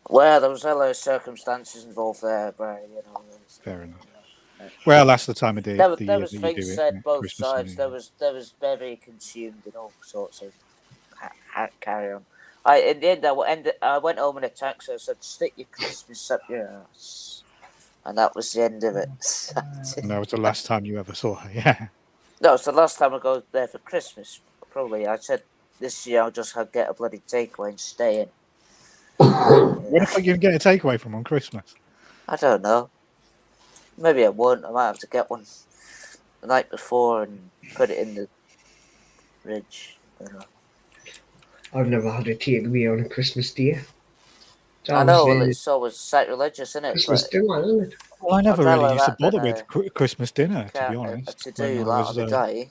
Well, there was a lot of circumstances involved there, Barry. You know. Fair enough. Well, that's the time of day. There the was year that you things do it, said isn't it? both Christmas sides. and There was very consumed in all sorts of carry on. In the end, I went home in a taxi. I said, "Stick your Christmas up your ass," and that was the end of it. And that was the last time you ever saw her. Yeah. That was the last time I go there for Christmas. Probably, I said this year I'll just get a bloody takeaway and stay in. Where the fuck you get a takeaway from on Christmas? I don't know. Maybe I won't. I might have to get one the night before and put it in the fridge. You know. I've never had a takeaway on a Christmas day. I know. Well, it's always sacrilegious, isn't it? Christmas dinner, isn't it? Well, I never I'd rather really used to that bother than with Christmas dinner, to be to honest. do When I that on was, the day.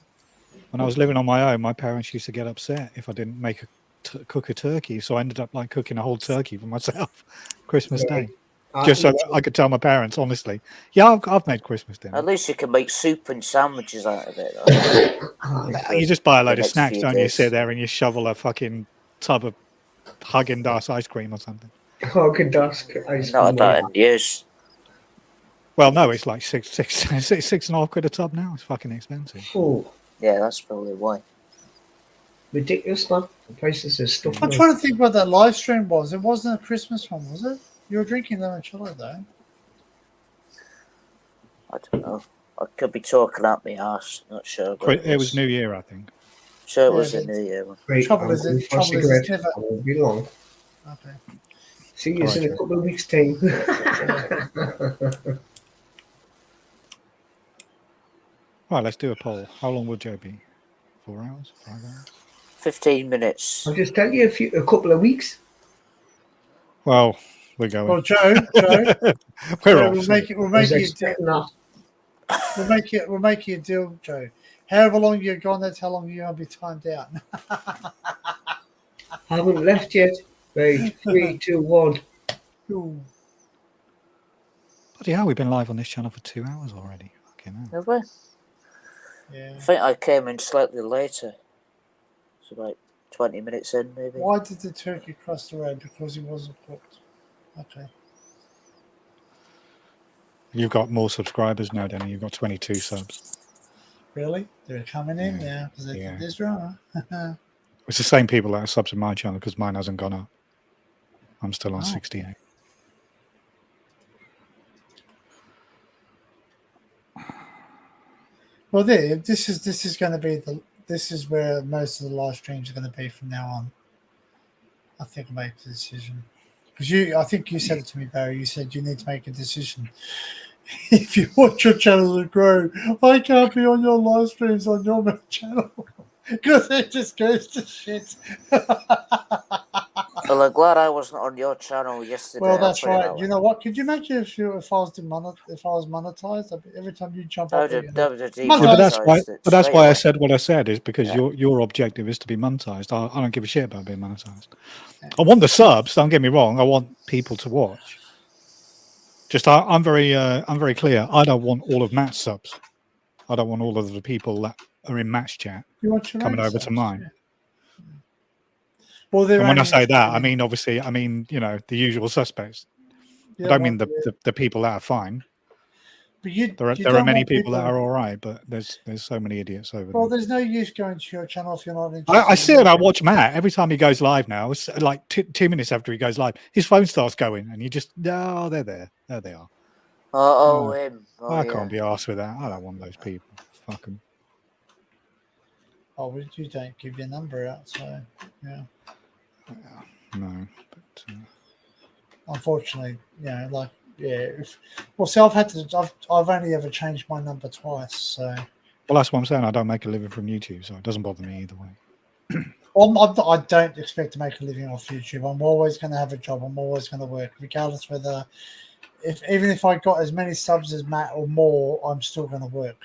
when I was living on my own, my parents used to get upset if I didn't cook a turkey. So I ended up like cooking a whole turkey for myself Christmas Day. Just so that I could tell my parents, honestly, yeah, I've made Christmas dinner. At least you can make soup and sandwiches out of it. Though. You just buy a load The of next snacks, few don't you? days. Sit there and you shovel a fucking tub of Haagen-Dazs ice cream or something. Haagen-Dazs ice Not cream. that in years. Well, no, it's like £6.5 a tub now. It's fucking expensive. Oh, Yeah, that's probably why. ridiculous, man. The prices of stuff. I'm trying to think what that live stream was. It wasn't a Christmas one, was it? You were drinking limoncello though. I don't know. I could be talking out my arse. Not sure. But It was New Year, I think. Sure, it was a New Year one. Right, Trouble is, it's never. I won't be long. Okay. See you in a couple of weeks' time. Right, let's do a poll. How long will Joe be? 4 hours? 5 hours? 15 minutes. I'll just tell you a couple of weeks. Well, we're going. Well, Joe, we're off. We'll make you a deal, Joe. However long you're gone, that's how long you're gonna be timed out. I haven't left yet. Right, 3, 2, 1. Ooh. Bloody hell, we've been live on this channel for 2 hours already. Okay, Have we? Yeah. I think I came in slightly later. It's about 20 minutes in, maybe. Why did the turkey cross the road? Because it wasn't cooked. Okay. You've got more subscribers now, Danny. You've got 22 subs. Really? They're coming in now because they think there's drama. It's the same people that are subs to my channel because mine hasn't gone up. I'm still on 68. Well, this is going to be this is where most of the live streams are going to be from now on. I think I'll make the decision because I think you said it to me, Barry. You said you need to make a decision. If you want your channel to grow, I can't be on your live streams on your channel because it just goes to shit. Well, I'm glad I wasn't on your channel yesterday. Well, that's right. You know what? Could you imagine if I was monetized? Every time you jump up, but that's why I said what I said is because your objective is to be monetized. I don't give a shit about being monetized. I want the subs. Don't get me wrong. I want people to watch. Just I'm very clear. I don't want all of Matt's subs. I don't want all of the people that are in Matt's chat coming over to mine. Yeah. Well, and when I say that, I mean obviously, the usual suspects. I don't mean the people that are fine. But there are many people that are all right, but there's so many idiots over there. Well, there's no use going to your channel if you're not interested. I see it. I watch Matt every time he goes live now. It's like 2 minutes after he goes live, his phone starts going, and you just they're there. There they are. I can't be arsed with that. I don't want those people. Fuck them. Oh, well, you don't give your number out, so yeah. No, but unfortunately, I've only ever changed my number twice, so. Well, that's what I'm saying. I don't make a living from YouTube, so it doesn't bother me either way. I don't expect to make a living off YouTube. I'm always going to have a job. I'm always going to work, regardless whether, even if I got as many subs as Matt or more, I'm still going to work.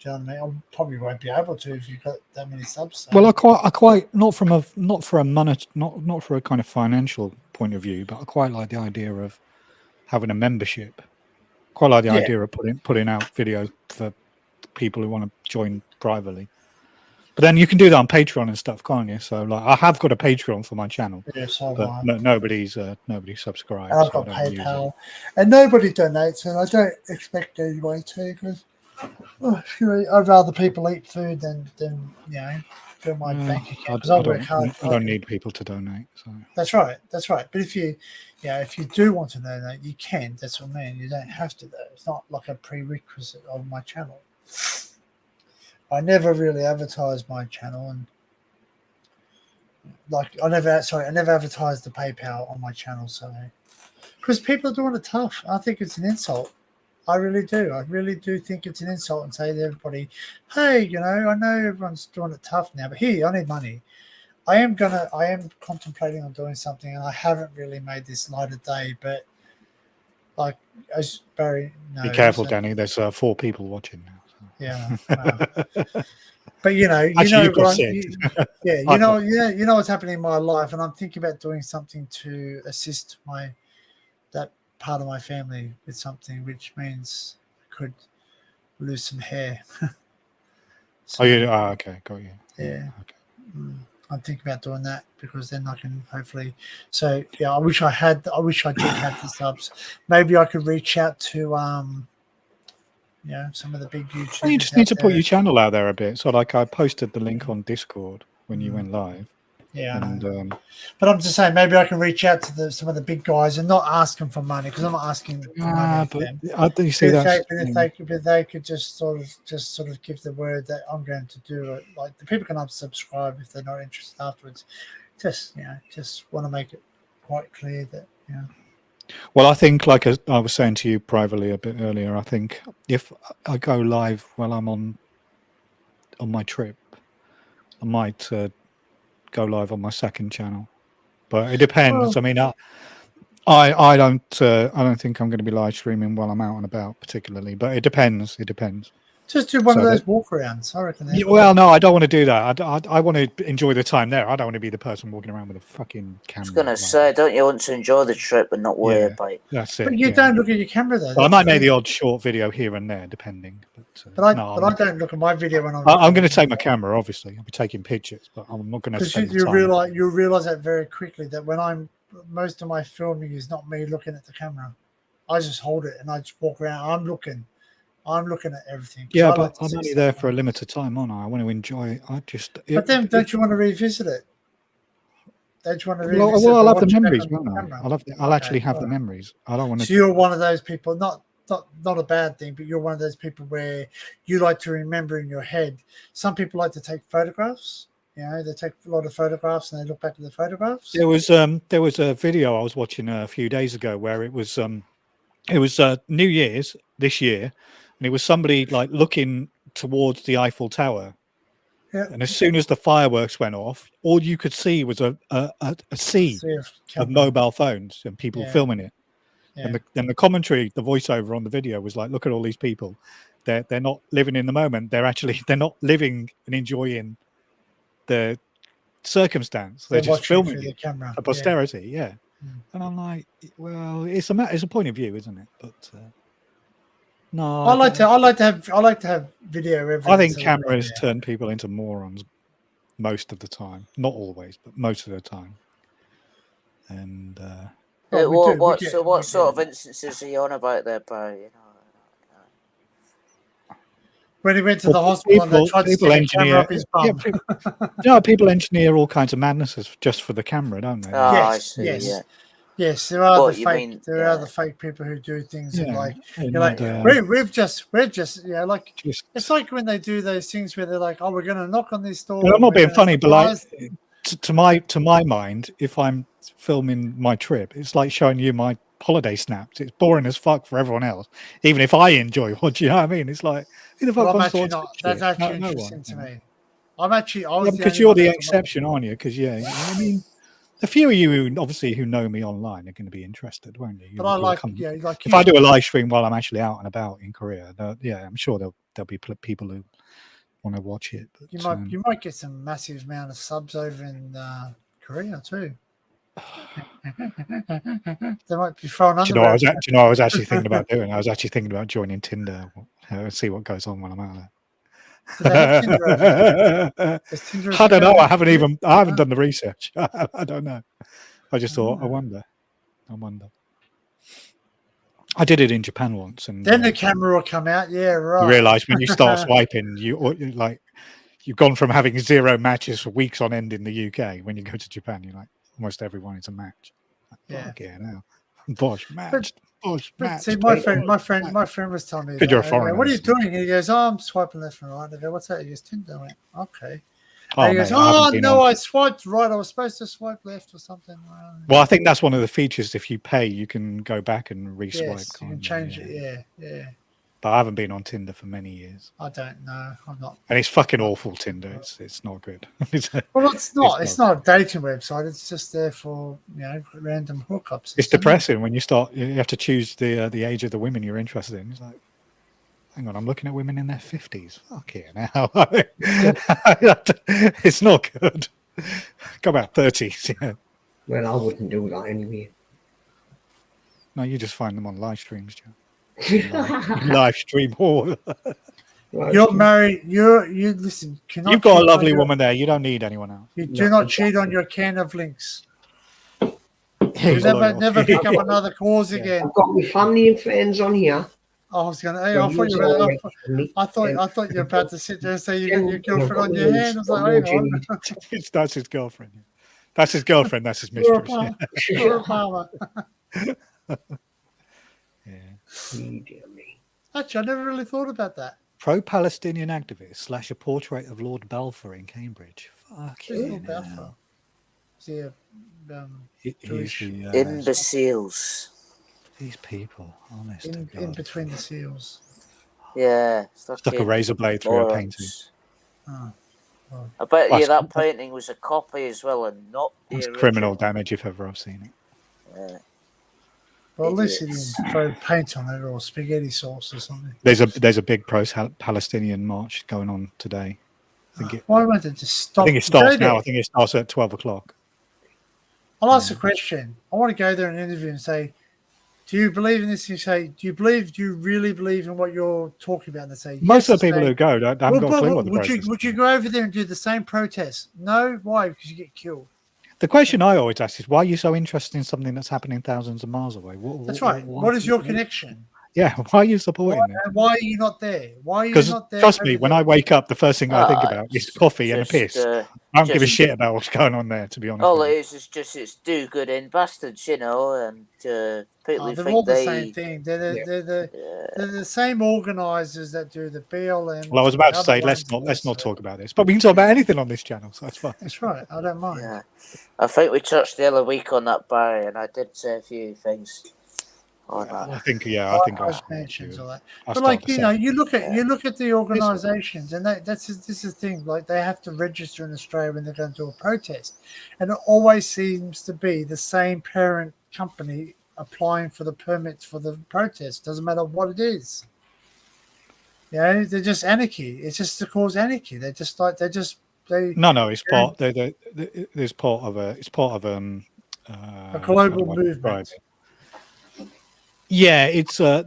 Do you know what I mean? I probably won't be able to if you've got that many subs. So. Well, I quite not for a kind of financial point of view, but I quite like the idea of having a membership. Quite like the idea of putting out videos for people who want to join privately. But then you can do that on Patreon and stuff, can't you? So like, I have got a Patreon for my channel, but nobody's subscribed. And I've got PayPal, and nobody donates, and I don't expect anybody to because. I'd rather people eat food than fill my bank account. I work hard. I don't need people to donate. So. That's right. But if you do want to donate, you can. That's what I mean. You don't have to though. It's not like a prerequisite of my channel. I never really advertised my channel, and I never advertised the PayPal on my channel. So because people are doing it tough, I think it's an insult. I really do. I really do think it's an insult and say to everybody, hey, I know everyone's doing it tough now, but here, I need money. I am contemplating on doing something, and I haven't really made this light of day, but like as Barry knows. Be careful, Danny. There's 4 people watching now. So. Yeah. But you know what's happening in my life, and I'm thinking about doing something to assist that part of my family with something, which means I could lose some hair. So, okay, got you. Yeah, okay. I'm thinking about doing that because then I can hopefully. So yeah, I wish I did have the subs. Maybe I could reach out to some of the big YouTubers. You just need to put your channel out there a bit. So like I posted the link on Discord when you went live. Yeah, and but I'm just saying maybe I can reach out to some of the big guys and not ask them for money because I'm not asking for money. but Them. I do see that. If they could just sort of give the word that I'm going to do it, like the people can unsubscribe if they're not interested afterwards. Just want to make it quite clear that Well, I think, like I was saying to you privately a bit earlier, I think if I go live while I'm on my trip, I might go live on my second channel, but it depends. I mean, I don't think I'm going to be live streaming while I'm out and about particularly, but it depends. Just do one of those walkarounds, I reckon. Well, no, I don't want to do that. I want to enjoy the time there. I don't want to be the person walking around with a fucking camera. I was going to say, don't you want to enjoy the trip and not worry about it? That's it. But you don't look at your camera though. Well, I might make the odd short video here and there, depending. But I don't look at my video when I'm going to take my camera. Obviously, I'll be taking pictures, but I'm not going to. Because you realize that very quickly that when most of my filming is not me looking at the camera. I just hold it and I just walk around. I'm looking at everything. Yeah, but I'm only there for a limited time, aren't I? I want to enjoy it. But then, don't you want to revisit it? Don't you want to revisit well, I'll have the watch back memories, on the won't I? camera? I'll actually have the memories. I don't want to. So you're one of those people, not a bad thing, but you're one of those people where you like to remember in your head. Some people like to take photographs. You know, they take a lot of photographs and they look back at the photographs. There was a video I was watching a few days ago where it was New Year's this year, and it was somebody like looking towards the Eiffel Tower. Yeah. And as soon as the fireworks went off, all you could see was a sea of mobile phones and people filming it. Yeah. And the commentary, the voiceover on the video was like, "Look at all these people. They're not living in the moment. They're not living and enjoying the circumstance. They're just filming the camera for posterity." Yeah. And I'm like, well, it's a point of view, isn't it? But no, I like to have video evidence. I think cameras turn people into morons most of the time. Not always, but most of the time. And what sort of instances are you on about there, Barry? You know, when he went to the hospital and they tried to stick a camera up his bum. People engineer all kinds of madnesses just for the camera, don't they? Yes, there are the fake people who do things and like you're like we've just it's like when they do those things where they're like, oh, we're going to knock on this door. Well, I'm not being funny, but like to my mind, if I'm filming my trip, it's like showing you my holiday snaps. It's boring as fuck for everyone else, even if I enjoy watching. You know what I mean? It's like, who the fuck wants to watch that's actually interesting to me. Because you're the exception, aren't you? Because I mean, a few of you who know me online are going to be interested, won't you? But if I do a live stream while I'm actually out and about in Korea, I'm sure there'll be people who want to watch it. But, you might get some massive amount of subs over in Korea too. They might be thrown under. I was actually thinking about doing? I was actually thinking about joining Tinder. See what goes on when I'm out there. I don't know. I haven't done the research. I don't know. I just thought, I wonder. I did it in Japan once, and then the camera will come out. Yeah, right. You realise when you start swiping, you've gone from having 0 matches for weeks on end in the UK. When you go to Japan, you're like, almost everyone is a match. Yeah. Now, Bosh match. See, my friend was telling me, you're a foreigner, what are you doing? And he goes, oh, I'm swiping left and right. I go, what's that? He goes, Tinder. I went, okay. He goes, I swiped right. I was supposed to swipe left or something. Well, I think that's one of the features. If you pay, you can go back and re-swipe. Yes, you can change it. Yeah. But I haven't been on Tinder for many years. I don't know. I'm not. And it's fucking awful, Tinder. It's not good. Well, it's not. It's not a dating website. It's just there for random hookups. It's depressing when you have to choose the age of the women you're interested in. It's like, hang on, I'm looking at women in their 50s. Fuck yeah, now. It's not good. Go about 30s. Yeah. Well, I wouldn't do that anyway. No, you just find them on live streams, Joe. Live stream all. You're married. You listen. You've got a lovely woman there. You don't need anyone else. You do not cheat on your can of links. You never pick up another cause again. I've got my family and friends on here. I was going to. Well, I thought you were about to sit there and say you got your girlfriend on your hand. I was like, hang on. That's his girlfriend. That's his girlfriend. That's his mistress. You're a farmer. Actually, I never really thought about that. Pro-Palestinian activist / a portrait of Lord Balfour in Cambridge. Fuck Lord Balfour? Is he a Jewish? Imbeciles. These people, honest. In between the seals. Yeah. Stuck a razor blade through a painting. Oh. I bet you that painting was a copy as well, and not the It's original. criminal damage if ever I've seen it. Yeah. Well, at least he didn't throw paint on it or spaghetti sauce or something. There's a big pro-Palestinian march going on today. Why won't it just stop? I think it starts now. I think it starts at 12 o'clock. I'll ask a question. I want to go there and interview and say, do you believe in this? You say, do you really believe in what you're talking about? And they say, most of the people who go haven't got a clue what the protest is. Would you go over there and do the same protest? No. Why? Because you get killed. The question I always ask is, why are you so interested in something that's happening thousands of miles away? That's right. What is your connection? Yeah, why are you supporting it? Why are you not there? Why are you not there? Trust me, when I wake up, the first thing I think about is coffee and a piss. I don't give a shit about what's going on there, to be honest. All it is just it's do-gooding bastards, and people they're think all the same thing. They're the same organisers that do the BLM. Well, I was about to say let's not talk about this, but we can talk about anything on this channel, so that's fine. That's right. I don't mind. Yeah. I think we touched the other week on that, Barry, and I did say a few things. I think I mentions all that. But you look at the organisations, and this is the thing. Like, they have to register in Australia when they're going to do a protest, and it always seems to be the same parent company applying for the permits for the protest. Doesn't matter what it is. They're just anarchy. It's just to cause anarchy. No, it's part. It's part of a global movement. Yeah, it's a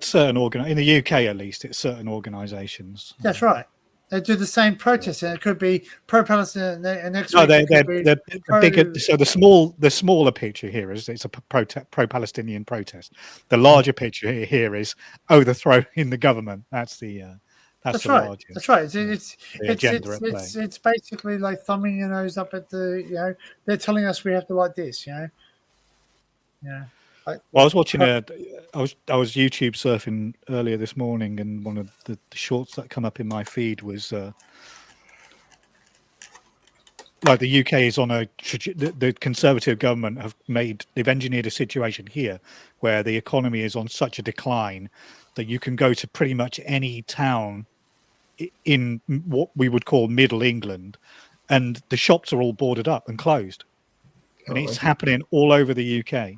certain in the UK at least. It's certain organisations. That's right. They do the same protest, and it could be pro-Palestinian. And next week, they're bigger. So the smaller picture here is it's a pro-Palestinian protest. The larger picture here is overthrow in the government. That's right. Larger. That's right. It's basically like thumbing your nose up at the. They're telling us we have to like this. Yeah. Well, I was watching I was YouTube surfing earlier this morning, and one of the shorts that come up in my feed was like the UK is on the Conservative government they've engineered a situation here where the economy is on such a decline that you can go to pretty much any town in what we would call Middle England, and the shops are all boarded up and closed, and it's happening all over the UK.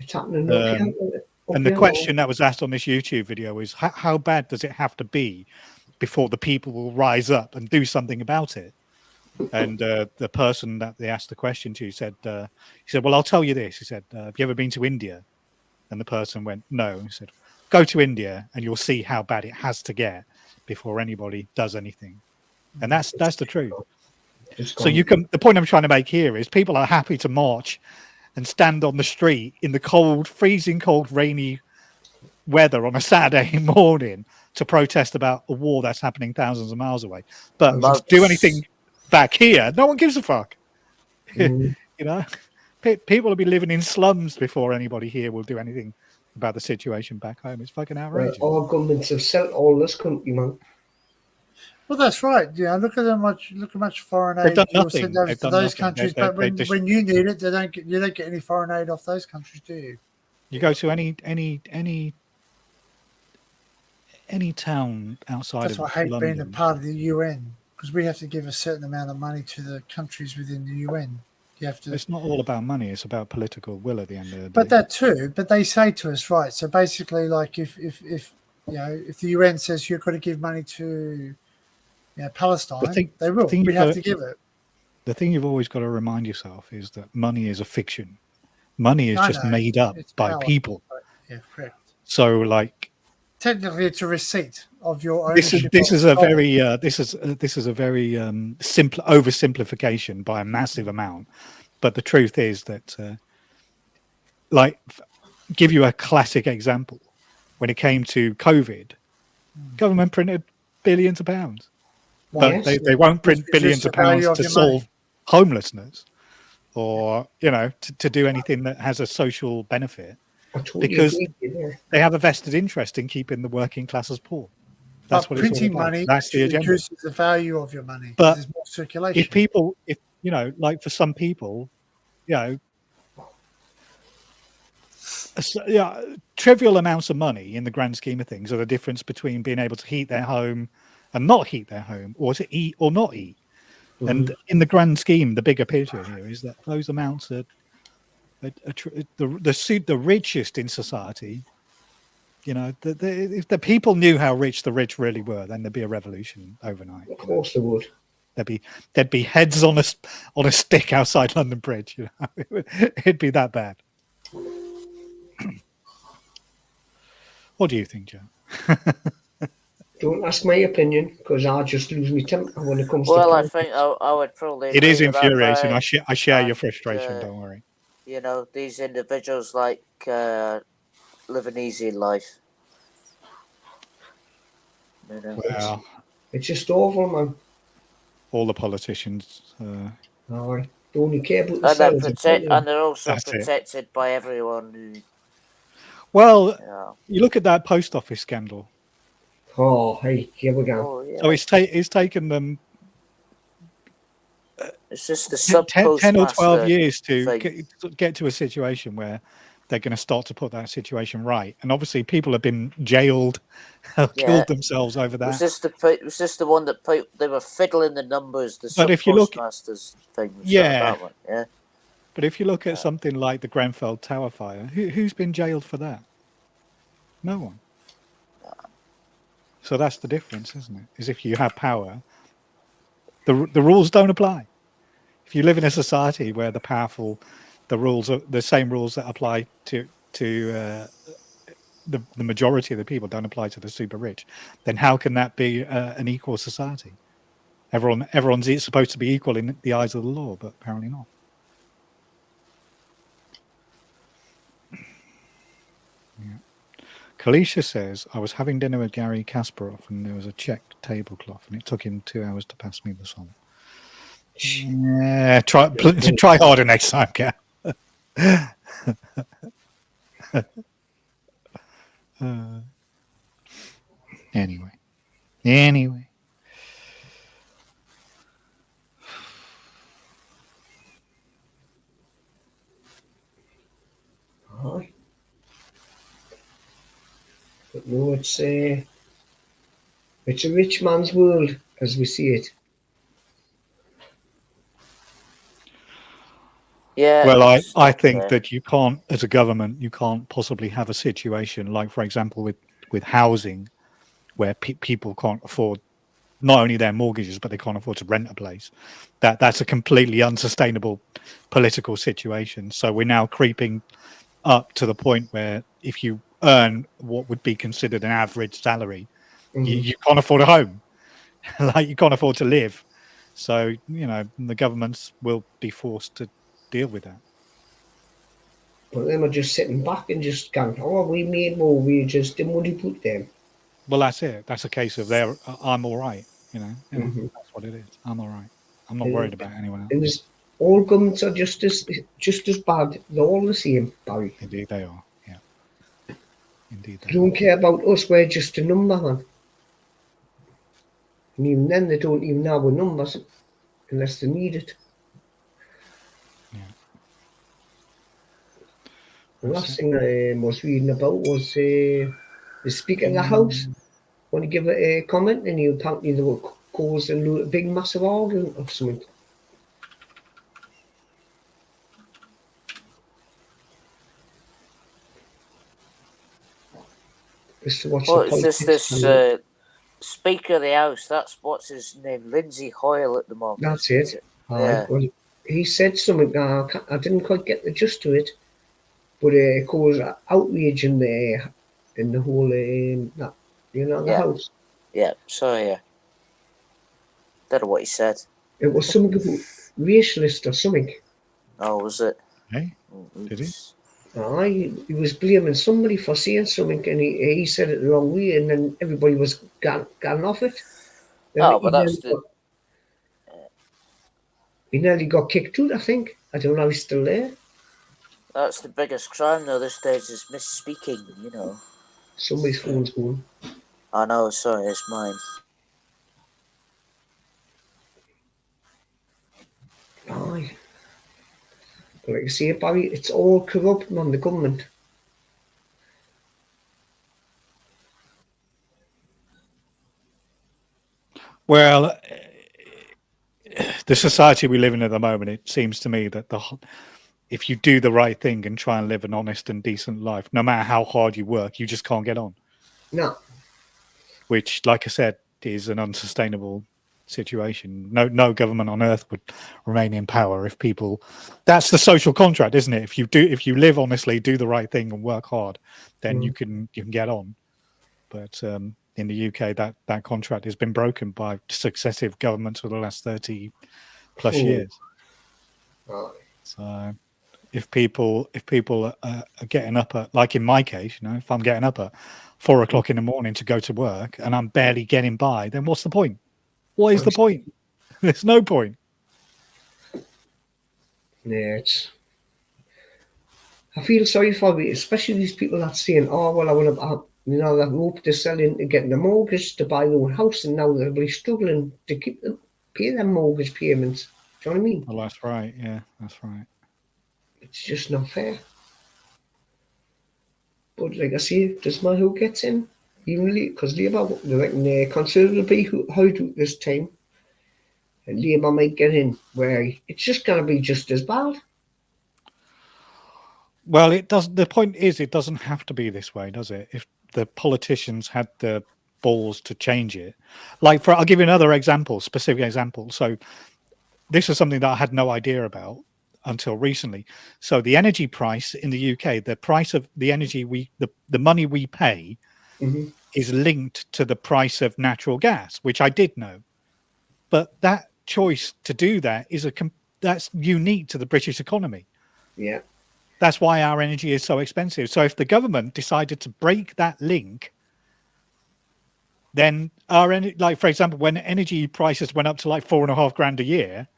It's happening. And the question that was asked on this YouTube video is, how bad does it have to be before the people will rise up and do something about it? And the person that they asked the question to said, well, I'll tell you this. He said, have you ever been to India? And the person went, no. He said, go to India and you'll see how bad it has to get before anybody does anything. And that's the truth. So the point I'm trying to make here is people are happy to march and stand on the street in the freezing cold, rainy weather on a Saturday morning to protest about a war that's happening thousands of miles away. But to do anything back here, no one gives a fuck. People will be living in slums before anybody here will do anything about the situation back home. It's fucking outrageous. Our governments have sent all this country, man. Well, that's right. Yeah, look at much foreign aid. They've done nothing. To those countries, but when you need it, you don't get any foreign aid off those countries, do you? You go to any town outside That's of why I hate London. being a part of the UN, because we have to give a certain amount of money to the countries within the UN. You have to. It's not all about money. It's about political will at the end of the day. But that too. But they say to us, right? So basically, like if the UN says you've got to give money to Palestine, they will. We have to give it. The thing you've always got to remind yourself is that money is a fiction. Money is just made up by people. Yeah, correct. So, like, technically, it's a receipt of your ownership. This is a very simple oversimplification by a massive amount. But the truth is that, give you a classic example. when it came to COVID, government printed billions of pounds. Well, But yes. they won't print It's billions just of the value pounds of to your solve money. homelessness or, to do anything that has a social benefit, I totally because agree with you there. they have a vested interest in keeping the working classes poor. That's But what it's all printing about. money That's the agenda. reduces the value of your money But because there's more circulation. if like for some people, trivial amounts of money in the grand scheme of things are the difference between being able to heat their home and not heat their home, or to eat or not eat. And in the grand scheme, the bigger picture here is that those amounts are the richest in society. If the people knew how rich the rich really were, then there'd be a revolution overnight. Of course they would. There'd be heads on a stick outside London Bridge. It'd be that bad. What do you think, Joe? Don't ask my opinion, because I just lose my temper when it comes Well, to I think I would probably. It is agree with that, infuriating. Barry. I share your And, frustration. Don't worry. These individuals live an easy life. Well, it's just awful, man. All the politicians. They only care about And themselves. they're also protected by everyone who. Well, you look at that post office scandal. Oh, hey, here we go. Oh, yeah. So it's taken them it's just the 10 or 12 years to thing. get to a situation where they're going to start to put that situation right. And obviously people have been jailed, killed themselves over that. Was this the one that they were fiddling the numbers, the postmasters thing? That one, yeah. But if you look at something like the Grenfell Tower fire, who's been jailed for that? No one. So that's the difference, isn't it? Is if you have power, the rules don't apply. If you live in a society where the powerful, the rules are the same rules that apply to the majority of the people don't apply to the super rich, then how can that be an equal society? Everyone's supposed to be equal in the eyes of the law, but apparently not. Kalisha says, I was having dinner with Gary Kasparov and there was a checked tablecloth and it took him 2 hours to pass me the salt. Yeah, try harder next time, Gary. Anyway. Aye. But no, it's a rich man's world as we see it. Yeah. Well, I think that you can't, as a government, you can't possibly have a situation like, for example, with housing, where people can't afford not only their mortgages, but they can't afford to rent a place. That's a completely unsustainable political situation. So we're now creeping up to the point where if you earn what would be considered an average salary, you can't afford a home. Like you can't afford to live. So, the governments will be forced to deal with that. But them are just sitting back and just going, oh, we made more wages than what he put them. Well, that's it. That's a case of I'm all right. That's what it is. I'm all right. I'm not worried about anyone else. And all governments are just as bad. They're all the same, Barry. Indeed they are. Yeah. Indeed they don't care about us. We're just a number, man. And even then, they don't even know our numbers unless they need it. Yeah. The last thing I was reading about was the Speaker of the House. Want to give a comment, and he apparently they were caused a big, massive argument or something. It's just this Speaker of the House. That's what's his name, Lindsay Hoyle at the moment. That's it. Yeah. Well, he said something. I didn't quite get the gist of it, but it caused outrage in the whole the House. Yeah. Sorry. Yeah. Don't know what he said. It was something about racialist or something. Oh, was it? Hey, did he? He was blaming somebody for saying something, and he said it the wrong way, and then everybody was gone off it. Then Oh, but that's the. He nearly got kicked out, I think. I don't know if he's still there. That's the biggest crime though these days is misspeaking, you know. Somebody's phone's going. Oh no, sorry, it's mine. Aye. But like I say, Barry, it's all corrupt on the government. Well, the society we live in at the moment, it seems to me that if you do the right thing and try and live an honest and decent life, no matter how hard you work, you just can't get on. No. Which, like I said, is an unsustainable situation. No government on earth would remain in power if people. That's the social contract, isn't it? If you live honestly, do the right thing, and work hard, then you can get on. But in the UK, that contract has been broken by successive governments for the last 30 plus years. Right. So if people are getting up at, like in my case, you know, if I'm getting up at 4 o'clock in the morning to go to work and I'm barely getting by, then what's the point? What is the point? There's no point. Yeah, I feel sorry for you, especially these people that's saying, "Oh, well, I want to." That hope to sell into getting a mortgage to buy their own house, and now they're really struggling to pay their mortgage payments. Do you know what I mean? Well, that's right. Yeah, that's right. It's just not fair. But like I say, doesn't matter who gets in, evenly, because Labour, they reckon the Conservative will be out this time, and Labour might get in, where it's just going to be just as bad. Well, it does. The point is, it doesn't have to be this way, does it? If the politicians had the balls to change it, I'll give you another example, specific example. So this is something that I had no idea about until recently. So the energy price in the UK, the price of the energy the money we pay is linked to the price of natural gas, which I did know. But that choice to do that that's unique to the British economy. Yeah. That's why our energy is so expensive. So if the government decided to break that link, then for example, when energy prices went up to like $4,500 a year,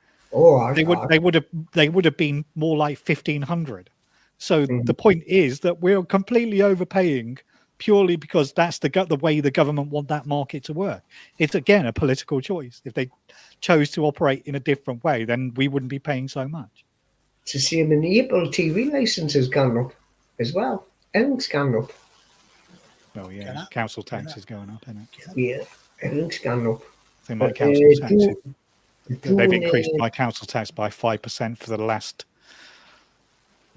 they would have been more like 1,500. So the point is that we're completely overpaying purely because that's the way the government want that market to work. It's again a political choice. If they chose to operate in a different way, then we wouldn't be paying so much. It's the same in the Apple TV license has gone up as well. Everything's gone up. Oh yeah, council tax is going up, isn't it? Yeah, everything's gone up. I think my council tax, they've increased my council tax by 5% for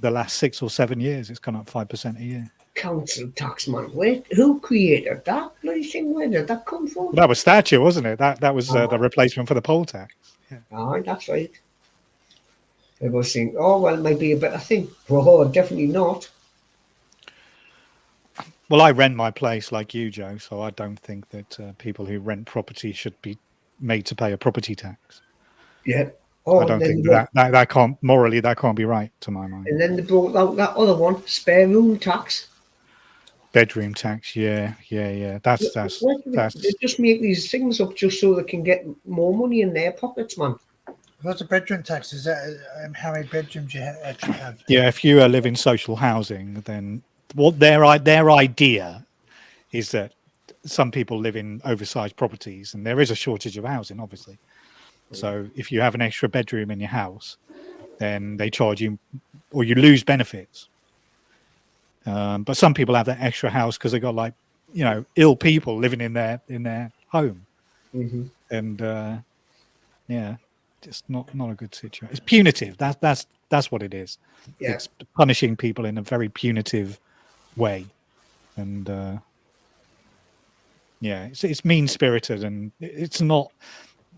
the last 6 or 7 years. It's gone up 5% a year. Council tax, man. Who created that bloody thing? Where did that come from? Well, that was Thatcher, wasn't it? That was the replacement for the poll tax. Yeah. Oh, that's right. They were saying, "Oh, well, it might be a better thing." Well, definitely not. Well, I rent my place like you, Joe, so I don't think that people who rent property should be made to pay a property tax. Yeah. Oh, I don't think that can't morally that can't be right to my mind. And then they brought out that other one, spare room tax. Bedroom tax, yeah. That's They just make these things up just so they can get more money in their pockets, man. What's a bedroom tax? Is that how many bedrooms you actually have? Yeah, if you live in social housing, then what their idea is that some people live in oversized properties, and there is a shortage of housing, obviously. So if you have an extra bedroom in your house, then they charge you, or you lose benefits. But some people have that extra house because they got ill people living in their home, and just not a good situation. It's punitive. That's what it is. Yeah. It's punishing people in a very punitive way, and it's mean spirited, and it's not.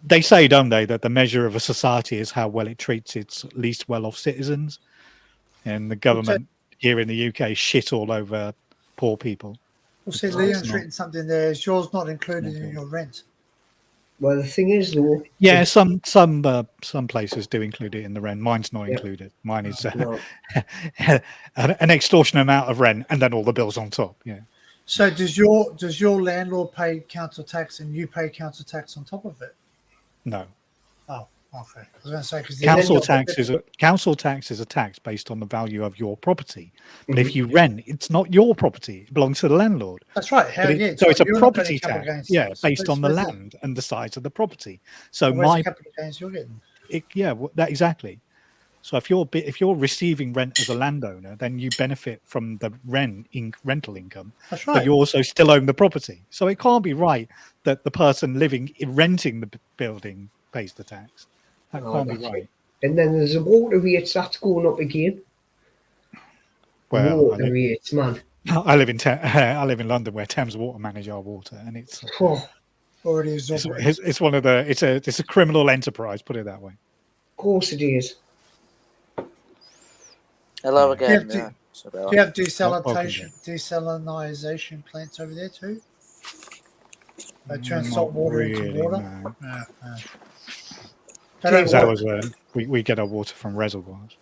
They say, don't they, that the measure of a society is how well it treats its least well-off citizens, and the government here in the UK shit all over poor people. Well, see, Leon's written something there. Is yours not included in your rent? Well, the thing is, though. Yeah, some places do include it in the rent. Mine's not included. Mine is an extortionate amount of rent, and then all the bills on top. Yeah. So does your landlord pay council tax and you pay council tax on top of it? No. Oh, okay. I was going to say because council tax is a tax based on the value of your property. But if you rent, it's not your property; it belongs to the landlord. That's right. So it's a property tax, based on the land and the size of the property. So where's the capital gains you're getting? That exactly. So if you're receiving rent as a landowner, then you benefit from the rental income. That's right. But you also still own the property. So it can't be right that the person renting the building pays the tax. That can't be right. And then there's a water rates that's going up again. Well, water rates, man. I live in London, where Thames Water manage our water, and it's already it's one of the it's a criminal enterprise. Put it that way. Of course it is. Hello again. Do you have desalination plants over there too? They turn salt water into water. We get our water from reservoirs.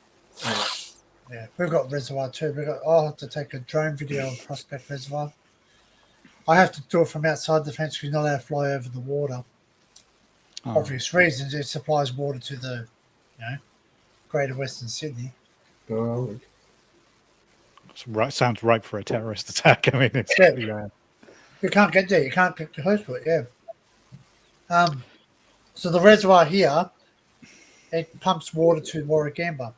Yeah, we've got reservoir too. I'll have to take a drone video of Prospect Reservoir. I have to do it from outside the fence because you're not allowed to fly over the water. Obvious reasons. It supplies water to the, Greater Western Sydney. Oh. Sounds ripe for a terrorist attack. I mean, it's pretty bad. You can't get there. You can't get close to it. Yeah. So the reservoir here, it pumps water to Warragamba,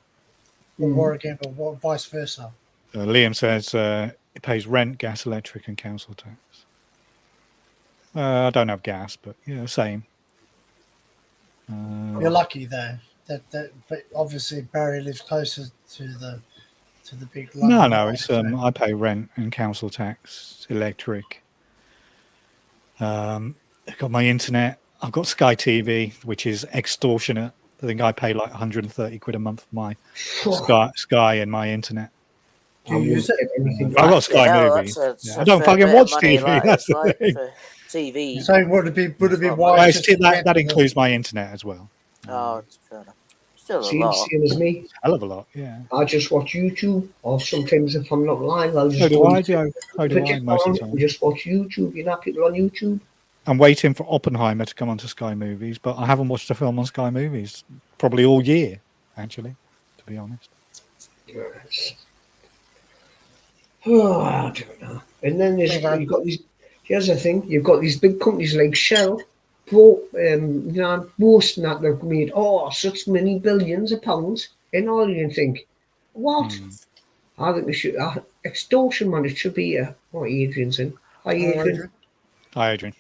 or Warragamba, or vice versa. Liam says it pays rent, gas, electric, and council tax. I don't have gas, but same. You're lucky though. But obviously Barry lives closer to the big. London No, it's I pay rent and council tax, electric. I've got my internet. I've got Sky TV, which is extortionate. I think I pay like 130 quid a month for my Sky and my internet. Do you use it? I've got Sky Movies. I don't fucking watch TV. That's the thing. TV. So would it be wise? That includes my internet as well. Oh, it's fair enough. Still a Same as me. Hell of a lot, yeah. I just watch YouTube, or sometimes if I'm not live, I'll just so do I, Joe. So do I most of the time. Just watch YouTube. People on YouTube. I'm waiting for Oppenheimer to come onto Sky Movies, but I haven't watched a film on Sky Movies probably all year, actually, to be honest. Oh, I don't know. And then you've got these. Here's the thing: you've got these big companies like Shell, boasting that they've made such many billions of pounds, and all you can think, what? I think they should extortion, man. It should be Adrian's in. Hi, Adrian. Hi, Adrian.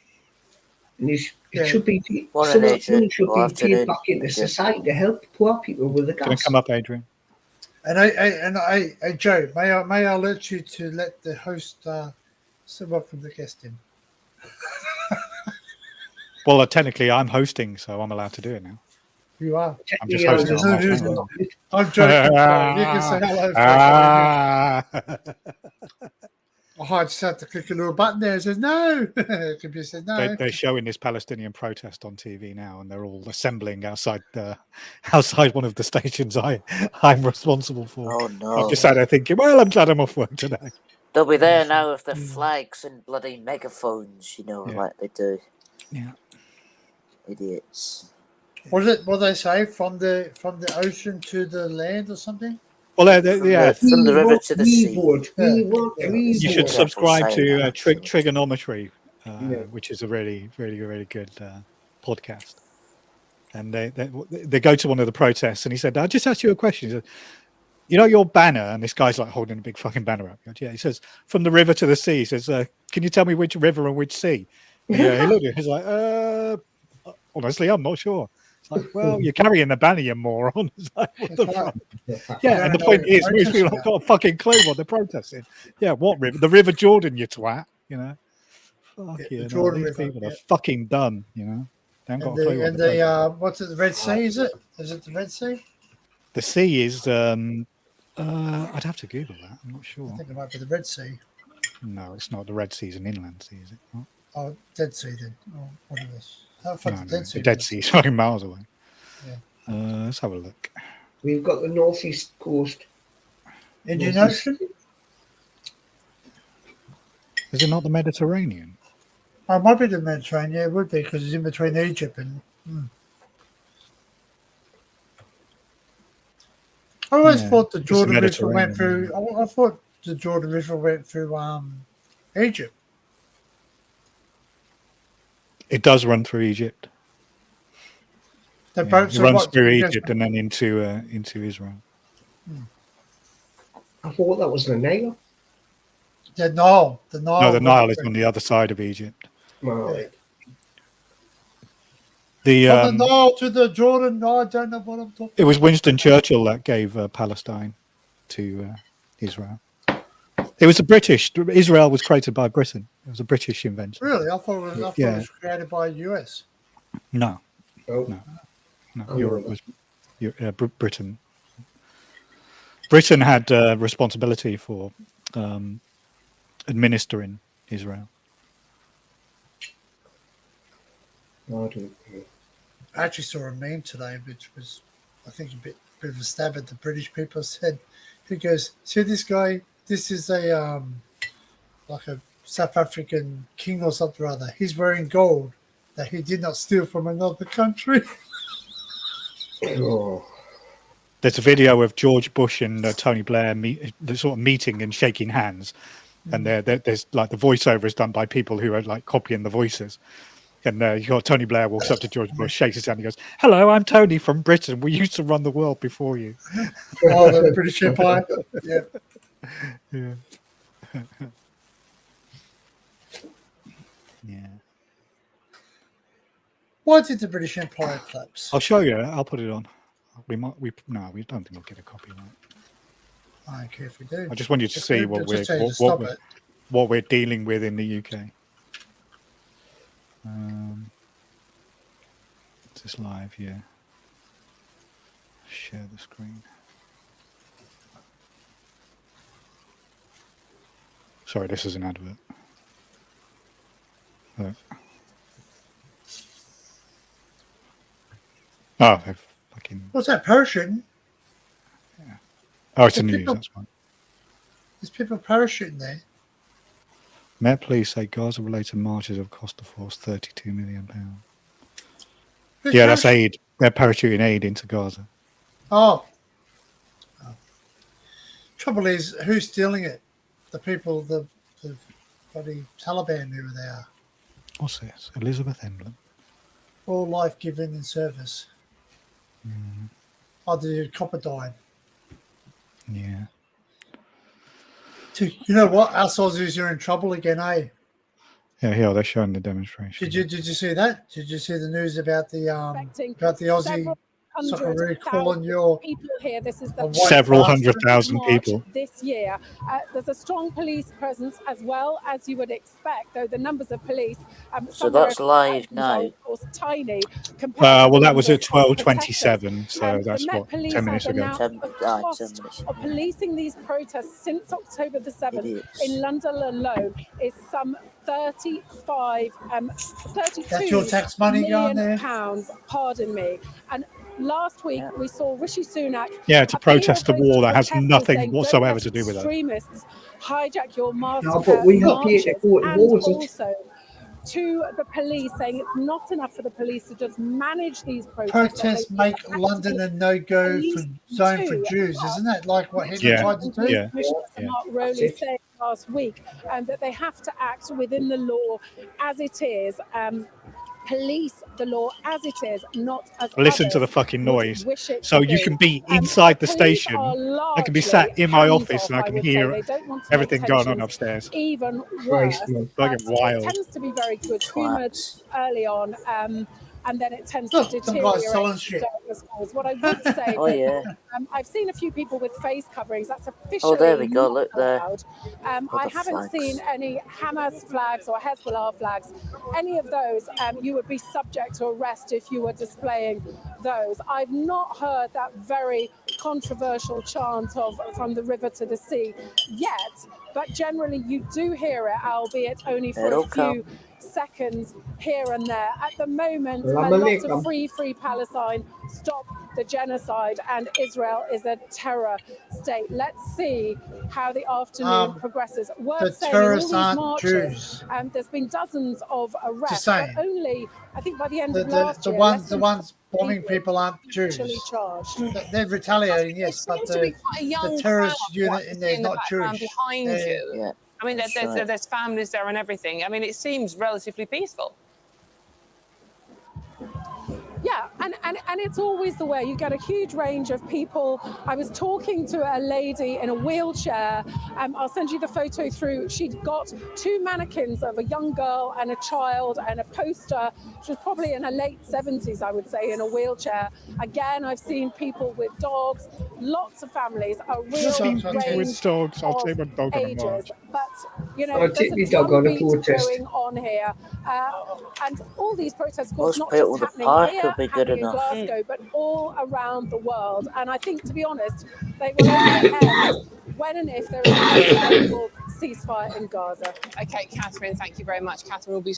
And it should be some of the money should be paid back into society to help poor people with the gas. Can I come up, Adrian? And I Joe, may I alert you to let the host welcome the guest in? Well, technically, I'm hosting, so I'm allowed to do it now. You are. I'm just hosting. I'm joking. You can say hello. I just had to click a little button there. It says no. The computer says no. They're showing this Palestinian protest on TV now, and they're all assembling outside one of the stations I'm responsible for. Oh no! I've just sat there thinking, well, I'm glad I'm off work today. They'll be there now with their flags and bloody megaphones, like they do. Yeah. Idiots. What they say from the ocean to the land or something? Well, from the river to the sea. You should subscribe to Trigonometry, which is a really, really, really good podcast. And they go to one of the protests, and he said, "I'll just ask you a question." He said, your banner, and this guy's like holding a big fucking banner up. Yeah, he says, "From the river to the sea." He says, "Can you tell me which river and which sea?" And, he looked at it. He's like, honestly, I'm not sure. It's like, well, you're carrying the banner, you moron. It's like, what the fuck? Yeah, and the point is, most people have got a fucking clue what they're protesting. Yeah, what river? The River Jordan, you twat. Fuck these people are fucking done. They haven't got a clue. What's it? The Red Sea? Is it? Is it the Red Sea? The sea is. I'd have to Google that. I'm not sure. I think it might be the Red Sea. No, it's not. The Red Sea is an inland sea, is it not? Oh, Dead Sea then. Oh, what is this? How far the Dead Sea? The Dead Sea is fucking miles away. Yeah. Let's have a look. We've got the northeast coast. Indian Ocean? Is it not the Mediterranean? Oh, it might be the Mediterranean. Yeah, it would be because it's in between Egypt and. I always thought the Jordan River went through. I thought the Jordan River went through Egypt. It does run through Egypt. It runs through Egypt and then into Israel. I thought that was the Nile. The Nile. No, the Nile is on the other side of Egypt. Right. From the Nile to the Jordan. No, I don't know what I'm talking. It was Winston Churchill that gave Palestine to Israel. It was the British. Israel was created by Britain. It was a British invention. Really? I thought it was created by the US. No. Oh. No. Europe was Britain. Britain had responsibility for administering Israel. I actually saw a meme today, which was, I think, a bit of a stab at the British people. Said, he goes, "See this guy? This is a like a South African king or something or other. He's wearing gold that he did not steal from another country." There's a video of George Bush and Tony Blair sort of meeting and shaking hands, and there's like the voiceover is done by people who are like copying the voices. And you got Tony Blair walks up to George Bush, shakes his hand, and goes, "Hello, I'm Tony from Britain. We used to run the world before you." Oh, the British Empire. Yeah. Yeah. Yeah. Why did the British Empire collapse? I'll show you. I'll put it on. We don't think we'll get a copyright. I don't care if we do. I just want you to see what we're dealing with in the UK. Is this live? Yeah. Share the screen. Sorry, this is an advert. Oh, they've fucking. What's that, parachuting? Yeah. Oh, it's a news. That's fine. There's people parachuting there. Met police say Gaza-related marches have cost the force £32 million. Yeah, that's aid. They're parachuting aid into Gaza. Oh. Trouble is, who's stealing it? The people, the bloody Taliban, who they are. What's this? Elizabeth Emblem. All life given in service. Oh, the copper died. Yeah. You know what? Us Aussies are in trouble again, eh? Yeah, they're showing the demonstration. Did you see that? Did you see the news about the Aussie Socceroo calling your people here? This is the several 100,000 people this year. There's a strong police presence as well as you would expect, though the numbers of police. So that's live now. Of course, tiny. Well, that was at 12:27, so that's what 10 minutes ago. Of policing these protests since October the 7th in London alone is some 32 That's your tax money going there? pounds, pardon me. And last week we saw Rishi Sunak to protest the war that has nothing whatsoever to do with it. Extremists hijack your marches. No, but we have here to go towards it. Also to the police saying it's not enough for the police to just manage these protests. Protests make London a no-go zone for Jews, isn't that like what Hitler tried to do? Mark Rowley said last week, and that they have to act within the law as it is. Police the law as it is, not as listen to the fucking noise. So you can be inside the station. I can be sat in my office and I can hear everything going on upstairs. Even worse, fucking wild. It tends to be very good humoured early on, and then it tends to deteriorate. What I would say, I've seen a few people with face coverings. That's officially. Oh, there we go. Look there. I haven't seen any Hamas flags or Hezbollah flags. Any of those, you would be subject to arrest if you were displaying those. I've not heard that very controversial chant of "from the river to the sea" yet, but generally you do hear it, albeit only for a few seconds here and there. At the moment, Salam lots alaikum. of free Palestine, stop the genocide, and Israel is a terror state. Let's see how the afternoon progresses. The Worth saying, in all terrorists these aren't marches, Jews. there's been dozens of arrests, saying. but only, I think by the end of The last year, ones bombing people aren't Jews. charged. They're retaliating, yes, but to be quite a young the terrorist crowd unit in there is in the not background Jewish. behind you. Yeah. I mean, That's right. there's families there and everything. I mean, it seems relatively peaceful. Yeah, and it's always the way. You get a huge range of people. I was talking to a lady in a wheelchair. I'll send you the photo through. She'd got 2 mannequins of a young girl and a child and a poster. She was probably in her late 70s, I would say, in a wheelchair. Again, I've seen people with dogs. Lots of families. A real range with dogs. I'll of take my dog on a ages. march. But, you know, I'll there's take a my dog on a drumbeat protest. going on here. And all these protests, of course, Most not people, just the happening park here, could be good happening in enough. Glasgow, but all around the world. And I think, to be honest, they will only end when and if there is a global ceasefire in Gaza. Okay, Catherine, thank you very much. Catherine will be...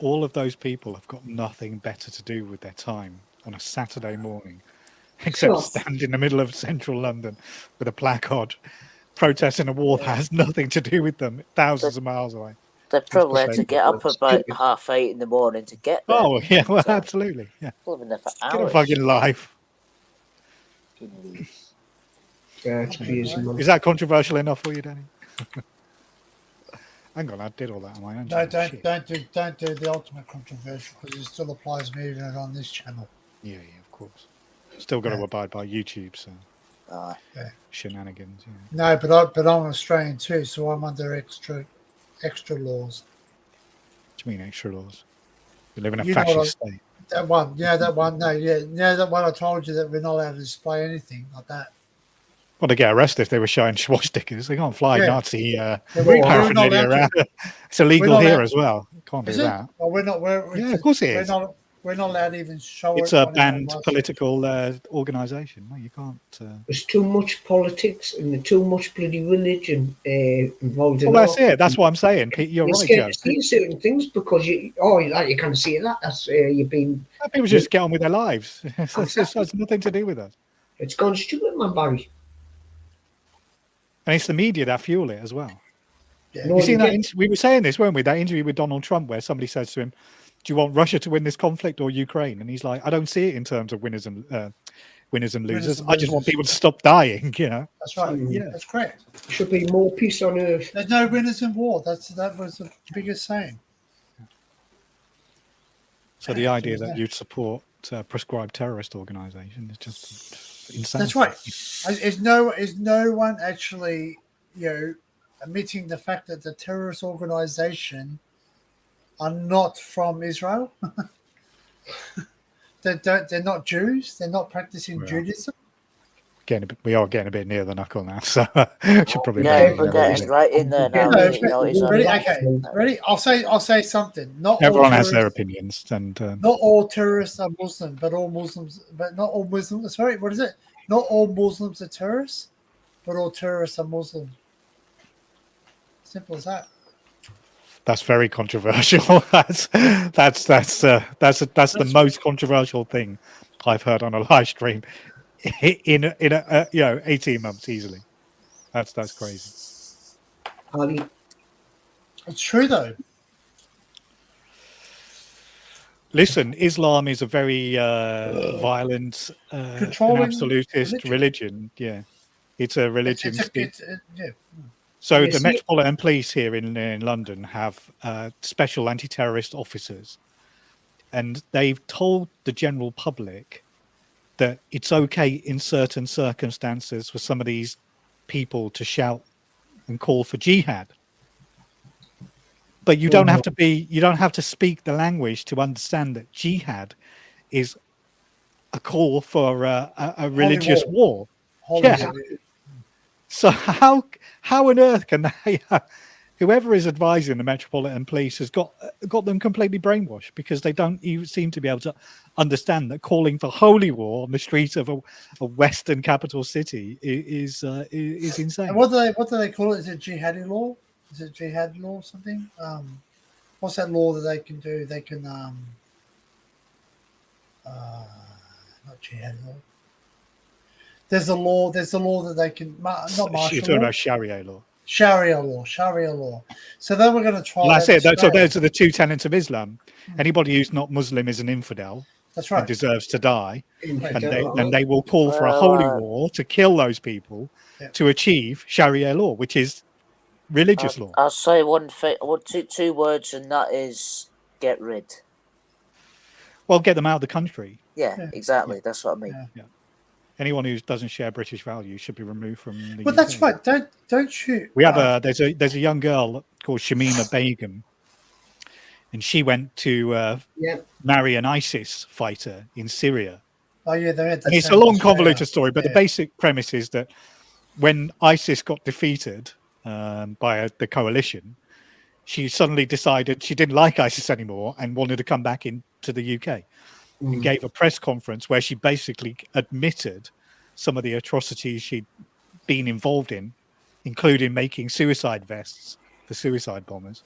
All of those people have got nothing better to do with their time on a Saturday morning except stand in the middle of central London with a placard protesting a war that has nothing to do with them, thousands of miles away. They probably had to get up about 8:30 in the morning to get there. Oh, yeah, well, absolutely. Yeah. Living there for Get a hours. fucking life. Yeah, it's crazy, man. Is that controversial enough for you, Danny? Hang on, I did all that on my own. No, don't do the ultimate controversial, because it still applies to me even on this channel. Yeah, of course. Still got to abide by YouTube, so Yeah. shenanigans. Yeah. No, but I'm Australian too, so I'm under extra laws. What do you mean extra laws? You live in a You know what fascist state. That one, yeah, that one. No, yeah, that one. I told you that we're not allowed to display anything like that. Well, they get arrested if they were showing swastikas. They can't fly Nazi we're not paraphernalia allowed around. to. It's illegal We're not here allowed- as well. Can't do Is it? that. Well, we're not. Yeah, of course it is. We're not allowed to even show It's it. a on banned our political organisation. No, you can't. There's too much politics and too much bloody religion involved in Well, that's all. it. That's what I'm saying. Pete, you're right, scared Joe. to see certain things because you can't see that. That's you've been. People just get on with their lives. It has nothing to do with us. It's gone stupid, man, Barry. And it's the media that fuel it as well. Yeah. No, You seen you that? We were saying this, weren't we? That interview with Donald Trump, where somebody says to him, "Do you want Russia to win this conflict or Ukraine?" And he's like, "I don't see it in terms of winners and losers. I just want people to stop dying." You know. That's right. Yeah. That's correct. Should be more peace on earth. There's no winners in war. That was the biggest saying. So the idea that you'd support a prescribed terrorist organisation is just insane. That's right. Is no one actually, admitting the fact that the terrorist organisation are not from Israel? They're not Jews. They're not practicing Judaism. We are getting a bit near the knuckle now, so should probably. We're getting right in there now. Ready? I'll say something. Everyone has their opinions, and not all terrorists are Muslim, but not all Muslims. Sorry, what is it? Not all Muslims are terrorists, but all terrorists are Muslim. Simple as that. That's very controversial. That's the most controversial thing I've heard on a live stream in 18 months easily. That's crazy. It's true though. Listen, Islam is a very violent, controlling absolutist religion. Yeah, it's a religion. Yeah. So the Metropolitan Police here in London have special anti-terrorist officers, and they've told the general public that it's okay in certain circumstances for some of these people to shout and call for jihad. But you don't have to speak the language to understand that jihad is a call for a religious war. Yeah. So how on earth can they? Whoever is advising the Metropolitan Police has got them completely brainwashed, because they don't even seem to be able to understand that calling for holy war on the streets of a Western capital city is insane. And what do they call it? Is it jihadi law? Is it jihad law or something? What's that law that they can do? They can not jihad law. There's a law that they can not You're martial talking law. about Sharia law. Sharia law. So they were going to try. Well, that's that it. So those are the two tenets of Islam. Hmm. Anybody who's not Muslim is an infidel. That's right. And deserves to die. Infidel. And they will call for a holy war to kill those people to achieve Sharia law, which is religious law. I'll say one thing, two words, and that is get rid. Well, get them out of the country. Yeah, exactly. That's what I mean. Yeah. Anyone who doesn't share British values should be removed from the Well, UK. that's right. Don't you? We have there's a young girl called Shamima Begum, and she went to marry an ISIS fighter in Syria. Oh yeah, they had. And it's a long, convoluted story, but the basic premise is that when ISIS got defeated by the coalition, she suddenly decided she didn't like ISIS anymore and wanted to come back into the UK. And gave a press conference where she basically admitted some of the atrocities she'd been involved in, including making suicide vests for suicide bombers.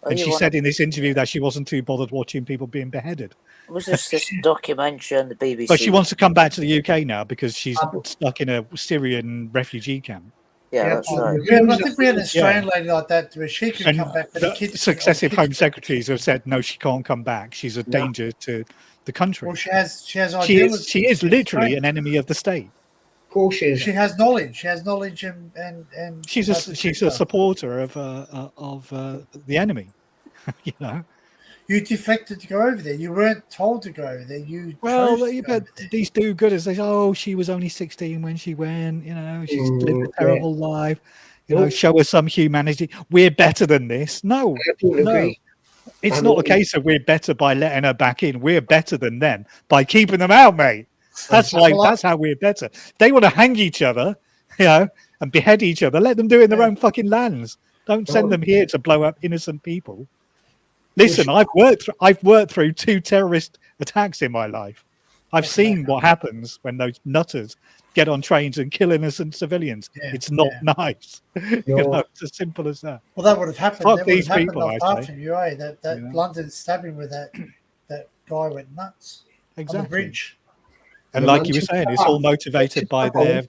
And she said in this interview that she wasn't too bothered watching people being beheaded. Was this documentary on the BBC? But she wants to come back to the UK now because she's stuck in a Syrian refugee camp. Yeah, that's right. I think we had an Australian lady like that where she could come back. But the kids, successive Home Secretaries have said no, she can't come back. She's a danger to the country. Well, she has ideas. She is literally an enemy of the state. Of course, she has knowledge. She has knowledge, and she's a supporter of the enemy. You know. You defected to go over there. You weren't told to go over there. But these do-gooders, they say, "Oh, she was only 16 when she went. You know, she's lived a terrible life. You know, show us some humanity. We're better than this." No. It's not a case of we're better by letting her back in. We're better than them by keeping them out, mate. That's how we're better. They want to hang each other, you know, and behead each other. Let them do it in their own fucking lands. Don't send them here to blow up innocent people. Listen, I've worked through 2 terrorist attacks in my life. I've seen what happens when those nutters get on trains and kill innocent civilians. It's not nice. You know, it's as simple as that. Well, that would have happened. Fuck that these would have people, happened I after say. you, that London stabbing with that guy went nuts on the bridge. And like you were saying, it's all motivated by their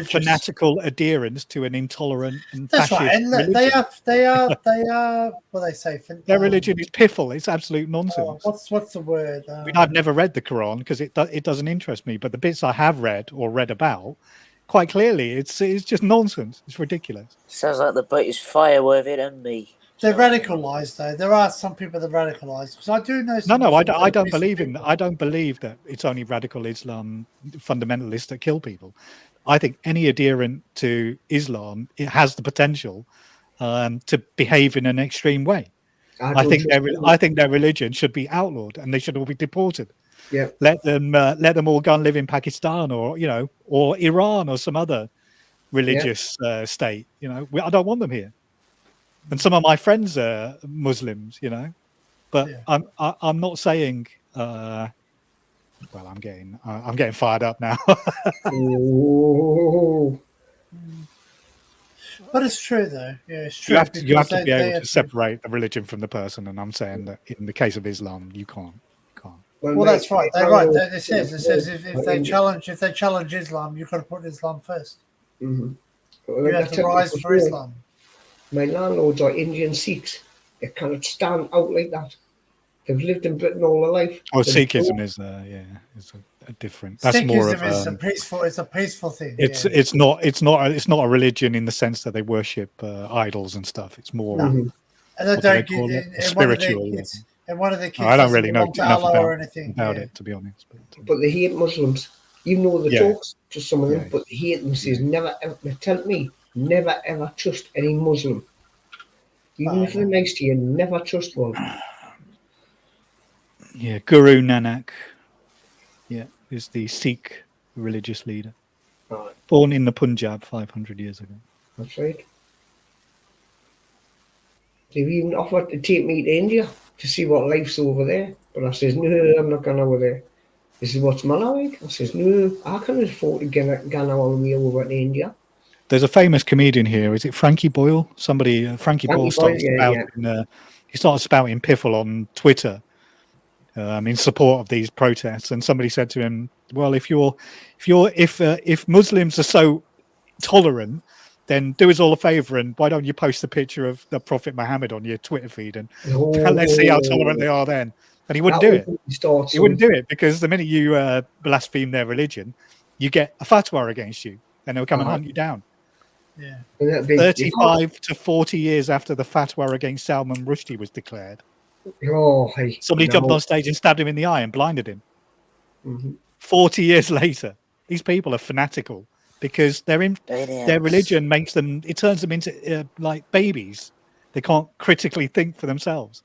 fanatical adherence to an intolerant and fascist and religion. they are. What they say? Their religion is piffle. It's absolute nonsense. What's the word? I mean, I've never read the Quran because it doesn't interest me. But the bits I have read or read about, quite clearly, it's just nonsense. It's ridiculous. Sounds like the British fire with it and me. They're radicalized, though. There are some people that are radicalized. Because I do know. No, I don't believe in. I don't believe that it's only radical Islam fundamentalists that kill people. I think any adherent to Islam, it has the potential to behave in an extreme way. I think their religion should be outlawed and they should all be deported. Yeah. Let them all go and live in Pakistan or Iran or some other religious state. You know, I don't want them here. And some of my friends are Muslims, you know, but I'm not saying. Well, I'm getting fired up now. But it's true, though. Yeah, it's true. You have to be able to separate the religion from the person, and I'm saying that in the case of Islam, you can't. Well, that's right. They're right. It says if they challenge Islam, you've got to put Islam first. Mm-hmm. You have to rise for Islam. My landlords are Indian Sikhs. They cannot stand out like that. They've lived in Britain all their life. Oh, Sikhism is it's a different. That's more of a peaceful. It's a peaceful thing. It's not a religion in the sense that they worship idols and stuff. It's more. And they don't get spiritual. And one of the kids. I don't really know enough about it, to be honest. But they hate Muslims. You know the talks to some of them, but they hate them. Says never ever. They tell me never ever trust any Muslim. Even if they're nice to you, never trust one. Yeah, Guru Nanak. Yeah, is the Sikh religious leader. Right. Born in the Punjab 500 years ago. That's right. They've even offered to take me to India to see what life's over there. But I says, no, I'm not going over there. This is what's my like. I says, no, I can't afford to get on my way over to India. There's a famous comedian here. Is it Frankie Boyle? Somebody, Frankie Boyle started he started spouting piffle on Twitter in support of these protests. And somebody said to him, "Well, if Muslims are so tolerant, then do us all a favor and why don't you post a picture of the Prophet Muhammad on your Twitter feed and let's see how tolerant they are then." And he wouldn't do it. He wouldn't do it because the minute you blaspheme their religion, you get a fatwa against you, and they'll come and hunt you down. Yeah. 35 to 40 years after the fatwa against Salman Rushdie was declared, somebody jumped on stage and stabbed him in the eye and blinded him. 40 years later, these people are fanatical because their religion turns them into like babies. They can't critically think for themselves.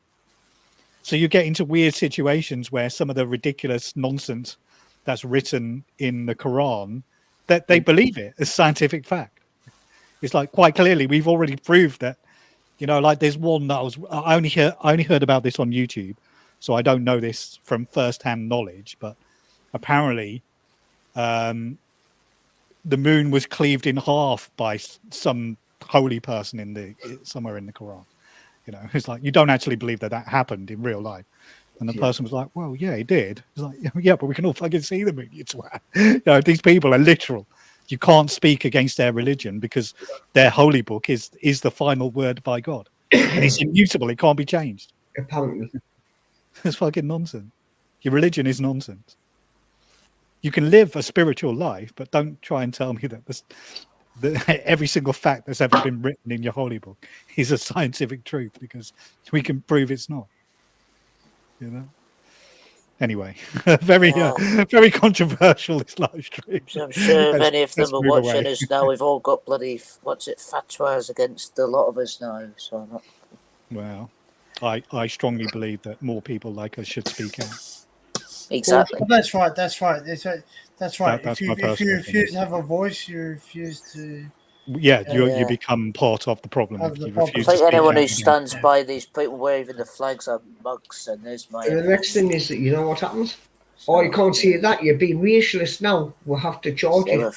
So you get into weird situations where some of the ridiculous nonsense that's written in the Quran, that they believe it as scientific fact. It's like quite clearly we've already proved that, like there's one that I only heard about this on YouTube, so I don't know this from first-hand knowledge, but apparently the moon was cleaved in half by some holy person somewhere in the Quran. It's like you don't actually believe that happened in real life. And the person was like, "Well, yeah, it did." It's like, "Yeah, but we can all fucking see the moon. It's these people are literal. You can't speak against their religion because their holy book is the final word by God, and it's immutable. It can't be changed." Apparently, it's fucking nonsense. Your religion is nonsense. You can live a spiritual life, but don't try and tell me that every single fact that's ever been written in your holy book is a scientific truth, because we can prove it's not. Anyway, very controversial, this live stream. I'm sure if any of them are watching us now, we've all got bloody fatwas against a lot of us now. So I'm not... Well, I strongly believe that more people like us should speak out. Exactly. Well, that's right. That's right. That's right. That's if you refuse to have a voice, you refuse to. Yeah, you become part of the problem. I think anyone who stands by these people waving the flags are mugs, and there's my. And the next thing is that what happens? You can't see that. You're being racialist now. We'll have to charge you.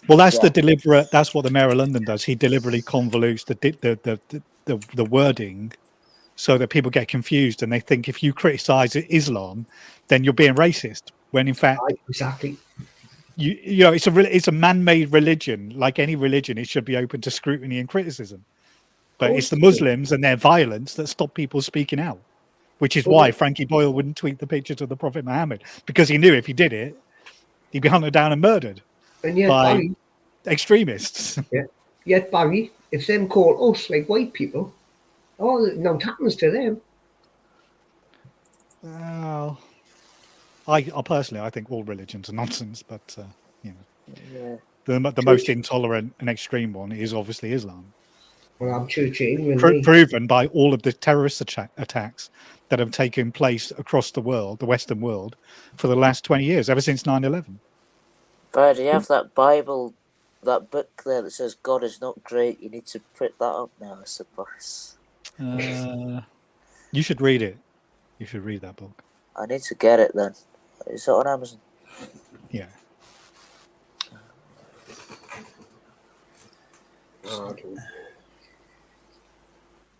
Well, that's the deliberate. That's what the Mayor of London does. He deliberately convolutes the wording so that people get confused and they think if you criticize Islam, then you're being racist. When in fact, exactly. It's a man-made religion. Like any religion, it should be open to scrutiny and criticism. But it's the Muslims and their violence that stop people speaking out, which is why Frankie Boyle wouldn't tweet the pictures of the Prophet Muhammad, because he knew if he did it, he'd be hunted down and murdered by extremists. Yeah. Yet, Barry, if them call us like white people, nothing happens to them. Well, I personally, I think all religions are nonsense, but the most intolerant and extreme one is obviously Islam. Well, I'm Church of England. Proven by all of the terrorist attacks that have taken place across the world, the Western world, for the last 20 years, ever since 9/11. Brad, you have that Bible, that book there that says God is not great. You need to print that up now, I suppose. You should read it. You should read that book. I need to get it then. Is it on Amazon? Yeah.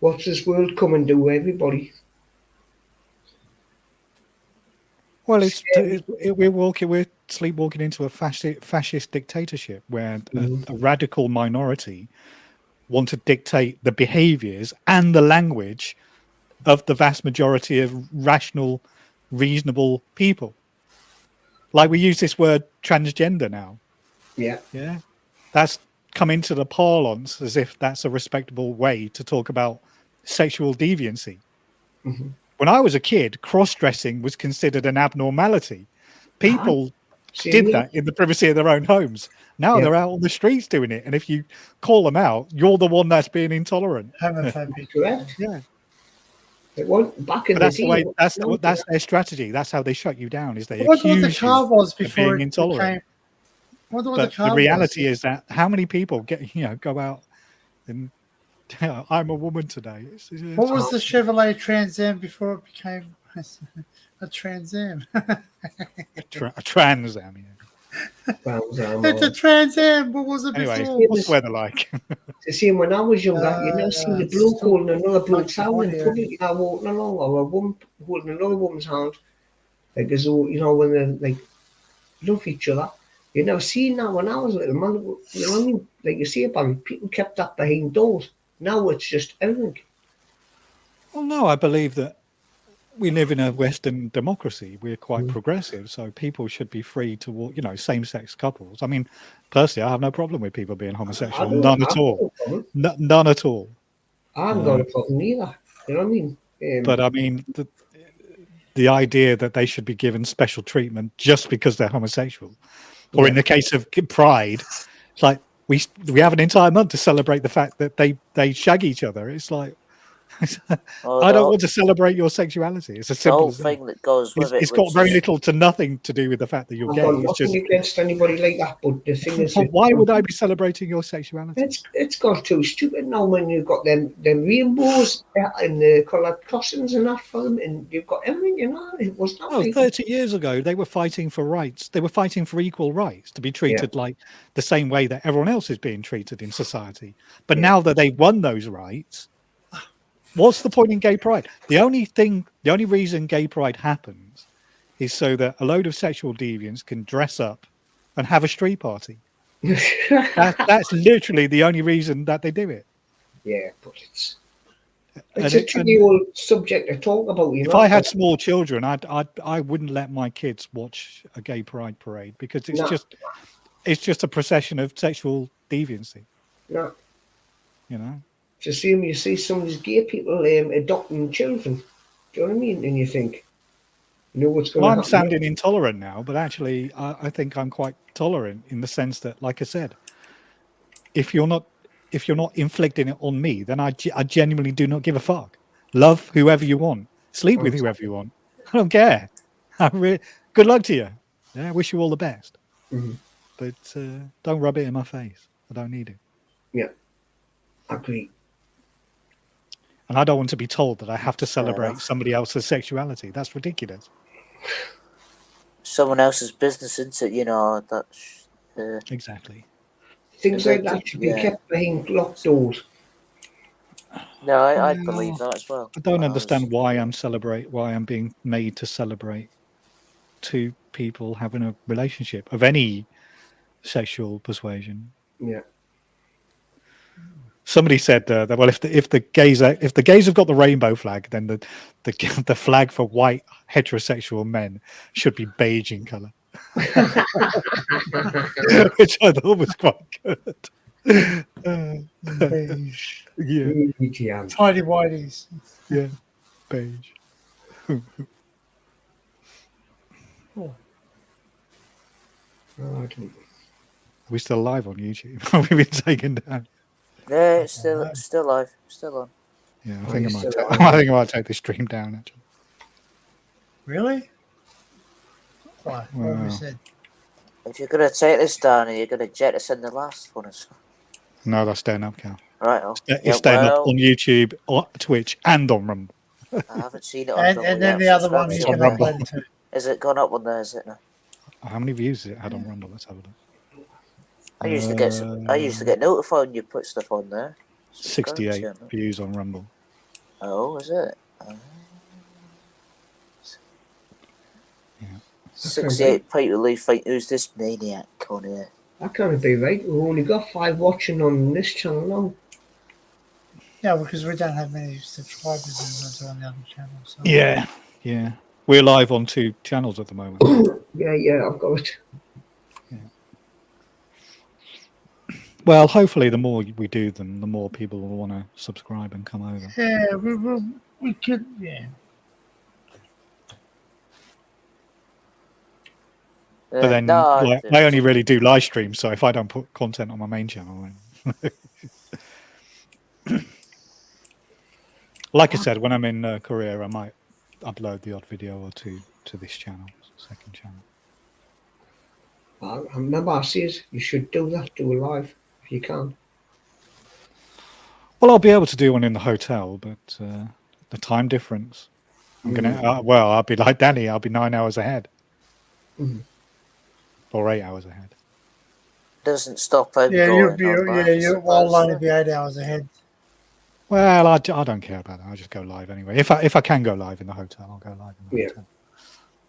What's this world come and do, everybody? Well, we're sleepwalking into a fascist dictatorship where a radical minority want to dictate the behaviors and the language of the vast majority of rational, reasonable people. Like we use this word transgender now. Yeah. Yeah. That's come into the parlance as if that's a respectable way to talk about sexual deviancy. Mm-hmm. When I was a kid, cross-dressing was considered an abnormality. People did that in the privacy of their own homes. Now they're out on the streets doing it. And if you call them out, you're the one that's being intolerant. Homophobic. Correct. Yeah. It wasn't back in that's the way. day. That's their strategy. That's how they shut you down. Is they What accuse the car was you before of being intolerant. But the reality is that how many people go out and I'm a woman today. What was the Chevrolet Trans Am before it became a Trans Am? a Trans Am. Yeah. It's a Trans Am. What was it Anyway, before? what's the weather like? The same when I was younger, you never see the bloke holding another bloke's hand in funnier. public, walking along, or a woman holding another woman's hand, like as though, when they like love each other. You never seen that when I was little, man. You know what I mean? Like you see about people kept that behind doors. Now it's just everything. Well, no, I believe that we live in a Western democracy. We're quite progressive, so people should be free to walk, same-sex couples. I mean, personally, I have no problem with people being homosexual. None at all. None at all. I haven't got a problem either. You know what I mean? But I mean, the idea that they should be given special treatment just because they're homosexual, or in the case of Pride, it's like we have an entire month to celebrate the fact that they shag each other. It's like, I don't want to celebrate your sexuality. It's a simple thing that goes with It's got very little to nothing to do with the fact that you're gay. I've got It's nothing just against anybody like that, but the thing is, why would I be celebrating your sexuality? It's got too stupid now when you've got them rainbows and the coloured crossings and that for them, and you've got everything. It was not. 30 years ago, they were fighting for rights. They were fighting for equal rights to be treated like the same way that everyone else is being treated in society. But now that they've won those rights, what's the point in gay pride? The only reason gay pride happens is so that a load of sexual deviants can dress up and have a street party. That's literally the only reason that they do it. Yeah, but it's a tricky old subject to talk about. If I had small children, I wouldn't let my kids watch a gay pride parade because it's just a procession of sexual deviancy. No. It's the same. You see some of these gay people adopting children. Do you know what I mean? And you think, what's going to happen? I'm sounding intolerant now, but actually, I think I'm quite tolerant in the sense that, like I said, if you're not inflicting it on me, then I genuinely do not give a fuck. Love whoever you want, sleep with whoever you want. I don't care. Good luck to you. Yeah, I wish you all the best. But don't rub it in my face. I don't need it. Yeah, I agree. And I don't want to be told that I have to celebrate somebody else's sexuality. That's ridiculous. Someone else's business, isn't it? That's exactly. Things like that should be kept behind locked doors. No, I believe that as well. I don't understand why I'm being made to celebrate two people having a relationship of any sexual persuasion. Yeah. Somebody said that if the gays have got the rainbow flag, then the flag for white heterosexual men should be beige in colour, which I thought was quite good. Beige. Yeah. Tidy whities. Yeah. Beige. Are we still live on YouTube? Have we been taken down? Yeah, it's still live, still on. Yeah, I think I might take the stream down actually. Really? Right, what have we said? If you're gonna take this down, you're gonna jettison the last one. No, that's staying up, Cal. Right. It's staying up on YouTube, on Twitch, and on Rumble. I haven't seen it on Rumble and then yet, the other one you can Rumble. upload to. Is it gone up on there? Is it now? How many views has it had on Rumble? Let's have a look. I usually get notified when you put stuff on there. 68 views on Rumble. Oh, is it? Yeah. 68 people who think, who's this maniac on here? That can't be right. We've only got 5 watching on this channel now. Yeah, because we don't have many subscribers as on the other channel. So. Yeah. We're live on 2 channels at the moment. Yeah, I've got it. Well, hopefully the more we do them, the more people will want to subscribe and come over. Yeah, we could, yeah. But then I only really do live streams, so if I don't put content on my main channel, then... Like I said, when I'm in Korea, I might upload the odd video or two to this channel, second channel. I remember I said you should do that, do a live if you can. Well, I'll be able to do one in the hotel, but the time difference. I'm gonna. I'll be like Danny. I'll be 9 hours ahead. or 8 hours ahead. Doesn't stop him Yeah, going you'll only be 8 hours ahead. Well, I don't care about that. I'll just go live anyway. If I can go live in the hotel, I'll go live in the hotel.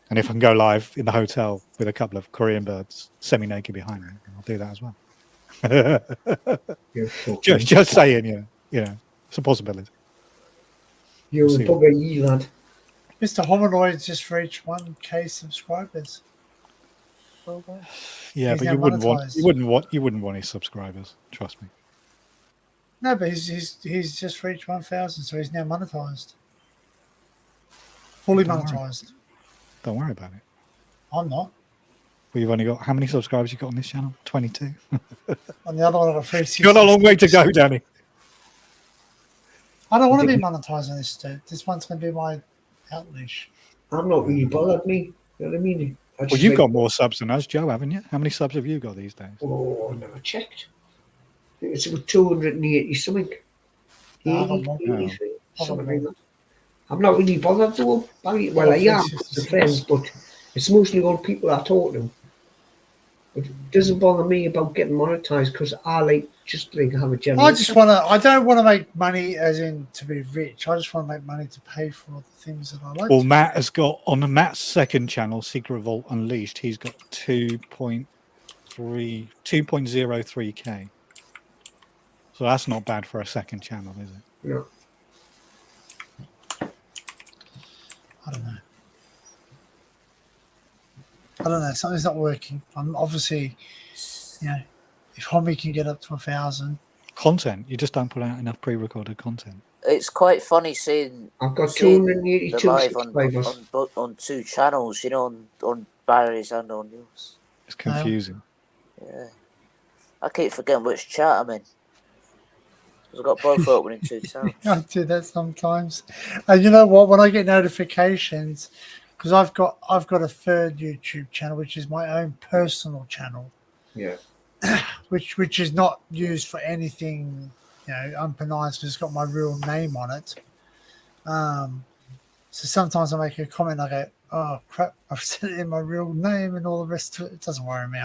And if I can go live in the hotel with a couple of Korean birds semi-naked behind me, I'll do that as well. just saying, it's a possibility. You're a bugger, you lad. Mr. Hominoid just reached 1K subscribers. Yeah, He's but now you wouldn't monetized. want his subscribers. Trust me. No, but he's just reached 1,000, so he's now monetized. Fully monetized. Don't worry about it. I'm not. Well, you've only got how many subscribers you got on this channel? 22. On the other one, I got 360. You've got a long way to go, Danny. I don't want to be monetized on this, dude. This one's going to be my outleash. I'm not really bothered, me. You know what I mean? Well, you've got more subs than us, Joe, haven't you? How many subs have you got these days? Oh, I never checked. I think it's about 280 something. 83, something like that. I'm not really bothered though. Well, I am the friends, but it's mostly all people I talk to. But it doesn't bother me about getting monetized because I like have a general. I don't want to make money as in to be rich. I just want to make money to pay for all the things that I like. Well, Matt has got on Matt's second channel, Secret Revolt Unleashed. He's got 2.03k. So that's not bad for a second channel, is it? No. I don't know. Something's not working. I'm obviously, if Homie can get up to 1,000. Content. You just don't put out enough pre-recorded content. It's quite funny seeing. I've got 282 live subscribers on two channels. On Barry's and on yours. It's confusing. Yeah, I keep forgetting which chat I'm in. I've got both open in 2 tabs. I do that sometimes. And you know what? When I get notifications, because I've got a third YouTube channel, which is my own personal channel. Yeah. which is not used for anything, unpronounced, because it's got my real name on it. So sometimes I make a comment, I go, "Oh crap, I've said it in my real name," and all the rest of it. It doesn't worry me.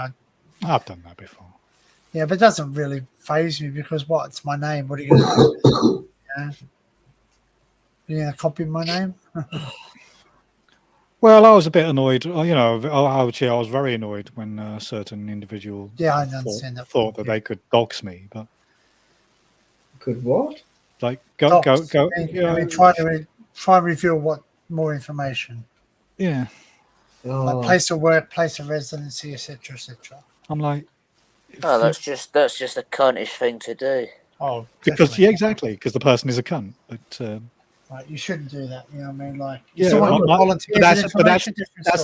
I've done that before. Yeah, but it doesn't really faze me because it's my name. What are you going to do? You going to copy my name? Well, I was a bit annoyed. I was very annoyed when certain individuals I understand thought that they could dox me, but could what? Like try to reveal what more information. Yeah. Like place of work, place of residency, etc., etc. I'm like, oh, that's just a cuntish thing to do. Oh, because exactly, because the person is a cunt. But right, you shouldn't do that. You know what I mean? Like, that's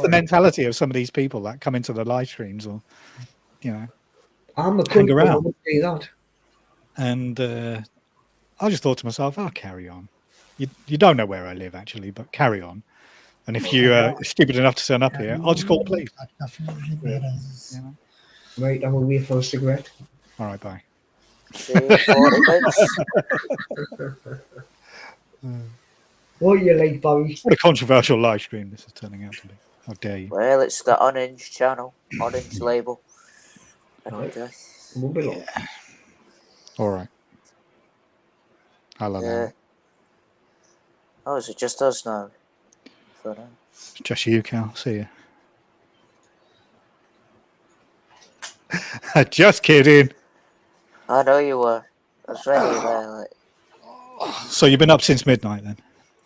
the mentality of some of these people that come into the live streams, or I'm a hang around. I would say that. And I just thought to myself, I'll carry on. You don't know where I live actually, but carry on. And if you're stupid enough to turn up here, I'll just call the police. Right, I'm gonna wait for a cigarette. All right, bye. What you like, Barry? What a controversial live stream this is turning out to be. How dare you? Well, it's the Unhinged channel, Unhinged label. Okay. All right. I love that. Oh, is it just us now? It's just you, Cal. See you. Just kidding. I know you were. I was ready there. So you've been up since midnight then?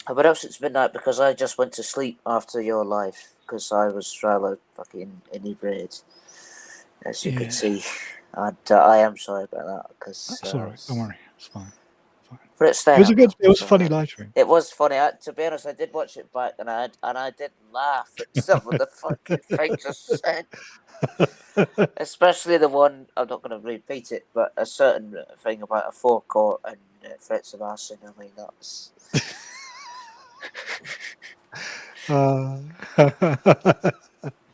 I've been up since midnight because I just went to sleep after your live because I was rather fucking inebriated, as you can see. And I am sorry about that because that's all right. Don't worry. It's fine. But it was a funny live stream. It was funny. To be honest, I did watch it back and I did laugh at some of the fucking things I said. Especially the one, I'm not going to repeat it, but a certain thing about a forecourt and threats of arson. I mean, that's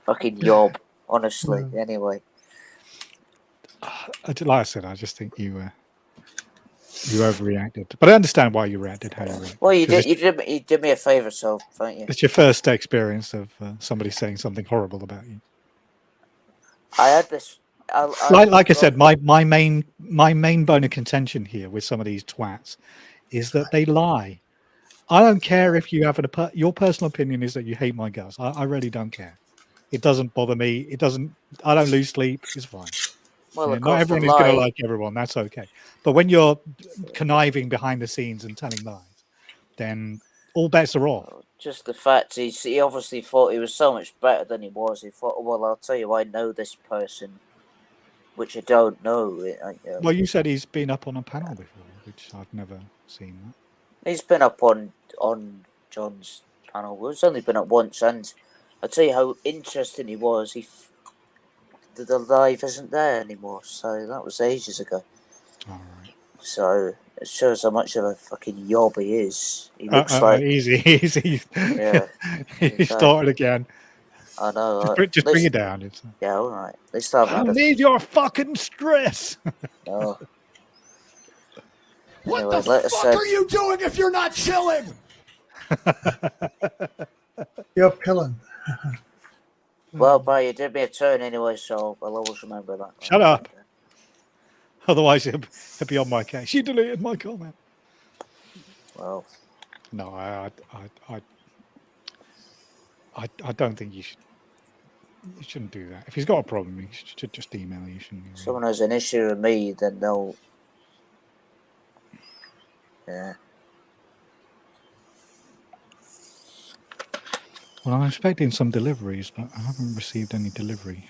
fucking yob, honestly. Anyway, like I said, I just think you overreacted, but I understand why you reacted how you reacted. Well, you did me a favour, so thank you. It's your first experience of somebody saying something horrible about you. I had this. Like I said, my main bone of contention here with some of these twats is that they lie. I don't care if you have your personal opinion is that you hate my guts. I really don't care. It doesn't bother me. It doesn't. I don't lose sleep. It's fine. Well, Yeah, of not course, everyone the is going to lie. like everyone. That's okay. But when you're conniving behind the scenes and telling lies, then all bets are off. Just the fact he obviously thought he was so much better than he was. He thought, well, I'll tell you, I know this person, which I don't know. Well, you said he's been up on a panel before, which I've never seen that. He's been up on John's panel. He's only been up once, and I'll tell you how interesting he was. The live isn't there anymore, so that was ages ago. All right. So it shows how much of a fucking yob he is. He looks like easy. Yeah, He started again. I know. Just bring it down. Yeah, all right. At least I've I had don't need your fucking stress. No. What Anyway, the fuck are you doing if you're not chilling? You're pilling. Well, bro, you did me a turn anyway, so I'll always remember that. Shut up. Otherwise, he'll be on my case. You deleted my comment. Well, no, I don't think you should. You shouldn't do that. If he's got a problem, you should just email. You shouldn't. If someone has an issue with me, then they'll. Yeah. Well, I'm expecting some deliveries, but I haven't received any delivery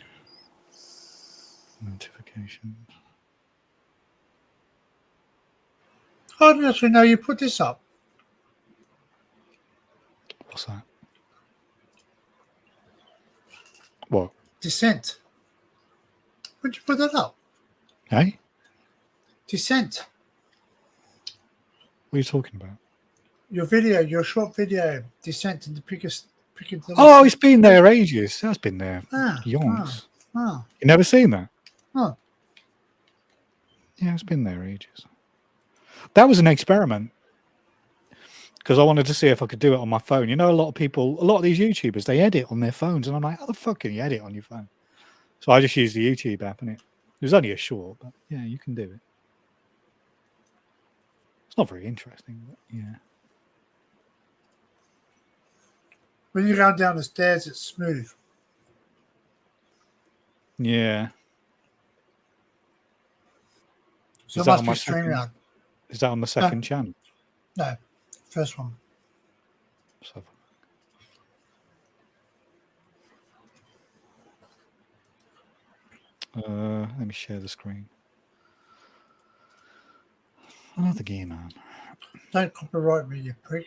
notifications. I don't actually know you put this up. What's that? What? Descent. Where'd you put that up? Hey? Descent. What are you talking about? Your video, your short video, Descent in the Piccadilly. Oh, it's been there ages. That's been there. Yonks. Oh. You never seen that? Oh. Yeah, it's been there ages. That was an experiment because I wanted to see if I could do it on my phone. You know, a lot of these YouTubers, they edit on their phones, and I'm like, how the fuck can you edit on your phone? So I just used the YouTube app, and it was only a short, but yeah, you can do it. It's not very interesting, but yeah. When you go down the stairs, it's smooth. Yeah. So it must be StreamYard. Is that on the second channel? No, first one. Let me share the screen. Another game, man. Don't copyright me, you prick.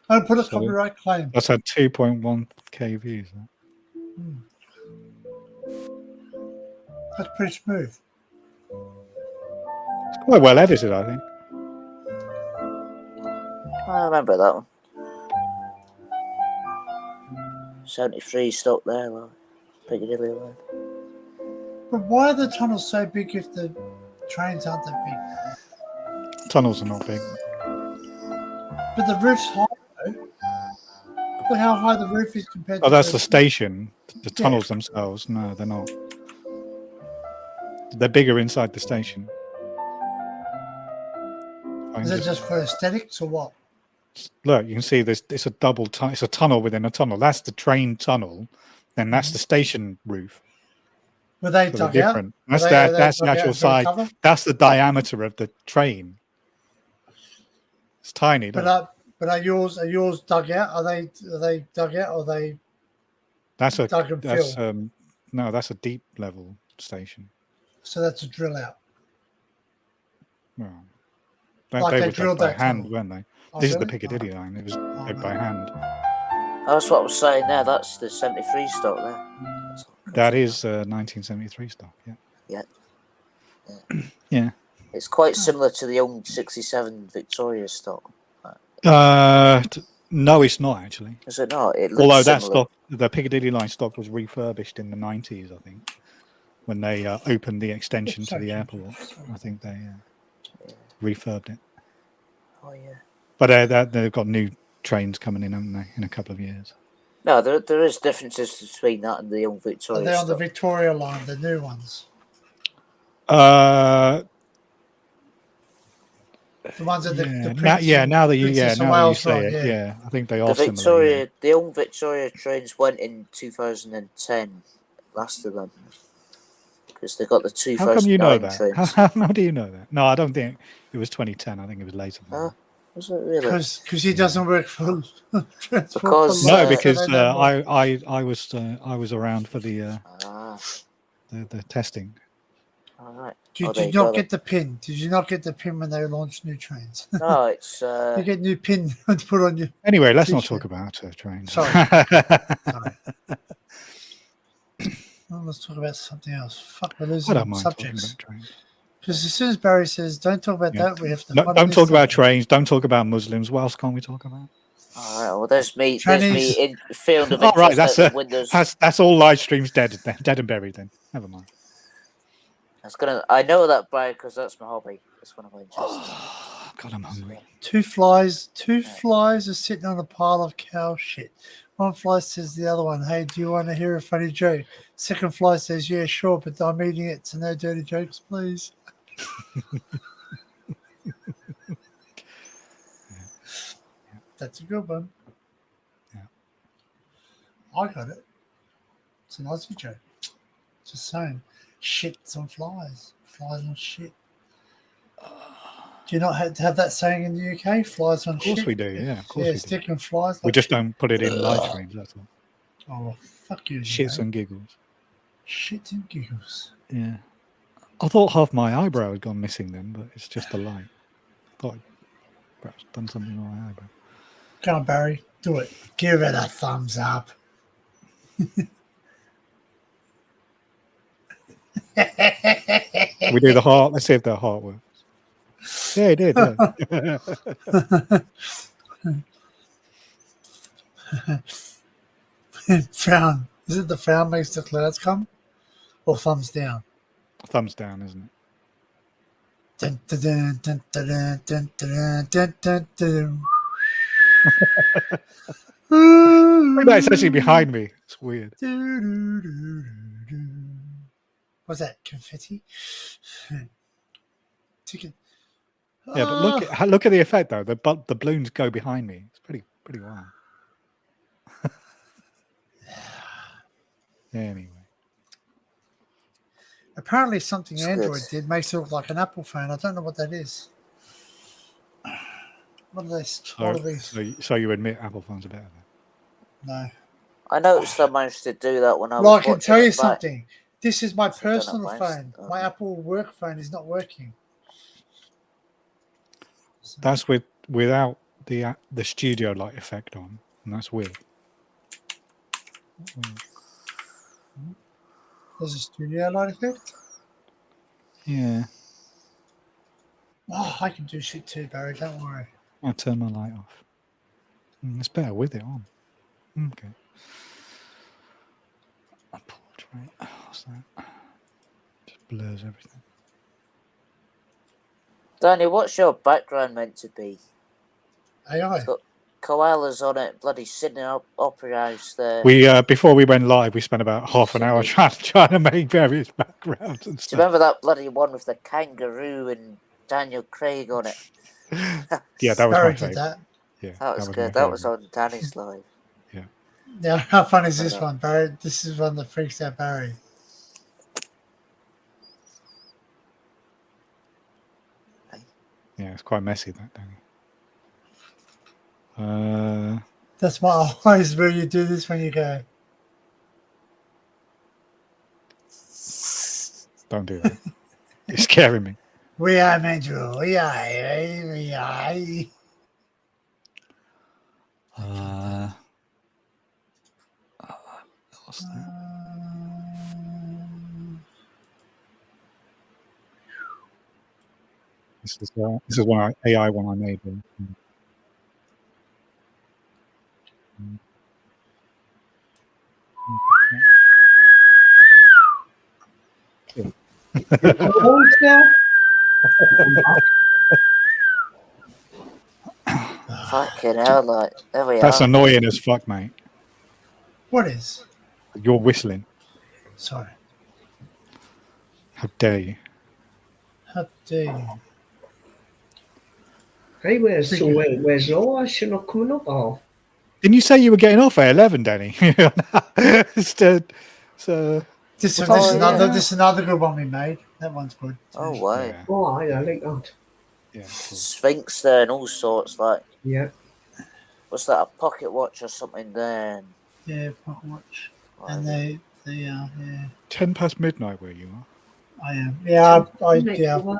I'll put a copyright claim. That's had 2.1k views. That's pretty smooth. It's quite well edited, I think. I remember that one. 73 stock there, like Piccadilly line. But why are the tunnels so big if the trains aren't that big? Tunnels are not big. But the roof's high, though. Look how high the roof is compared to that's the station. The tunnels themselves, no, they're not. They're bigger inside the station. Is it just for aesthetics or what? Look, you can see this. It's a double. It's a tunnel within a tunnel. That's the train tunnel. Then that's the station roof. Were they dug out? That's that's the actual size. That's the diameter of the train. It's tiny. But are yours dug out? Are they dug out or are they? That's a dug and fill? No, that's a deep level station. So that's a drill out. Well, Like they they were drilled dug by that hand, tunnel. weren't they? Oh, This is really? the Piccadilly line. It was dug by hand. That's what I was saying there. That's the 73 stock there. That is 1973 stock. Yeah. Yeah. It's quite similar to the young 67 Victoria stock. No, it's not actually. Is it not? It looks Although similar. that stock, the Piccadilly line stock, was refurbished in the 90s, I think, when they opened the extension to the airport. I think they refurbed it. Oh yeah. But they've got new trains coming in, haven't they, in a couple of years? No, there is differences between that and the Young Victoria. Are they on the stuff. Victoria line, the new ones? The ones that the Prince now that you Princess of now that you Wales say ride, it, yeah. I think they The are similar. Yeah. the Young Victoria trains went in 2010, last of them, because they got the 2009 How come you know that? trains. How do you know that? No, I don't think it was 2010. I think it was later than that. Was it really? Because he doesn't work for Transport Because, for No, Life, because so they don't work. I was around for the testing. All right. Did you not get the pin? Did you not get the pin when they launched new trains? No, it's you get new pin to put on you. Anyway, let's not talk about trains. Sorry. Well, let's talk about something else. Fuck, we're I losing don't mind subjects. talking about trains. Because as soon as Barry says, "Don't talk about that," we have to. Don't talk about trains. Don't talk about Muslims. What else can't we talk about? All right. Well, there's me. Chinese. There's me in field of All right, interest out the windows. that's all live streams dead and buried. Then never mind. I know that, Brian, because that's my hobby. That's one of my interests. Oh, God, I'm hungry. Two flies are sitting on a pile of cow shit. One fly says to the other one, "Hey, do you want to hear a funny joke?" Second fly says, "Yeah, sure, but I'm eating it, so no dirty jokes, please." That's a good one. Yeah. I got it. It's an Aussie joke. Just saying. Shit's on flies. Flies on shit. Do you not have that saying in the UK? Flies on shit? Of course we do, yeah. Of course we do. Sticking flies. We just don't put it in live streams, that's all. Oh, well, fuck you. Shits and giggles. Shit and giggles. Yeah. I thought half my eyebrow had gone missing then, but it's just the light. I thought I'd perhaps done something on my eyebrow. Come on, Barry. Do it. Give it a thumbs up. We do the heart. Let's see if the heart works. Yeah, it did. Yeah. Frown. Is it the frown makes the clouds come? Or thumbs down? Thumbs down, isn't it? Dun, dun, dun, dun, dun, dun, dun, dun, dun. No, it's actually behind me. It's weird. What's that? Confetti? Ticket. Yeah, but look at the effect though. The balloons go behind me. It's pretty wild. Anyway. Apparently something Android did makes it look like an Apple phone. I don't know what that is. What are these? So you admit Apple phones are better then? No. I noticed I managed to do that when I was. Well, I can tell you something. This is my personal phone. Oh. My Apple work phone is not working. That's without the studio light effect on, and that's weird. There's a studio light effect? Yeah. Oh, I can do shit too, Barry. Don't worry. I'll turn my light off. It's better with it on. Okay. A portrait. What's that? Just blurs everything. Danny, what's your background meant to be? AI. Koala's on it, bloody Sydney Opera House there. We before we went live, we spent about half an hour trying to make various backgrounds and stuff. Do you remember that bloody one with the kangaroo and Daniel Craig on it? Yeah, that was my favorite. That. Yeah, that was good. That was on Danny's live. Yeah. Yeah, how fun is this one, Barry? This is one that freaks out Barry. Yeah, it's quite messy, that, Danny. That's my eyes where you do this when you go. Don't do that. You're scaring me. We are Mandrill. We are. What's that? This is one AI one I made. Fucking hell, like, there we are. That's annoying as fuck, mate. What is? You're whistling. Sorry. How dare you? How dare you? Hey, where's Laura? She's not coming up, or? Didn't you say you were getting off at 11, Danny? So This Oh, is another yeah. this is another good one we made. That one's good. Oh, wow. Yeah. Oh, I like that. Yeah, cool. Sphinx there and all sorts. Like, Yeah. what's that? A pocket watch or something there? Yeah, pocket watch. And they yeah. 10 past midnight where you are. I am. Yeah, I've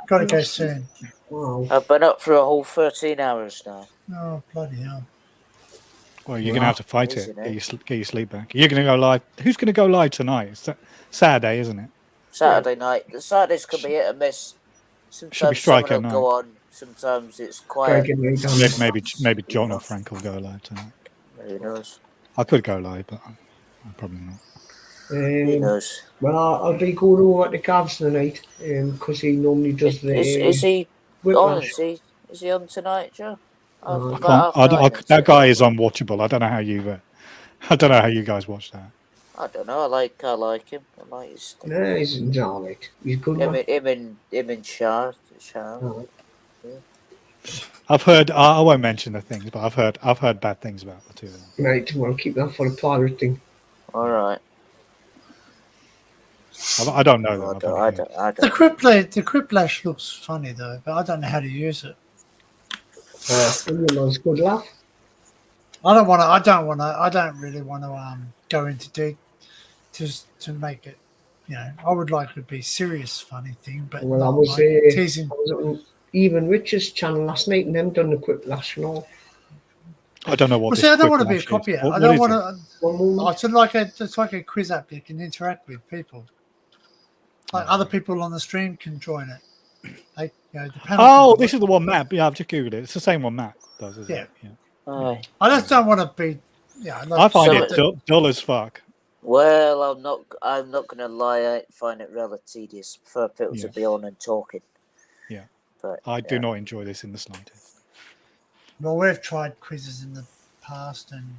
got to go soon. Wow. I've been up for a whole 13 hours now. Oh, bloody hell. Well, you're going to have to fight Amazing, it. Get your sleep back. You're going to go live. Who's going to go live tonight? It's Saturday, isn't it? Saturday night. The Saturdays can be hit and miss. Should be Sometimes Striker someone will night. go on. Sometimes it's quiet. Maybe John or Frank will go live tonight. Who knows? I could go live, but I'm probably not. Who knows? Well, I'll be going over at the Cavs tonight because he normally does the. Is he Whiplash. on? Is he on tonight, Joe? I can't. That guy is unwatchable. I don't know how I don't know how you guys watch that. I don't know. I like him. I like his stuff. No, he's all right. He's good. Him and Shah. Oh. Yeah. I've heard. I won't mention the things, but I've heard bad things about the two of them. Right, well, keep that for the pirate thing. All right. I don't know them. I don't. The Quiplash looks funny though, but I don't know how to use it. Good laugh. I don't really want to go into deep to make it. You know, I would like it to be serious, funny thing, but Well, I not was, like teasing. I was on Even Rich's channel last night and them done the Quiplash and all. I don't know what. Well, see, I don't want to be a copycat. I don't want to. It's like a quiz app. You can interact with people. Like other people on the stream can join it. Like, you know, the panel this is the one Matt. Yeah, I've just googled it. It's the same one Matt does, isn't it? Yeah. I just don't want to be. Yeah, I find it dull as fuck. Well, I'm not gonna lie. I find it rather tedious. Prefer people to be on and talking. Yeah, but I do not enjoy this in the slightest. Well, we've tried quizzes in the past, and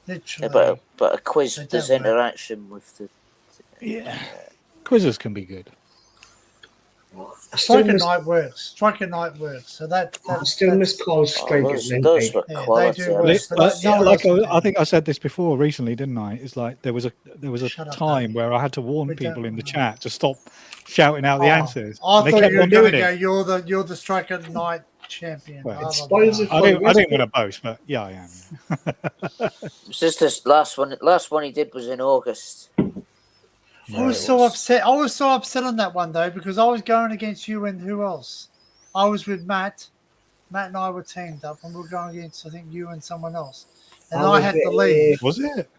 literally. Yeah, but a quiz, there's interaction with the. Yeah, quizzes can be good. Striker Night works. So that's still miss calls straight. Those were quality. I think I said this before recently, didn't I? It's like there was a time where I had to warn people in the chat to stop shouting out the answers. I thought you were going to go. You're the Striker Night champion. Well, I didn't want to boast, but yeah, I am. It's just this last one he did was in August. I was so upset. I was so upset on that one though because I was going against you and who else? I was with Matt. Matt and I were teamed up, and we were going against I think you and someone else. And I had to leave. Was it?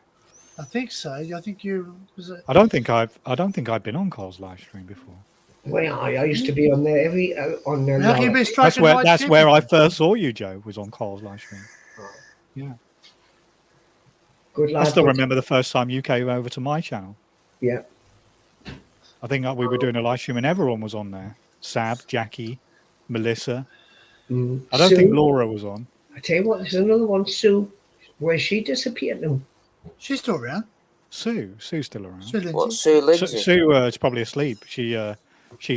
I think so. I think you was it. I don't think I've been on Cole's live stream before. Well, I used to be on there on there. That's where I first saw you, Joe. Was on Cole's live stream. Yeah. Good lad. I still remember the first time you came over to my channel. Yeah. I think we were doing a live stream and everyone was on there. Sab, Jackie, Melissa. I don't think Laura was on. I tell you what, there's another one, Sue. Where she disappeared now? She's still around. Sue's still around. Sue Lindsay? Sue is probably asleep. She's a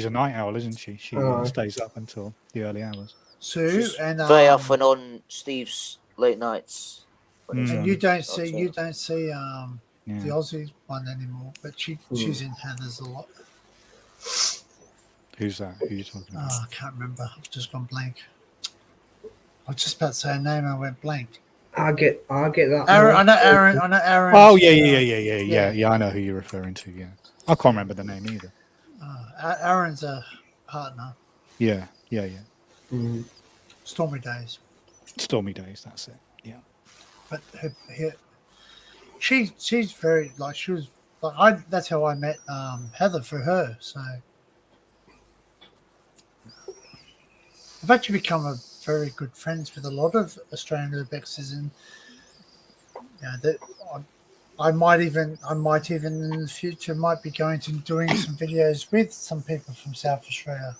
night owl, isn't she? She stays up until the early hours. Sue and very often on Steve's late nights. And you don't see the Aussie one anymore, but she's in Heather's a lot. Who's that? Who are you talking about? I can't remember. I've just gone blank. I was just about to say her name. I went blank. I get that. Aaron. I know Aaron. Oh yeah. I know who you're referring to. Yeah, I can't remember the name either. Aaron's a partner. Yeah. Stormy Days. That's it. Yeah. But she's very she was like that's how I met Heather for her. So I've actually become very good friends with a lot of Australian urbexes, and that I might even in the future might be going to doing some videos with some people from South Australia,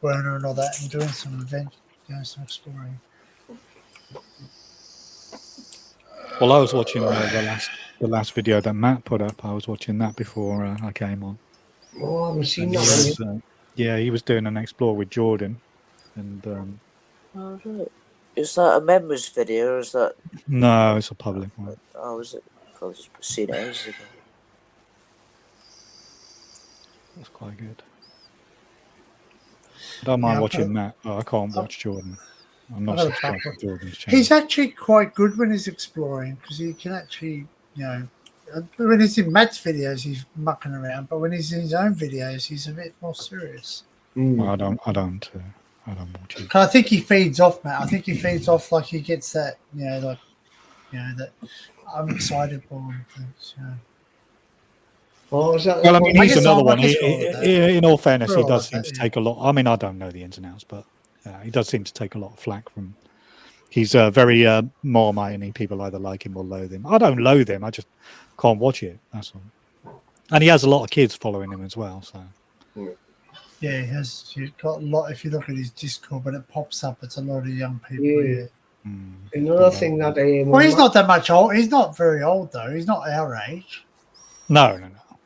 Werner and all that, and doing some some exploring. Well, I was watching the the last video that Matt put up. I was watching that before I came on. Oh, I haven't seen And that one. yeah, he was doing an explore with Jordan, and Oh, right. Is that a members video or is that? no, it's a public one. Oh, is it? Probably just seen it ages ago. That's quite good. I don't mind Yeah, watching Matt, but I can't watch Jordan. I'm not I've got a subscribed to couple. Jordan's channel. He's actually quite good when he's exploring because he can actually, when he's in Matt's videos, he's mucking around, but when he's in his own videos, he's a bit more serious. Well, I don't watch it. 'Cause I think he feeds off Matt. I think he feeds off like he gets that, that I'm excitable and things. Oh, is that Well, I mean, he's another one. that. In all fairness, We're he all does like seem that, to take a lot. I mean, I don't know the ins and outs, but he does seem to take a lot of flack from. He's very Marmite, and people either like him or loathe him. I don't loathe him. I just can't watch it. That's all. And he has a lot of kids following him as well. So Yeah, he has. He's got a lot. If you look at his Discord, when it pops up, it's a lot of young people. Yeah. Yeah. Another thing that Well, he's not that much old. He's not very old though. He's not our age. No.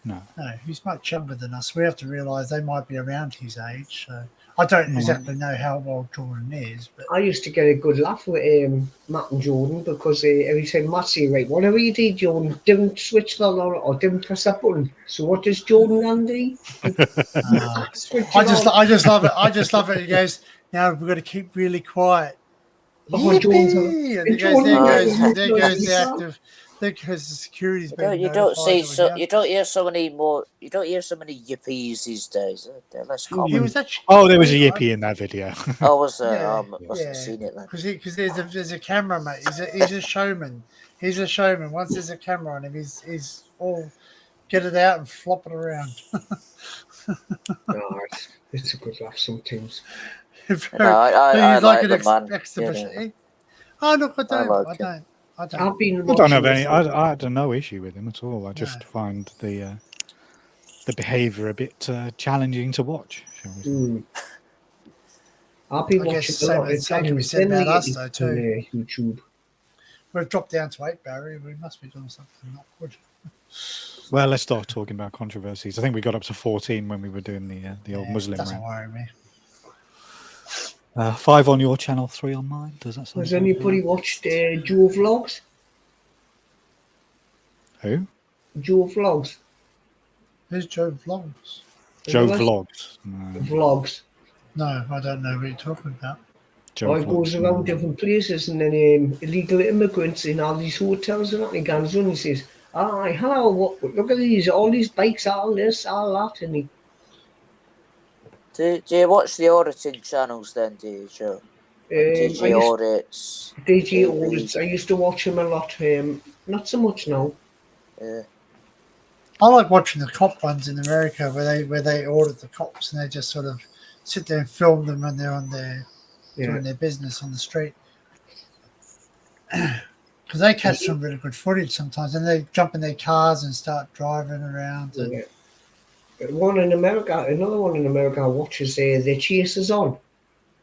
No, he's much younger than us. We have to realise they might be around his age. So I don't exactly know how old Jordan is, but I used to get a good laugh with Matt and Jordan because every time Matt say, right, whatever you did, Jordan, didn't switch that on or didn't press that button. So what does Jordan Andy? I just love it. I just love it. He goes, now we've got to keep really quiet. Yippee! And there goes the active. There goes the security's being You don't see notified. you don't hear so many yippies these days. They're less common. He was actually, there was a yippee in that video. Oh, was there? Yeah, I must have seen it then. Because there's a camera, mate. He's a showman. He's a showman. Once there's a camera on him, he's all get it out and flop it around. No, it's a good laugh sometimes. I like an the man. exhibition. Yeah. Oh look, I don't. I don't have any. I had no issue with him at all. I just find the behaviour a bit challenging to watch. Shall we say? I've been I watching guess a lot of same can be said about us though on too. YouTube. We've dropped down to 8, Barry. We must be doing something not good. Well, let's start talking about controversies. I think we got up to 14 when we were doing the old Muslim doesn't rant. worry me. 5 on your channel, 3 on mine. Does that sound? Has anybody watched Joe Vlogs? Who? Joe Vlogs. Who's Joe Vlogs? Joe Vlogs. No. Vlogs. No, I don't know what you're talking about. Joe He goes around different places and then illegal immigrants in all these hotels and that. And he goes and he says, "Hi, hello, look at these, all these bikes, all this, all that." And he. Do you watch the auditing channels then, do you, Joe? DJ Audits. DJ Audits. I used to watch him a lot. Not so much now. Yeah. I like watching the cop ones in America where they audit the cops and they just sort of sit there and film them when they're on doing their business on the street. Because they catch some really good footage sometimes, and they jump in their cars and start driving around. And another one in America watches the chases on,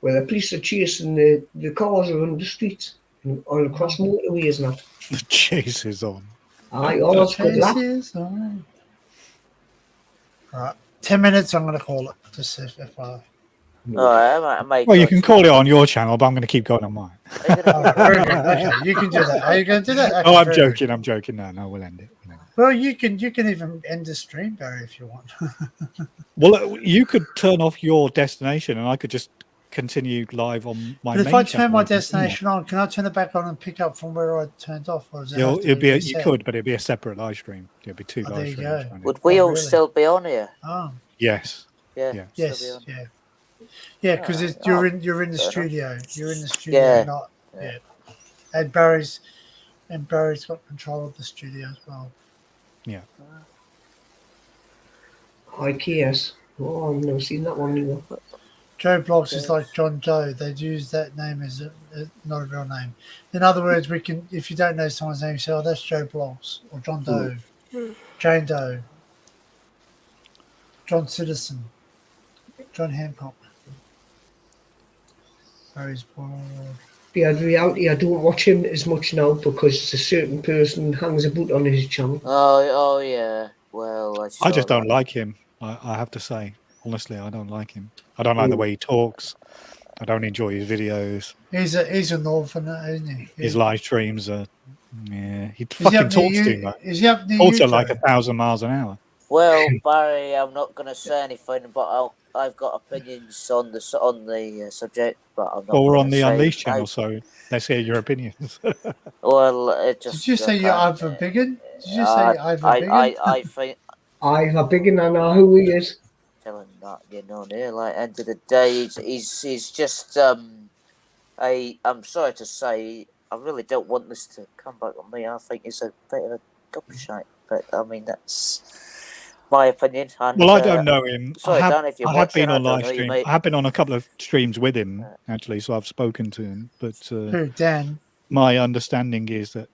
where the police are chasing the cars around the streets and all across motorways and that. The chase is on. Aye, that's good laugh. Right, 10 minutes. I'm going to call it. Just if I. I might Well, you can call it on your channel, but I'm going to keep going on mine. Okay, you can do that. Are you going to do that? Oh, I'm joking. I'm joking. No, we'll end it. Well, you can even end the stream, Barry, if you want. Well, you could turn off your destination, and I could just continue live on my. But if I turn my destination on, can I turn it back on and pick up from where I turned off? Or is it you could, but it'd be a separate live stream. It'd be 2 live streams. Would we all still be on here? Oh. Yes. Yeah. Yes. Yeah. Yeah, because you're in the studio. You're in the studio, And Barry's got control of the studio as well. Yeah. IKS. Oh, I've never seen that one either. Joe Blogs is like John Doe. They'd use that name as not a real name. In other words, we can, if you don't know someone's name, say, "Oh, that's Joe Blogs," or John Doe, Jane Doe, John Citizen, John Hancock. Barry's board. in reality, I don't watch him as much now because a certain person hangs about on his channel. Oh yeah. Well, I just don't like him. I have to say, honestly, I don't like him. I don't like the way he talks. I don't enjoy his videos. He's a northerner, isn't he? His live streams are, he Is he fucking up near talks too you? much. Is he up near Talks you, at like Joe? 1,000 miles an hour. Well, Barry, I'm not going to say anything, but I've got opinions on the subject, but I'm not. Well, we're gonna on the say Unleashed channel, so let's hear your opinions. Well, it just. Did you say you're Ivor Biggin? Did you say Ivor Biggin? I think. Ivor Biggin, I know who he is. Telling that, you know, near like end of the day, he's just I'm sorry to say, I really don't want this to come back on me. I think it's a bit of a gobshite, but I mean that's my opinion. And, Well, I don't know him. Sorry, Dan, if you're I have watching, been on I don't live know you, stream. mate. I have been on a couple of streams with him actually, so I've spoken to him. But Who, Dan? my understanding is that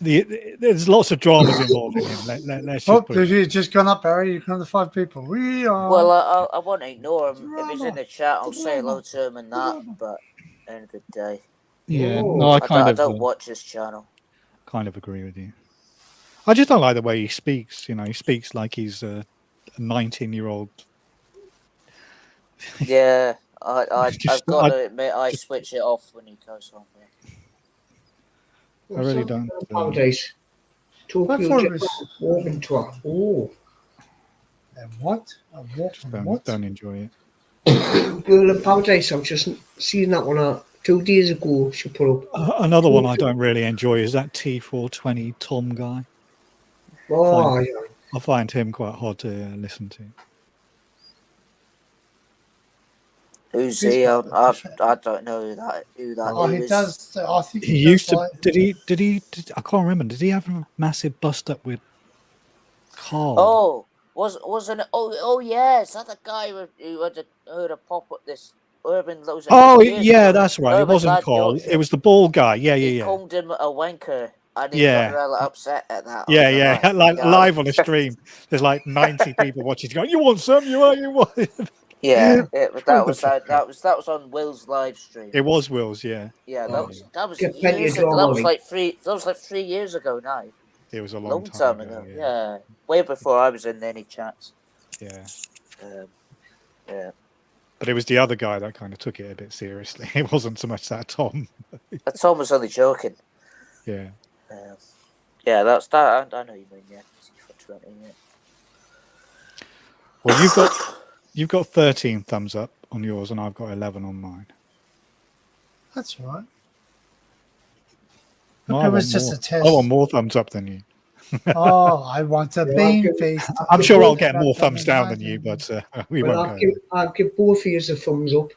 there's lots of dramas involved in him. Let's just put it. You've just gone up, Barry. You've gone to 5 people. We are. Well, I won't ignore him. If he's in the chat, I'll say hello to him and that. But end of the day, Yeah, no, I don't watch his channel. Kind of agree with you. I just don't like the way he speaks. You know, he speaks like he's a 19-year-old. Yeah, I've got to admit, I switch it off when he goes on there. I really don't. Nowadays, Tokyo Japan walking tour. Oh, and what? Don't enjoy it. Girl in Paradise. I've just seen that one 2 days ago. She put up. Another one I don't really enjoy is that T420 Tom guy. Oh, I find him quite hard to listen to. Who's he? I don't know who that he is. does. I think He used to. Did he? I can't remember. Did he have a massive bust up with Carl? Oh, wasn't it? Oh, yeah. Is that the guy who had a pop at this urban? Oh, yeah, that's right. It wasn't Carl. It was the bald guy. Yeah. He called him a wanker, and he got really upset at that. Yeah. Like live on a stream. There's like 90 people watching. Going, you want some? You want? Yeah, that was on Will's live stream. It was Will's, yeah. Yeah, that was years ago. That was like 3 years ago now. It was a long time ago. Yeah, way before I was in any chats. Yeah. Yeah. But it was the other guy that kind of took it a bit seriously. It wasn't so much that Tom. Tom was only joking. Yeah. Yeah, that's that. I know you mean. Yeah. Well, you've got 13 thumbs up on yours, and I've got 11 on mine. That's all right. No, it was just a test. I want more thumbs up than you. Oh, I want a bean feast. I'm sure I'll get more thumbs down than you, but we won't go. I'll give both of you a thumbs up.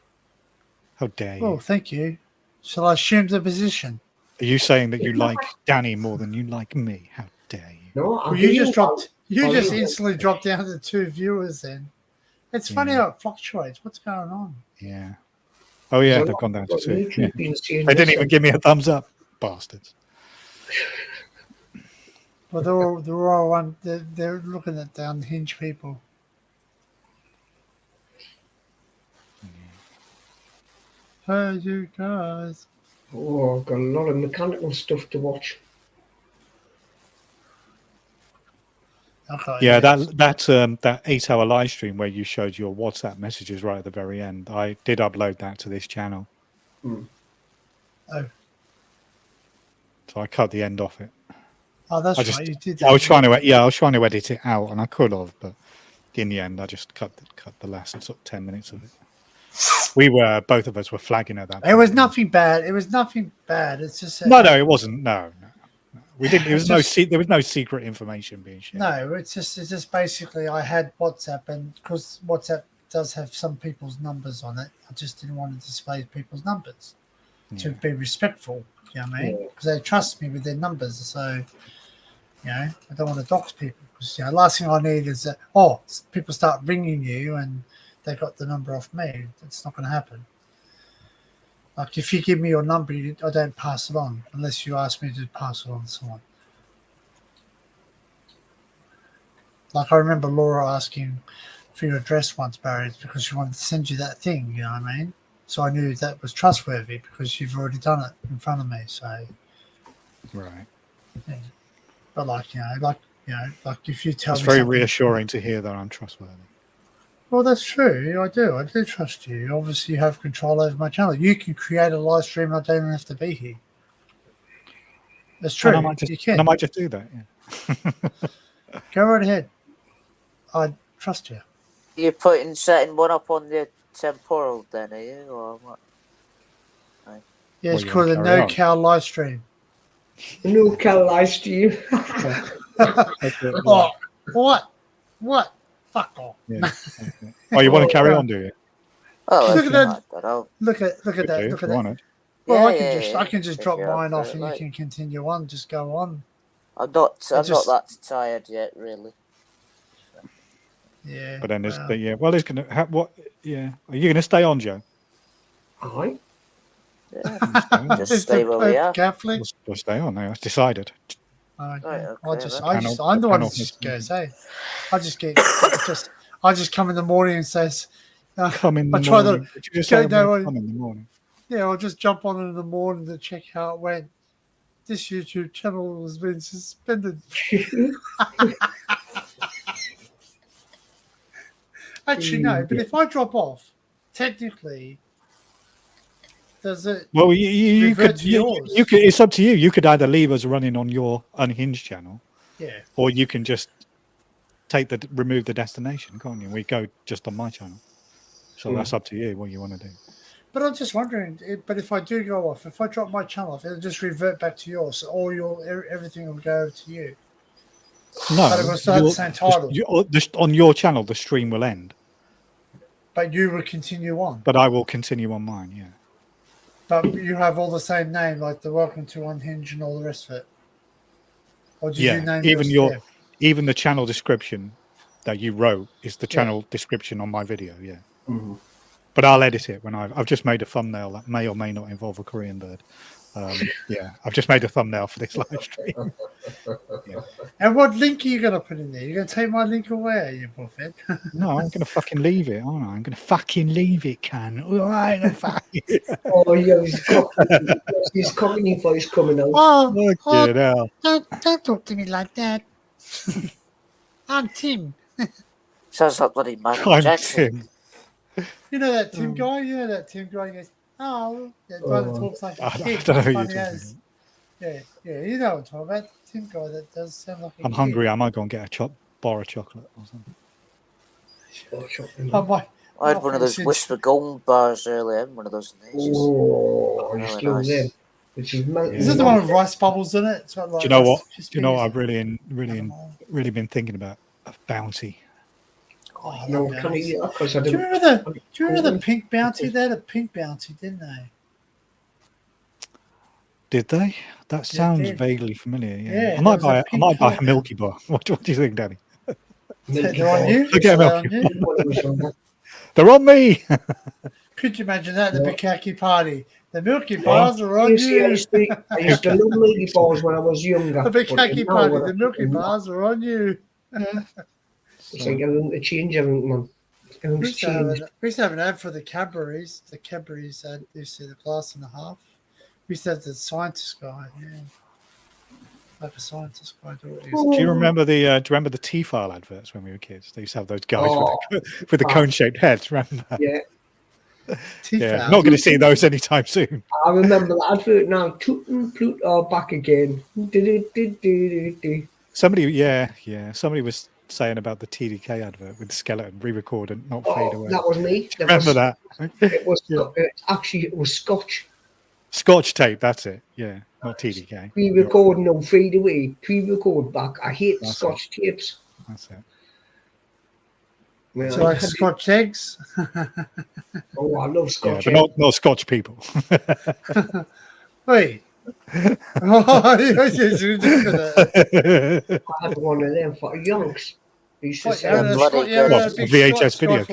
How dare you? Oh, thank you. Shall I assume the position? Are you saying that you like Danny more than you like me? How dare you? No, well, you just dropped. You just instantly dropped down to 2 viewers. Then it's funny how it fluctuates. What's going on? Yeah. Oh yeah, they've gone down to 2. Yeah. They didn't even give me a thumbs up, bastards. Well, they're all one. They're looking at the Unhinged people. Hey, you guys. Oh, I've got a lot of mechanical stuff to watch. Okay, yeah, that 8-hour live stream where you showed your WhatsApp messages right at the very end. I did upload that to this channel. Mm. Oh. So I cut the end off it. Oh, that's right. You did that. I was trying to edit it out, and I could have, but in the end, I just cut the last sort of 10 minutes of it. Both of us were flagging at that point. It was nothing bad. It was nothing bad. It's just no, it wasn't. No. We didn't. There was no secret information being shared. No, it's just basically I had WhatsApp, and because WhatsApp does have some people's numbers on it, I just didn't want to display people's numbers to be respectful. You know what I mean? Because they trust me with their numbers, so I don't want to dox people. Because last thing I need is that people start ringing you and they got the number off me. It's not going to happen. Like if you give me your number, I don't pass it on unless you ask me to pass it on to someone. Like I remember Laura asking for your address once, Barry, because she wanted to send you that thing. You know what I mean? So I knew that was trustworthy because you've already done it in front of me. So, Right. yeah. But like if you tell It's me very something, reassuring to hear that I'm trustworthy. well, that's true. I do trust you. Obviously, you have control over my channel. You can create a live stream. I don't even have to be here. That's true. And I might just do that. Yeah. Go right ahead. I trust you. You're setting one up on the temporal then, are you, or what? Right. Yeah, it's called a no cow live stream. No cow live stream. Oh, what? Fuck off. Yeah. Oh, you want to carry on, do you? Oh, look at that. Look at that. Look at that. Well, I can just drop mine off, and like. you can continue on. Just go on. I'm not that tired yet, really. Yeah. But then well, it's gonna what? Yeah, are you gonna stay on, Joe? Aye. Yeah. Just stay where we are. Catholic. We'll stay on now. It's decided. Okay. Right, I'm the one who just goes, hey. I just come in the morning and says, come in the morning. Come in the morning. Yeah, I'll just jump on in the morning to check how it went. This YouTube channel has been suspended. Actually, no, but if I drop off, technically, does it? Well, you could. It's up to you. You could either leave us running on your Unhinged channel, yeah, or you can just remove the destination, can't you? We go just on my channel. So that's up to you what you want to do. But I'm just wondering. But if I do go off, if I drop my channel off, it'll just revert back to yours. So all everything will go over to you. No, but it will still have the same title. On your channel, the stream will end. But you will continue on. But I will continue on mine. Yeah. But you have all the same name, like the Welcome to Unhinged and all the rest of it. Or did you name even the channel description that you wrote is the channel description on my video. Yeah. Mm-hmm. But I'll edit it when I've just made a thumbnail that may or may not involve a Korean bird. I've just made a thumbnail for this live stream. Yeah. And what link are you going to put in there? You're going to take my link away, you buffet? No, I'm going to fucking leave it, aren't I? I'm going to fucking leave it, Can. All right, oh, yeah, his Cockney voice coming out. Don't talk to me like that. I'm Tim. Sounds like bloody Michael Jackson. Tim. You know that Tim guy? You know that Tim guy goes, that guy that talks like a kid. I don't know who you're talking about. Yeah, you know what I'm talking about. The Tim guy that does sound like a I'm kid. hungry. I might go and get a bar of chocolate or something. I had one of those Whisper Gold bars earlier. I had one of those in ages. Oh, you're still there. Is it the one with rice bubbles in it? Do you know what? Do you know what I've really been thinking about? A bounty. Oh, no, do you remember the pink bounty? They had a pink bounty, didn't they? Did they? That sounds vaguely familiar. Yeah. I might buy a Milky Bar. What do you think, Danny? They're on you. They're on me. Could you imagine that at the Bukaki party? The Milky Bars are on you. I used to love Milky Bars when I was younger. The Bukaki party, the Milky Bars are on you. It's like a change everything, man. We used to have an ad for the Cadbury's. The Cadbury's ad. You see the glass and a half. We used to have the scientist guy. Yeah, like a scientist guy. Do you remember the T-file adverts when we were kids? They used to have those guys with the cone-shaped heads. Remember? Yeah. Yeah, not going to see those anytime soon. I remember the advert now. Toot and Ploot are back again. Somebody was saying about the TDK advert with the skeleton re-record and not fade away. That was me. Remember that? It was it was Scotch tape. That's it. Yeah, not TDK. Pre-record, no fade away. Pre-record back. I hate Scotch tapes. That's it. Well, so like Scotch eggs. Oh, I love Scotch. Yeah, but not Scotch people. Wait. I had one of them for yonks. VHS video.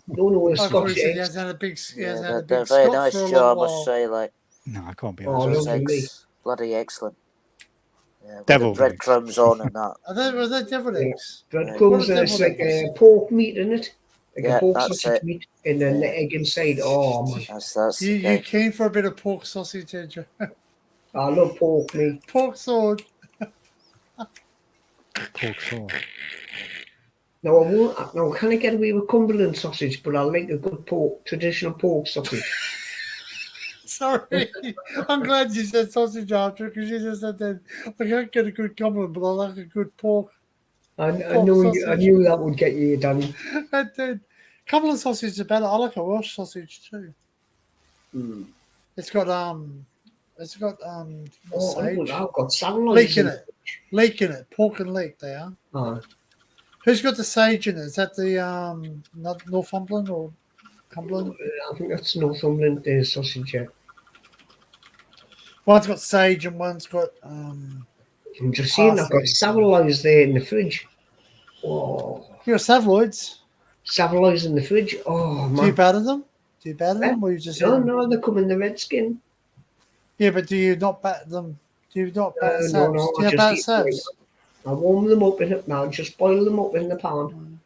No, a Scotch egg. He has had a big. They're very nice, Joe. I must say, like. No, I can't be honest. Bloody excellent. Yeah, with Deviled the breadcrumbs on and that. Were they deviled eggs? Breadcrumbs, What are it's like deviled eggs? pork meat in it. Like Yeah, a pork that's sausage it. meat, and then the egg inside. Oh, man. That's You keen for a bit of pork sausage, Andrew? I love pork meat. Pork sword. Pork sword. Now, I won't. Now, can I get away with Cumberland sausage? But I like a good traditional pork sausage. Sorry, I'm glad you said sausage after because you just said that. I can't get a good Cumberland, but I like a good pork. I knew that would get you, Danny. And then Cumberland sausage is better. I like a Welsh sausage too. Mm. It's got sage. I've got salad Leek in it. Leek in it. Pork and leek. They are. Oh. Who's got the sage in it? Is that the Northumberland or Cumberland? I think that's Northumberland sausage. Yeah. One's got sage and one's got. I'm just saying, I've got Savoy's there in the fridge. Oh. You got Savoy's? Savoy's in the fridge. Oh, man. Do you batter them? Or you just No, they come in the red skin. Yeah, but do you not batter them? Do you not batter No, salves? Do you I batter just salves? I warm them up in it now. Just boil them up in the pan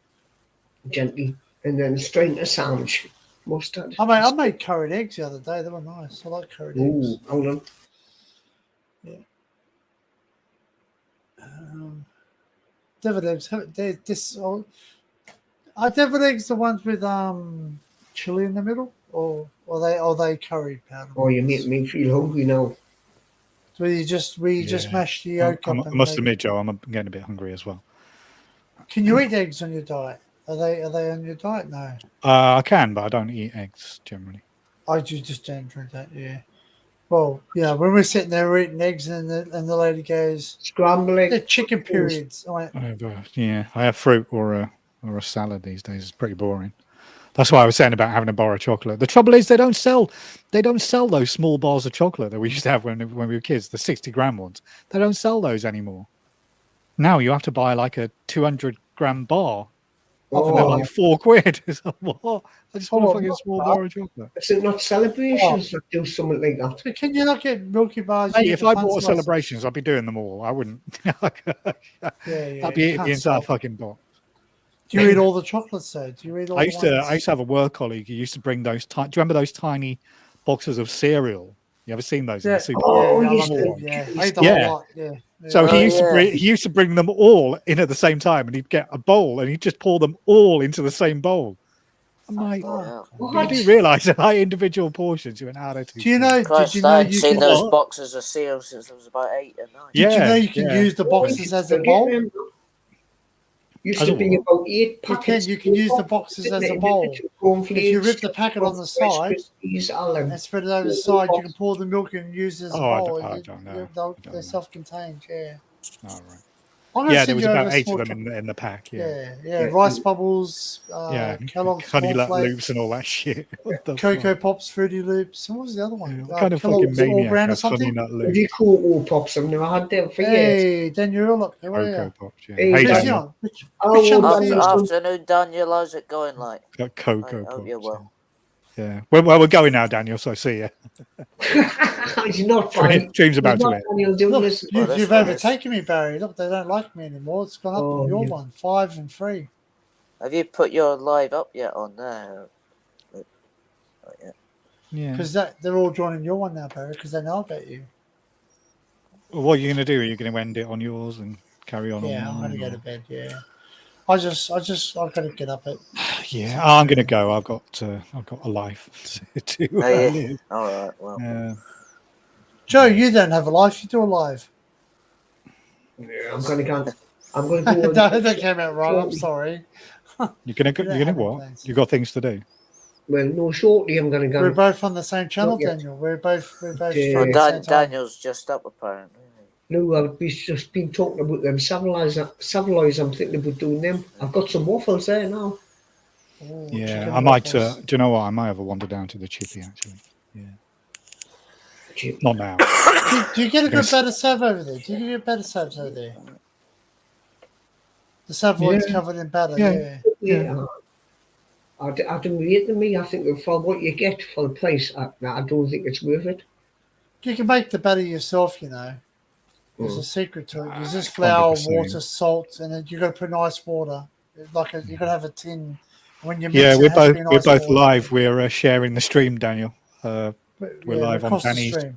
gently, and then strain a sandwich. Mustard. I made curried eggs the other day. They were nice. I like curried eggs. Ooh, hold on. Yeah. Deviled eggs. Are deviled eggs the ones with chili in the middle, or are they curried powder? Oh, you make me feel hungry now. So you just mash the yolk up. I must admit, Joe, I'm getting a bit hungry as well. Can you eat eggs on your diet? Are they on your diet? No. I can, but I don't eat eggs generally. I just don't drink that. Yeah. Well, yeah. When we're sitting there, we're eating eggs, and the lady goes, "Scrambling." The chicken periods. I went, I have fruit or a salad these days. It's pretty boring. That's why I was saying about having a bar of chocolate. The trouble is they don't sell those small bars of chocolate that we used to have when we were kids, the 60-gram ones. They don't sell those anymore. Now you have to buy like a 200-gram bar. Often they're like £4. It's like, what? I just want a fucking small bar of chocolate. Is it not celebrations that do something like that? But can you not get Milky Bars? Hey, if I bought celebrations, I'd be doing them all. I wouldn't. I'd be eating the entire fucking box. Do you eat all the chocolates though? Do you eat all I used to have a work colleague who used to bring those. Do you remember those tiny boxes of cereal? You ever seen those in the supermarket? Yeah. So he used to bring them all in at the same time, and he'd get a bowl, and he'd just pour them all into the same bowl. I'm like, you do realise that individual portions. You went out. Do you know? Christ, did you know I've you seen can those boxes of cereal since I was about 8 or 9. Did you know you can use the boxes as a bowl? Used to be about 8 packets. You can use the boxes as a bowl. If you rip the packet on the side and spread it over the side, you can pour the milk in and use it as a bowl. I don't know. They're self-contained. Yeah. All right. There was about 8 of them in the pack. Yeah. Rice bubbles. Kellogg's Honey Nut cornflakes, Loops and all that shit. Cocoa Pops, Fruity Loops. What was the other one? What kind of fucking maniac has Honey Nut Have Loops? you Cocoa Pops? I've never had them for years. Hey, Daniel, look. Cocoa Pops. Yeah. Hey, Hey, Daniel. Daniel. Afternoon, Daniel. How's it going? Like, Got Cocoa I hope Pops. you're well. Yeah. Well, we're going now, Daniel. So see ya. He's not fine. Dream's about to end. Look, you've overtaken me, Barry. Look, they don't like me anymore. It's gone up on your one, 5 and 3. Have you put your live up yet on there? Yeah. Because they're all joining your one now, Barry. Because they know about you. Well, what are you going to do? Are you going to end it on yours and carry on? Yeah, on I'm going to go to bed. Yeah. I've got to get up at. Yeah, I'm going to go. I've got a life to live. All right. Well. Joe, you don't have a life. You do a live. Yeah, I'm going to go. That came out wrong. I'm sorry. You're going to what? You've got things to do. Well, no, shortly I'm going to go. We're both on the same channel, Daniel. We're both. Daniel's just up apparently. No, I've just been talking about them Savoy's. I'm thinking about doing them. I've got some waffles there now. Ooh, yeah, I might. Do you know what? I might have a wander down to the chippy actually. Yeah. Not now. Do you get a good better serve over there? Do you get better serves over there? The Savoy's covered in batter. Yeah. I don't rate them. I think for what you get for the price, I don't think it's worth it. You can make the batter yourself, you know. There's a secret to it. There's just Can't be flour, the same. water, salt, and then you got to put ice water. Like you got to have a tin. When you Yeah, mix it, it has to be an we're ice both water. live. We're sharing the stream, Daniel. We're Yeah, live on across the Danny's stream.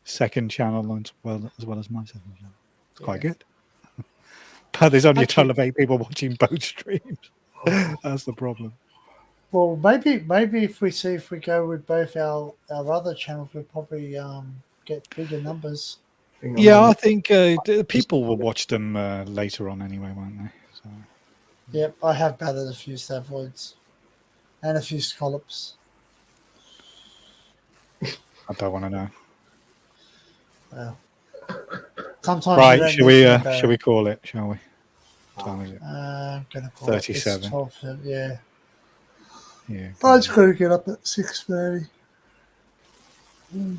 second channel as well as my second channel. It's quite good. But there's only a total of 8 people watching both streams. That's the problem. Well, maybe if we go with both our other channels, we'll probably get bigger numbers. Yeah, I think people will watch them later on anyway, won't they? So. Yep, I have battered a few Savoids and a few scallops. I don't want to know. Well, sometimes Right, you don't need shall we call it? Shall we? What time is it? I'm gonna call 37. it. It's 12. Yeah. Yeah. I just got to get up at 6:30. So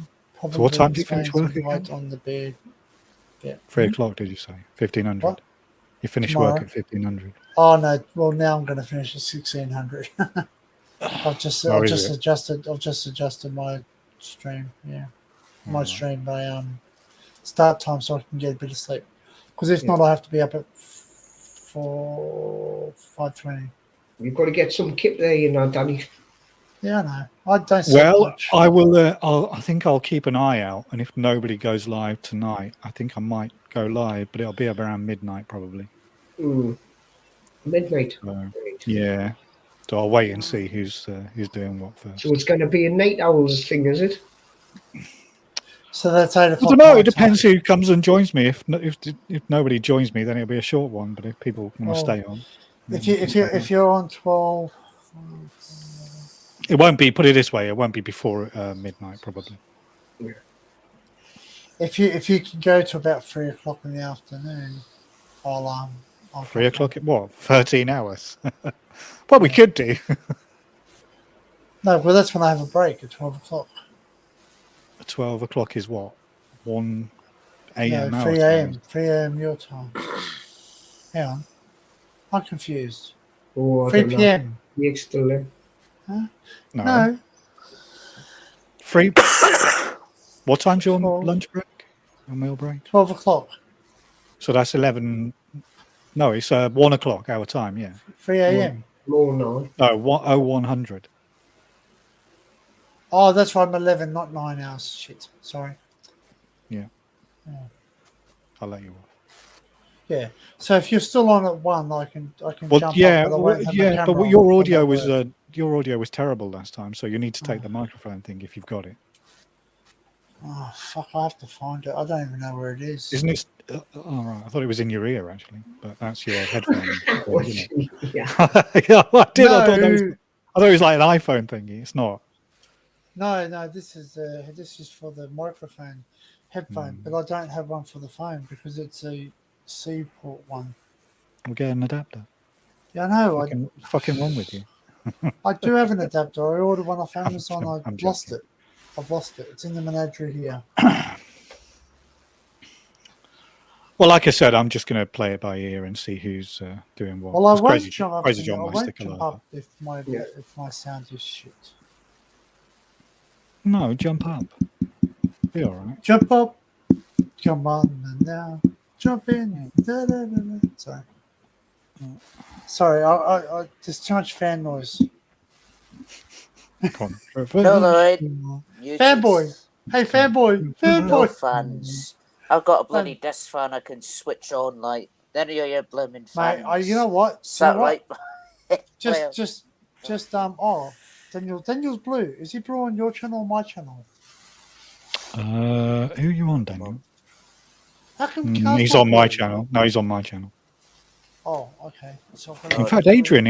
what time do you finish work again? Right on the bed. Yeah. 3 o'clock, did you say? 1500. What? You finish Tomorrow? work at 1500. Oh no! Well, now I'm going to finish at 1600. I've just adjusted my stream. Yeah, my stream by start time so I can get a bit of sleep. Because if not, I have to be up at 5:20. You've got to get some kit there, you know, Danny. Yeah, I know. I don't sleep much. I will. I think I'll keep an eye out, and if nobody goes live tonight, I think I might go live, but it'll be around midnight probably. Midnight. Yeah. So I'll wait and see who's doing what first. So it's going to be a night owls thing, is it? So that's 8 o'clock. I don't know. It depends who comes and joins me. If nobody joins me, then it'll be a short one. But if people want to stay on, if you're on 12, it won't be. Put it this way: it won't be before midnight, probably. Yeah. If you can go to about 3 o'clock in the afternoon, I'll 3 o'clock at what? 13 hours. Well, we could do. No, well that's when I have a break at 12 o'clock. 12 o'clock is what? 1 a.m. No, our 3 time. a.m. 3 a.m. your time. Hang on, I'm confused. Oh, I 3 don't know. p.m. You're still there. Huh? No. 3. What time's your lunch break? Your meal break? 12 o'clock. So that's 11. No, it's 1 o'clock our time. Yeah. 3 a.m. No. No, 100. Oh, that's right. I'm 11, not 9 hours. Shit. Sorry. Yeah. Yeah. I'll let you off. Yeah. So if you're still on at 1, I can Well, jump yeah, up. But I won't have my yeah, but camera on. your audio was terrible last time, so you need to take the microphone thing if you've got it. Oh fuck! I have to find it. I don't even know where it is. Isn't it? All right. I thought it was in your ear actually, but that's your headphone. Isn't it? Yeah. Yeah, I did. No. I thought it was like an iPhone thingy. It's not. No. This is for the microphone headphone, but I don't have one for the phone because it's a C port one. We'll get an adapter. Yeah, I know. Fucking wrong with you. I do have an adapter. I ordered one off Amazon. I'm lost it. I've lost it. It's in the menagerie here. Well, like I said, I'm just going to play it by ear and see who's doing what. Well, I It's won't Crazy jump up. Crazy I John might won't stick a jump lot. up if my sound is shit. No, jump up. Be all right. Jump up. Come on now. Jump in. Da, da, da, da. Sorry. Sorry. I there's too much fan noise. Fanboy. Hey, fanboy. No Fanboy. fans. I've got a bloody disc fan I can switch on, like, there are your blooming fans. Mate, you know what? Sat right. Just Daniel's blue. Is he blue on your channel or my channel? Who are you on, Daniel? How come he's on my channel. No, he's on my channel. Oh, okay. So In fact, Adrian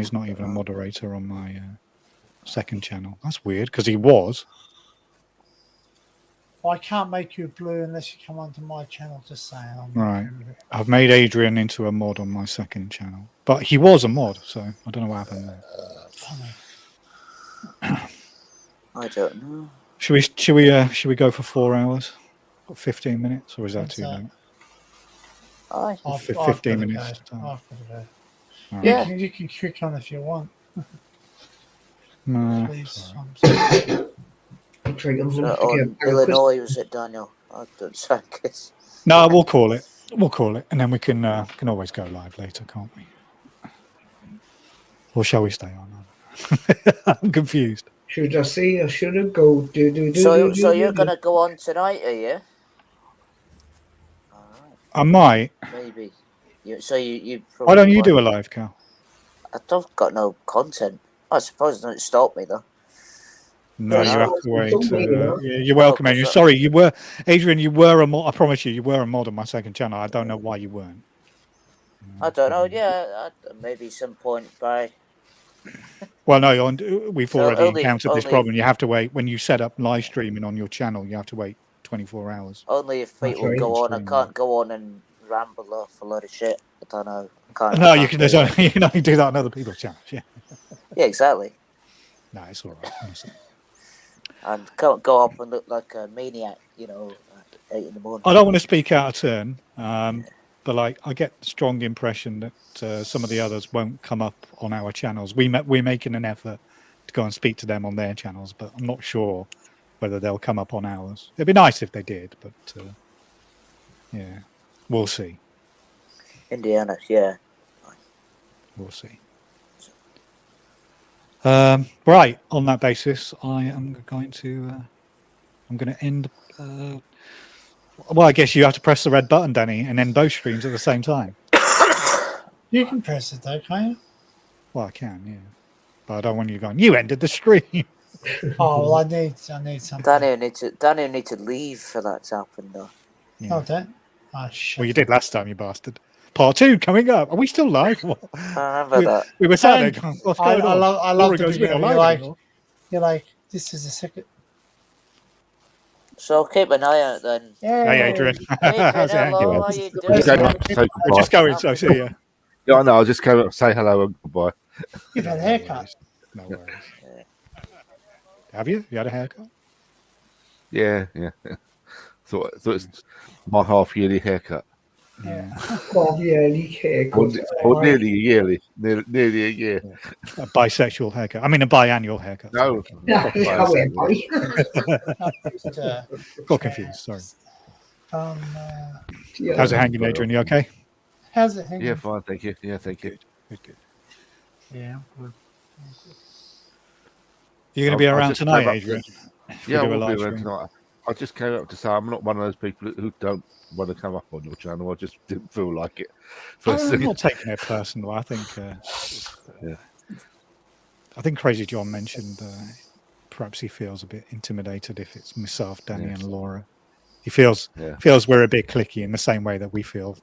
is not even a moderator on my second channel. That's weird because he was. I can't make you blue unless you come onto my channel. Just saying. Right. I've made Adrian into a mod on my second channel, but he was a mod, so I don't know what happened there. I don't know. Should we go for 4 hours, 15 minutes, or is that too late? 15 minutes. Yeah, you can click on if you want. No. Please. On Illinois, was it, Daniel? I don't think it's... No, we'll call it. We'll call it, and then we can always go live later, can't we? Or shall we stay on? I'm confused. Should I say or should I go? So you're gonna go on tonight, are you? I might. Maybe. You Why don't you do a live, Cal? I've got no content. I suppose it doesn't stop me though. No, you have to wait. You're welcome, Adrian. Sorry, you were Adrian. You were a mod. I promise you were a mod on my second channel. I don't know why you weren't. I don't know. Yeah, maybe some point by. Well, no, we've already only- encountered this only- problem. You have to wait when you set up live streaming on your channel. You have to wait 24 hours. Only if people go on. I can't go on and ramble off a lot of shit. I don't know. No, you can. There's only, you can only do that on other people's channels. Yeah. Yeah, exactly. No, it's all right. Honestly. And can't go up and look like a maniac, you know, at 8 in the morning. I don't want to speak out of turn, but like I get the strong impression that some of the others won't come up on our channels. We're making an effort to go and speak to them on their channels, but I'm not sure whether they'll come up on ours. It'd be nice if they did, but yeah, we'll see. Indiana, yeah. We'll see. Right. On that basis, I am going to. I'm going to end. Well, I guess you have to press the red button, Danny, and end both streams at the same time. You can press it though, can't you? Well, I can, yeah, but I don't want you going. You ended the stream. Oh well, I need something. Danny will need to leave for that to happen, though. Yeah. Oh, that. Oh shit. Well, you did last time, you bastard. Part 2 coming up. Are we still live? I remember that. We were sat there going, what's going on? I love Laura the goes, video. "We're not live anymore." You're like, this is the second. So keep an eye out then. Hey, Adrian. How's it Hello, hanging? how you Just doing? came up to say We're goodbye. just going, so see ya. Yeah, I know. I just came up to say hello and goodbye. You've had a haircut. No worries. Have you? You had a haircut? Yeah. Thought it's my half-yearly haircut. Yeah. Half-yearly haircut. Or nearly a yearly. Nearly a year. A bisexual haircut. I mean, a biannual haircut. No. Got confused. Sorry. Yeah. How's it hanging, Adrian? You okay? How's it hanging? Yeah, fine. Thank you. Yeah, thank you. Good. Yeah, I'm good. You're going to be I around just tonight, came up Adrian? Yeah, I We do a will live be around stream. tonight. I just came up to say I'm not one of those people who don't want to come up on your channel. I just didn't feel like it. First I'm thing. not taking it personal. I think. Yeah. I think Crazy John mentioned perhaps he feels a bit intimidated if it's myself, Danny, and Laura. He feels we're a bit cliquey in the same way that we feel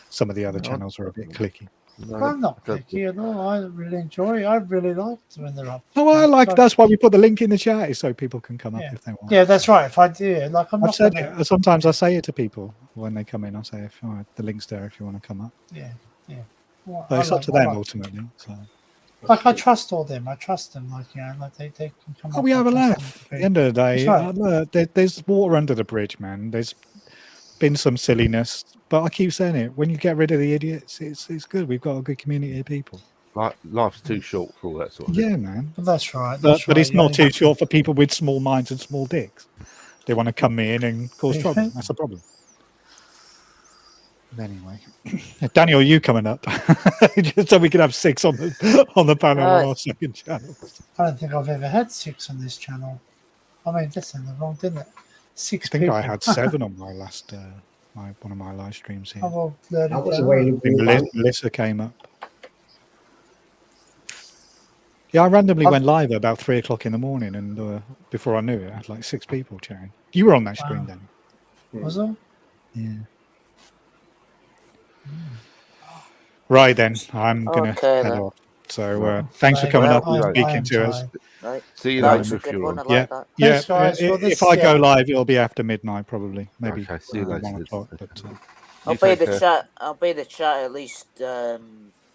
some of the other channels are a bit cliquey. I'm not picky at all. I really enjoy it. I really like when they're up. Oh, I like. That's why we put the link in the chat, is so people can come up if they want. Yeah, that's right. If I do, like, I'm I've not said gonna... it. Sometimes I say it to people when they come in. I say, if the link's there if you want to come up. Yeah. Well, But it's I up to like- them I like- ultimately. So. Like, I trust all them. I trust them. Like, you know, like they can come up. Oh, we have a I trust laugh. them. At the end of the day, That's right. there's water under the bridge, man. There's been some silliness, but I keep saying it. When you get rid of the idiots, it's good. We've got a good community of people. Life's too short for all that sort of thing. Yeah, man. That's right. But it's not too short for people with small minds and small dicks. They want to come in and cause trouble. That's the problem. But anyway, Daniel, you coming up just so we can have 6 on the panel on our second channel. I don't think I've ever had 6 on this channel. I mean, that's in the wrong, didn't it? 6 I think people. I had 7 on my last one of my live streams here. Oh, well, let That it was go. the way to go. Melissa came up. Yeah, I randomly went live at about 3 o'clock in the morning, and before I knew it, I had like 6 people chatting. You were on that stream then. Was I? Yeah. Right then, I'm gonna head off. So thanks for coming up and speaking to us. Right. See you No, later. it's a if good you're one. on. I like that. Yeah. Thanks, guys. Well, If I go live, it'll be after midnight probably, maybe Okay, see you later. 1 o'clock. But I'll be in the chat. I'll be in the chat at least. But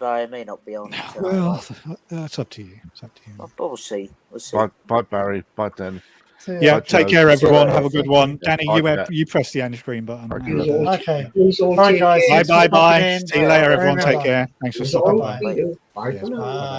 I may not be on. well, that's up to you. It's up to you. But we'll see. We'll see. Bye, Barry. Bye, Dan. Yeah, Bye, take Joe. care, everyone. Yeah, Have a good one. Danny, Bye, Jack. you press the end screen button. Okay. All right, guys. Bye, Thanks for bye, bye. popping in. See you later, everyone. Remember. Take care. Thanks for stopping by. Bye for now. Bye.